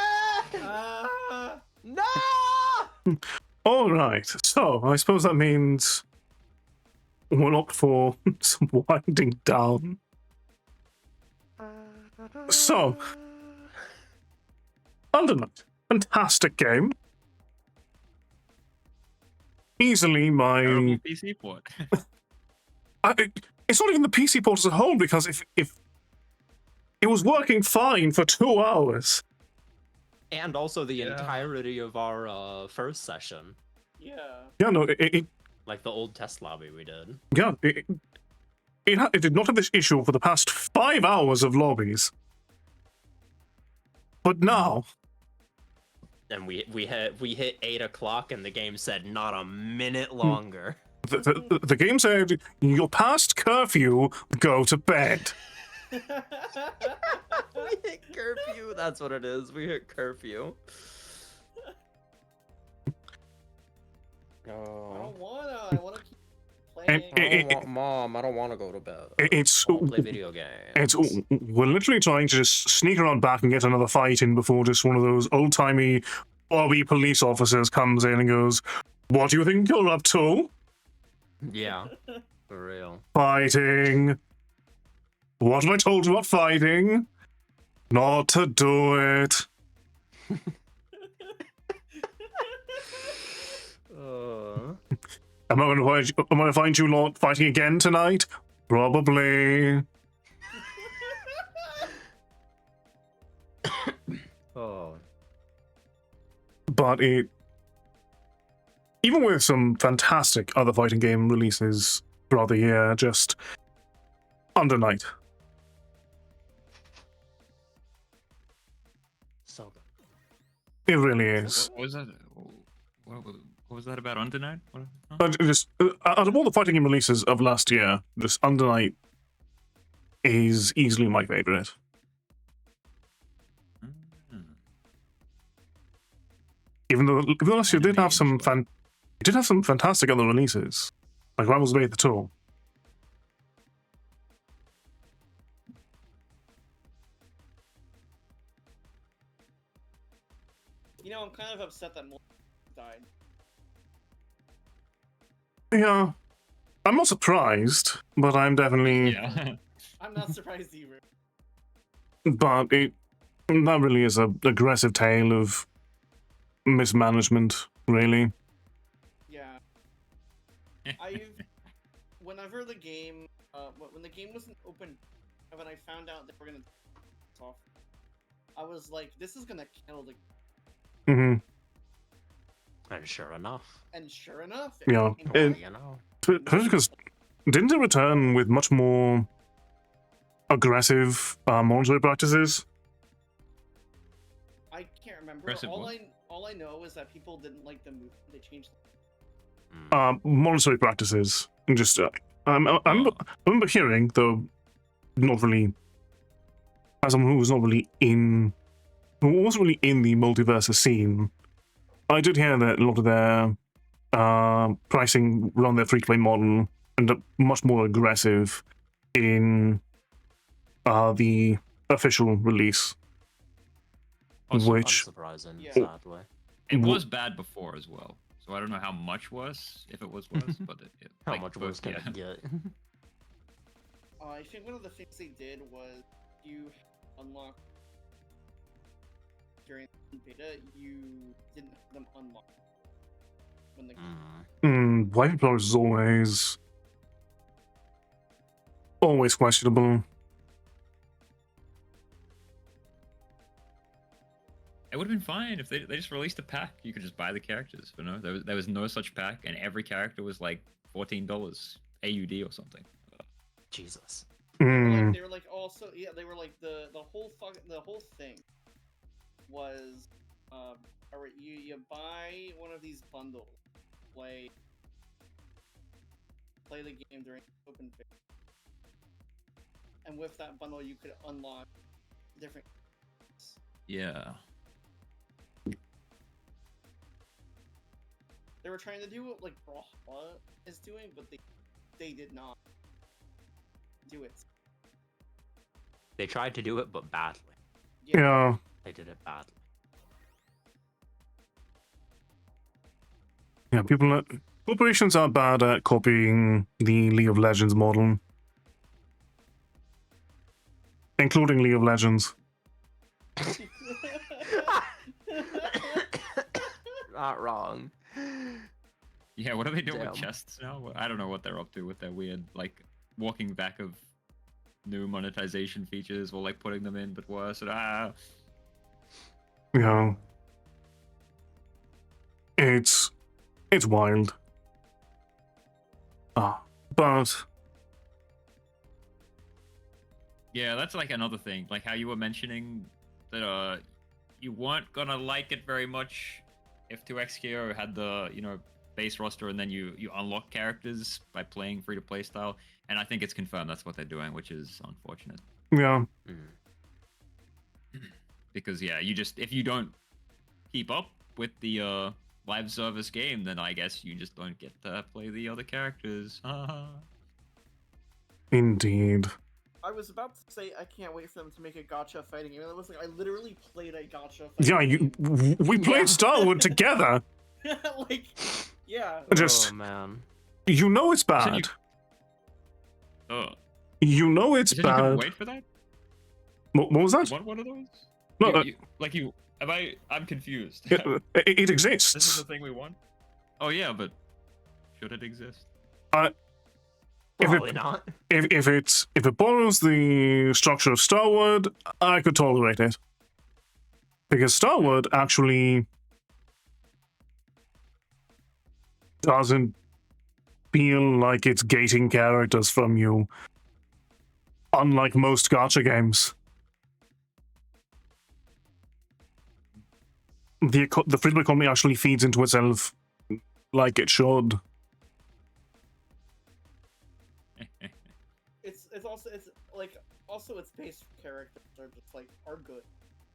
No! All right. So I suppose that means we'll opt for some winding down. So, Undernight, fantastic game. Easily my. Terrible PC port. It's not even the PC port as a whole, because if it was working fine for 2 hours. And also the entirety of our first session. Yeah. Yeah, no, Like the old test lobby we did. yeah, it did not have this issue for the past 5 hours of lobbies. But now, And we hit 8 o'clock and the game said not a minute longer. the game said, you're past curfew, go to bed. We hit curfew. That's what it is. We hit curfew. I Oh. don't wanna. I wanna keep playing. Mom, I don't want to go to bed. It's I wanna play video games. we're literally trying to just sneak around back and get another fight in before just one of those old-timey Bobby police officers comes in and goes, "What do you think you're up to? Yeah, for real. Fighting. What have I told you about fighting? Not to do it." Am I going to find you lot fighting again tonight? Probably. Oh. But even with some fantastic other fighting game releases throughout the year, just Under Night. So good. It really is. What was that? What was that about Under Night? What? Huh? Just out of all the fighting game releases of last year, just Under Night is easily my favorite. Mm. Even though last year did have some fantastic other releases, like Rivals of the Tour. You know, I'm kind of upset that Multi died. Yeah, I'm not surprised, but I'm definitely. Yeah. I'm not surprised either. But that really is a aggressive tale of mismanagement, really. Yeah. Whenever the game, when the game wasn't open, when I found out that we're gonna off, I was like, this is gonna kill the. Mm-hmm. And sure enough. And sure enough, Yeah. Well, you know. Because didn't it return with much more aggressive monitoring practices? I can't remember. Aggressive All what? I know is that people didn't like the move. They changed. Monitoring practices. And just I remember hearing, though, not really, as someone who wasn't really in the multiverse scene, I did hear that a lot of their pricing around their free-to-play model ended up much more aggressive in the official release. Which Unsurprising, Yeah. sadly. It was bad before as well. So I don't know how much worse, if it was worse, but How like, much but, worse can yeah. it get? I think one of the things they did was you unlock during the beta. You didn't have them unlocked when the Wifey Flowers is always questionable. It would have been fine if they just released a pack. You could just buy the characters, but no, there was no such pack, and every character was like $14 AUD or something. Jesus. Mm. They were like also they were like the whole thing was alright, you buy one of these bundles, play the game during open phase, and with that bundle you could unlock different. Yeah. They were trying to do what like Brawlhalla is doing, but they did not do it. They tried to do it, but badly. Yeah. They did it badly. Yeah, corporations are bad at copying the League of Legends model. Including League of Legends. Not wrong. Yeah, what are they doing Damn. with chests now? I don't know what they're up to with their weird, like, walking back of new monetization features or, like, putting them in, but worse. And, Yeah. It's wild. But yeah, that's, like, another thing. Like, how you were mentioning that, you weren't gonna like it very much if 2XKO had the, base roster and then you unlock characters by playing free-to-play style. And I think it's confirmed that's what they're doing, which is unfortunate. yeah. Because, yeah, if you don't keep up with the live service game, then I guess you just don't get to play the other characters. Indeed. I was about to say I can't wait for them to make a gacha fighting game. It was like I literally played a gacha fighting Yeah, game. we played Starwood together. Like, yeah. Just, Oh man. you know it's You said bad. Oh, You know it's you said you couldn't bad. wait for that? What was that? You want one of those? No, I'm confused. it This is exists. the thing we want? Oh yeah, but should it exist? If Probably it, not. if it borrows the structure of Starwood, I could tolerate it. Because Starwood actually doesn't feel like it's gating characters from you, unlike most gacha games. The free-to-play economy actually feeds into itself like it should. It's like also its base characters are just like are good.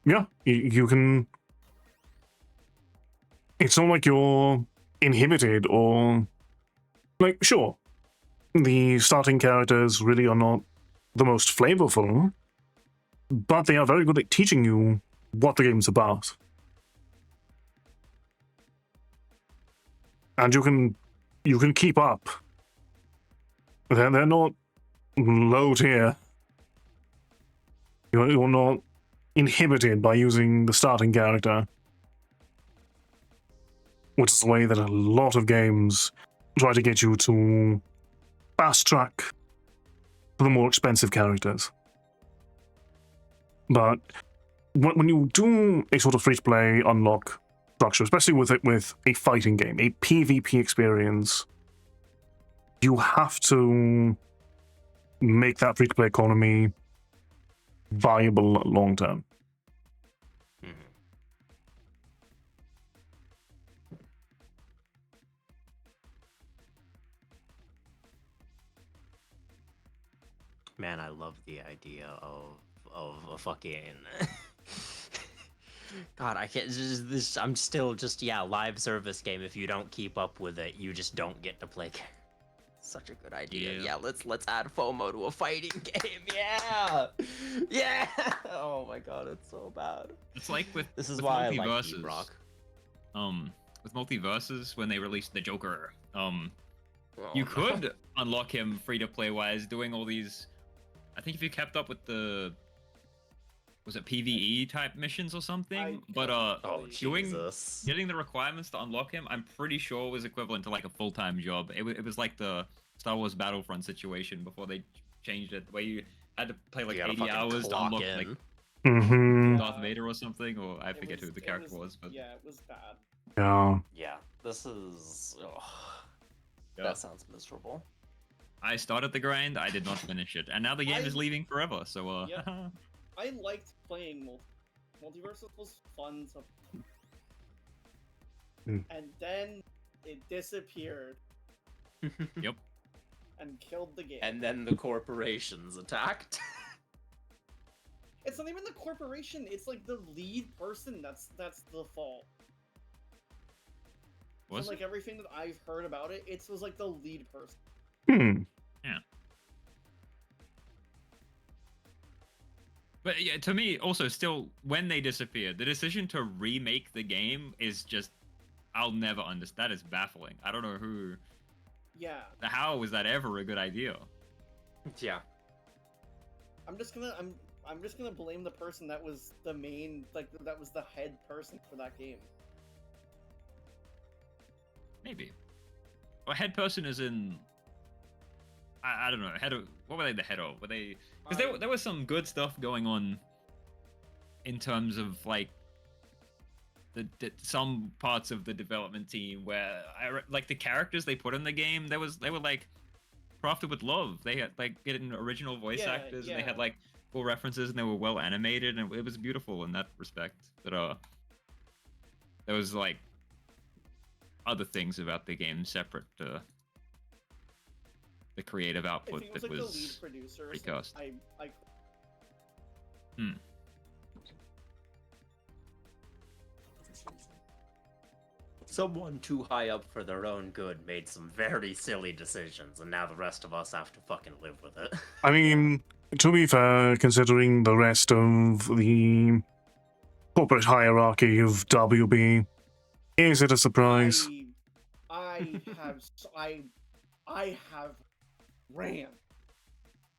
Yeah, you can. It's not like you're inhibited or like sure, the starting characters really are not the most flavorful, but they are very good at teaching you what the game's about. And you can keep up. They're not low tier. You're not inhibited by using the starting character, which is the way that a lot of games try to get you to fast track the more expensive characters. But when you do a sort of free-to-play unlock structure, especially with a fighting game, a PvP experience, you have to make that free-to-play economy viable long term. Mhm. Man, I love the idea of a fucking. God, I can't. This. I'm still just live service game. If you don't keep up with it, you just don't get to play. Such a good idea. Yeah. Yeah, let's add FOMO to a fighting game. Yeah, yeah. Oh my god, it's so bad. It's like with This is with why I like multiverses. Deep Rock. With multiverses when they released the Joker, Oh, you no. could unlock him free to play wise doing all these. I think if you kept up with the was it PvE type missions or something, but Oh doing Jesus. getting the requirements to unlock him, I'm pretty sure was equivalent to like a full-time job. It was like the Star Wars Battlefront situation before they changed it, where you had to play like You gotta 80 fucking hours to clock unlock in. like Mm-hmm. Darth Vader or something, or I forget who the character was, but Yeah, it was bad. Yeah. Yeah, this is. Ugh, yeah. That sounds miserable. I started the grind, I did not finish it, and now the game is leaving forever. So Yep. I liked playing Multiverses was fun to Mm. and then it disappeared Yep. and killed the game. And then the corporations attacked. It's not even the corporation, it's like the lead person that's the fault. Was From like everything that I've heard about it, it was like the lead person. Hmm. But yeah, to me, also, still, when they disappeared, the decision to remake the game is just, I'll never understand. That is baffling. I don't know who, Yeah. how was that ever a good idea? Yeah. I'm just gonna blame the person that was the main, like that was the head person for that game. Maybe. Well, head person is in, I don't know, what were they the head of? Were they, because there was some good stuff going on in terms of like some parts of the development team where like the characters they put in the game, they were like crafted with love. They had like getting original voice actors, and they had like cool references, and they were well animated, and it was beautiful in that respect. But there was like other things about the game separate to the creative I output think it was that like was the lead producer. Or recast. something. Someone too high up for their own good made some very silly decisions, and now the rest of us have to fucking live with it. I mean, to be fair, considering the rest of the corporate hierarchy of WB, is it a surprise? I have ran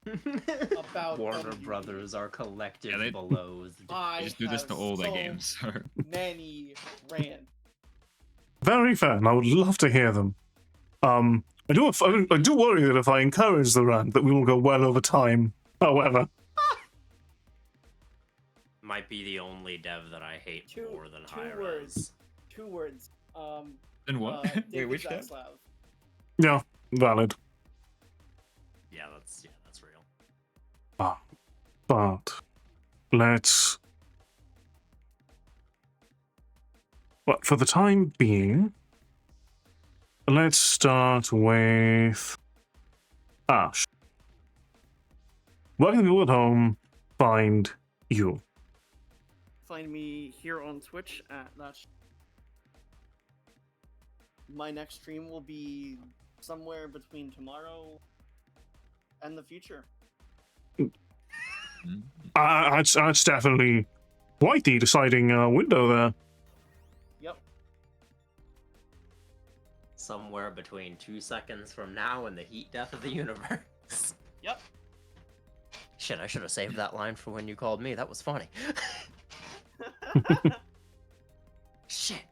about Warner WB. Brothers are collective Yeah, they- belows. They I just do this have to all their so games. So. many ran. Very fair, and I would love to hear them. I do worry that if I encourage the rant, that we will go well over time. However, Might be the only dev that I hate more than Two high words. res. 2 words. Then what? Wait, David which dev? Zaslav. yeah, valid. Yeah, that's real. But let's. But for the time being, let's start with Ash. Where can people at home find you? Find me here on Twitch at that. My next stream will be somewhere between tomorrow and the future. That's definitely quite the deciding window there. Yep. Somewhere between 2 seconds from now and the heat death of the universe. Yep. Shit, I should have saved that line for when you called me. That was funny. Shit.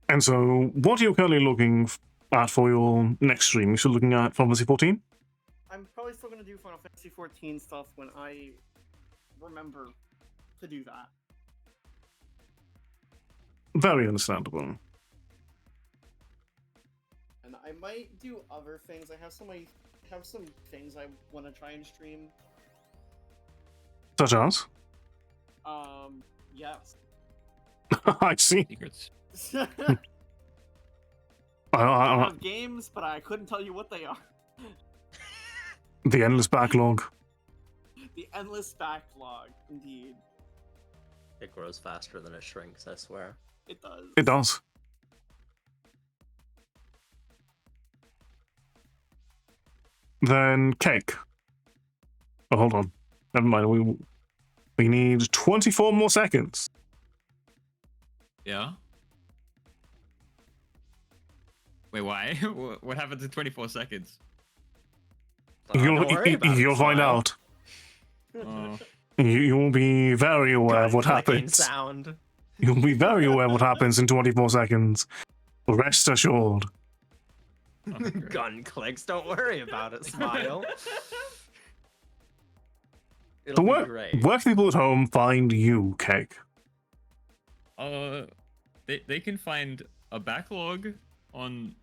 And so, what are you currently looking at for your next stream? You're still looking at Final Fantasy 14? I'm probably still gonna do Final Fantasy 14 stuff when I remember to do that. Very understandable. And I might do other things. I have some things I want to try and stream. Such as? Yes. I see. Secrets. I have games, but I couldn't tell you what they are. The endless backlog. The endless backlog, indeed. It grows faster than it shrinks, I swear. It does. It does. Then cake. Oh, hold on. Never mind. We need 24 more seconds. Yeah. Wait, why? What happened to 24 seconds? Don't worry about it, You'll find Smile. out. Oh. You'll be very aware of what Gun-clicking happens. sound. You'll be very aware of what happens in 24 seconds. Rest assured. Oh, great. Gun clicks. Don't worry about it, Smile. So It'll be where great. can people at home find you, Cake? They can find a backlog on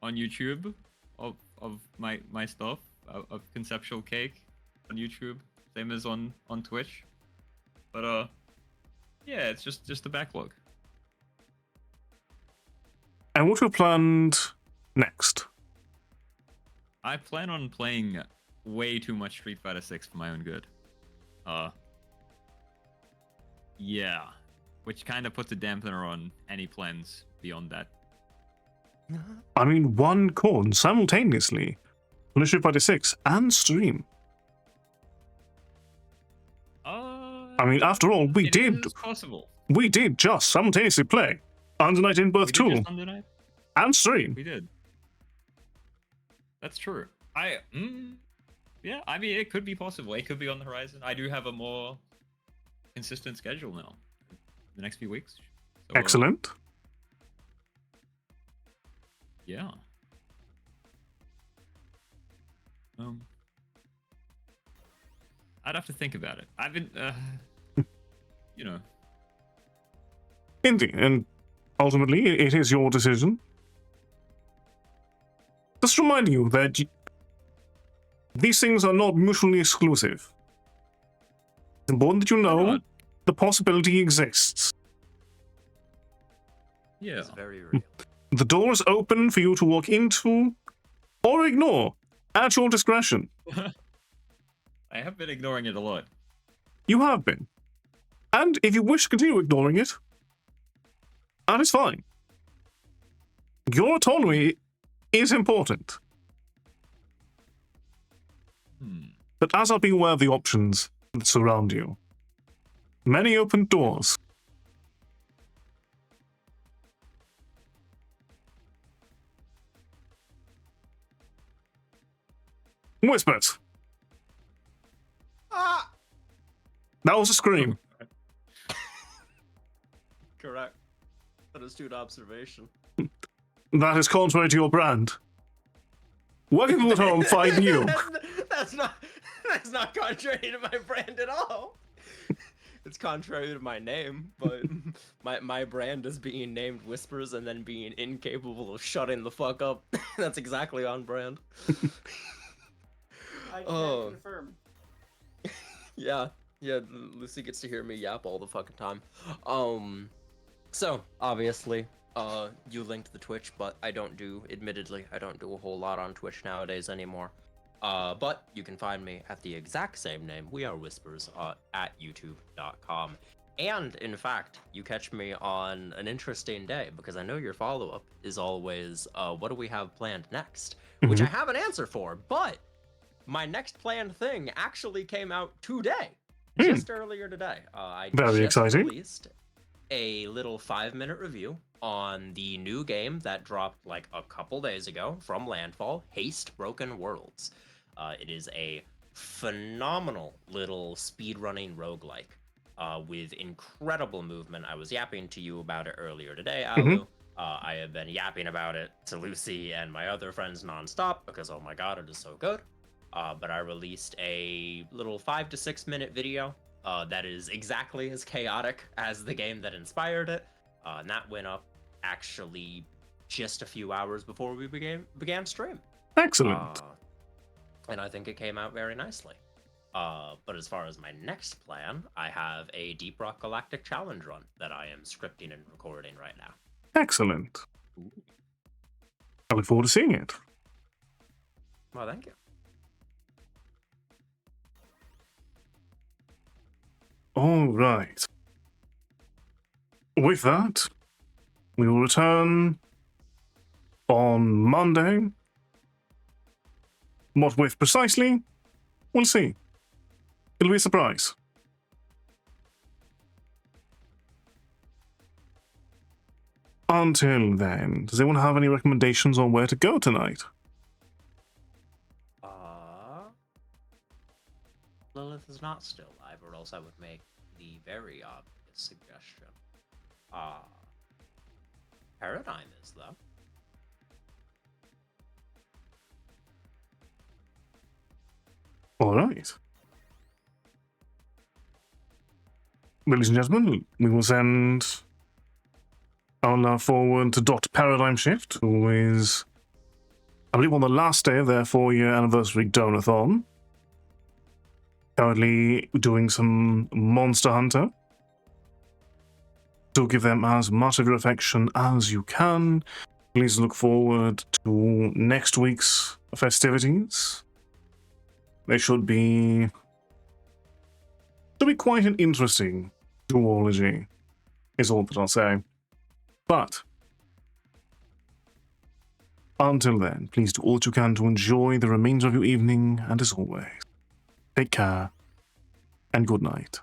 YouTube of my stuff of conceptual cake on YouTube, same as on Twitch. But yeah, it's just a backlog. And what we've planned next? I plan on playing way too much Street Fighter 6 for my own good. Yeah, which kind of puts a dampener on any plans beyond that. I mean, one corn simultaneously. On Street Fighter 6 and stream. I mean, after all, we It did is possible. just simultaneously play Under Night in Birth We did 2 just Under Night? and stream. We did. That's true. Yeah, I mean, it could be possible. It could be on the horizon. I do have a more consistent schedule now. The next few weeks. So, Excellent. Yeah. I'd have to think about it. I've been, you know. Indeed, and ultimately, it is your decision. Just reminding you that these things are not mutually exclusive. It's important that you know not? the possibility exists. Yeah. It's very real. The door is open for you to walk into or ignore at your discretion. I have been ignoring it a lot. You have been. And if you wish to continue ignoring it, that is fine. Your autonomy is important. But as I'll be aware of the options that surround you, many open doors. Whispers. Ah! That was a scream. Correct. That astute observation. That is contrary to your brand. Working from home, 5 you. That's not contrary to my brand at all. It's contrary to my name, but my brand is being named Whispers and then being incapable of shutting the fuck up. That's exactly on brand. I can confirm. Yeah, Lucy gets to hear me yap all the fucking time. So obviously, you linked the Twitch, but admittedly, I don't do a whole lot on Twitch nowadays anymore. But you can find me at the exact same name, We Are Whispers, at youtube.com. And in fact, you catch me on an interesting day, because I know your follow-up is always, what do we have planned next? Which I have an answer for, but my next planned thing actually came out today, just earlier today. I Very just exciting. released a little 5-minute review on the new game that dropped like a couple days ago from Landfall, Haste Broken Worlds. It is a phenomenal little speedrunning roguelike with incredible movement. I was yapping to you about it earlier today, Alu. I have been yapping about it to Lucy and my other friends nonstop because, oh my god, it is so good. But I released a little 5 to 6 minute video that is exactly as chaotic as the game that inspired it. And that went up actually just a few hours before we began stream. Excellent. And I think it came out very nicely. But as far as my next plan, I have a Deep Rock Galactic Challenge run that I am scripting and recording right now. Excellent. I look forward to seeing it. Well, thank you. All right. With that, we will return on Monday. What with precisely? We'll see. It'll be a surprise. Until then, does anyone have any recommendations on where to go tonight? Lilith is not still live, or else I would make the very obvious suggestion. Paradigm is, though. All right. Ladies and gentlemen, we will send our love forward to Dr. Paradigm Shift, who is, I believe, on the last day of their 4-year anniversary donathon. Currently doing some Monster Hunter. Do give them as much of your affection as you can. Please look forward to next week's festivities. They should be quite an interesting duology, is all that I'll say. But until then, please do all that you can to enjoy the remainder of your evening, and as always, take care and good night.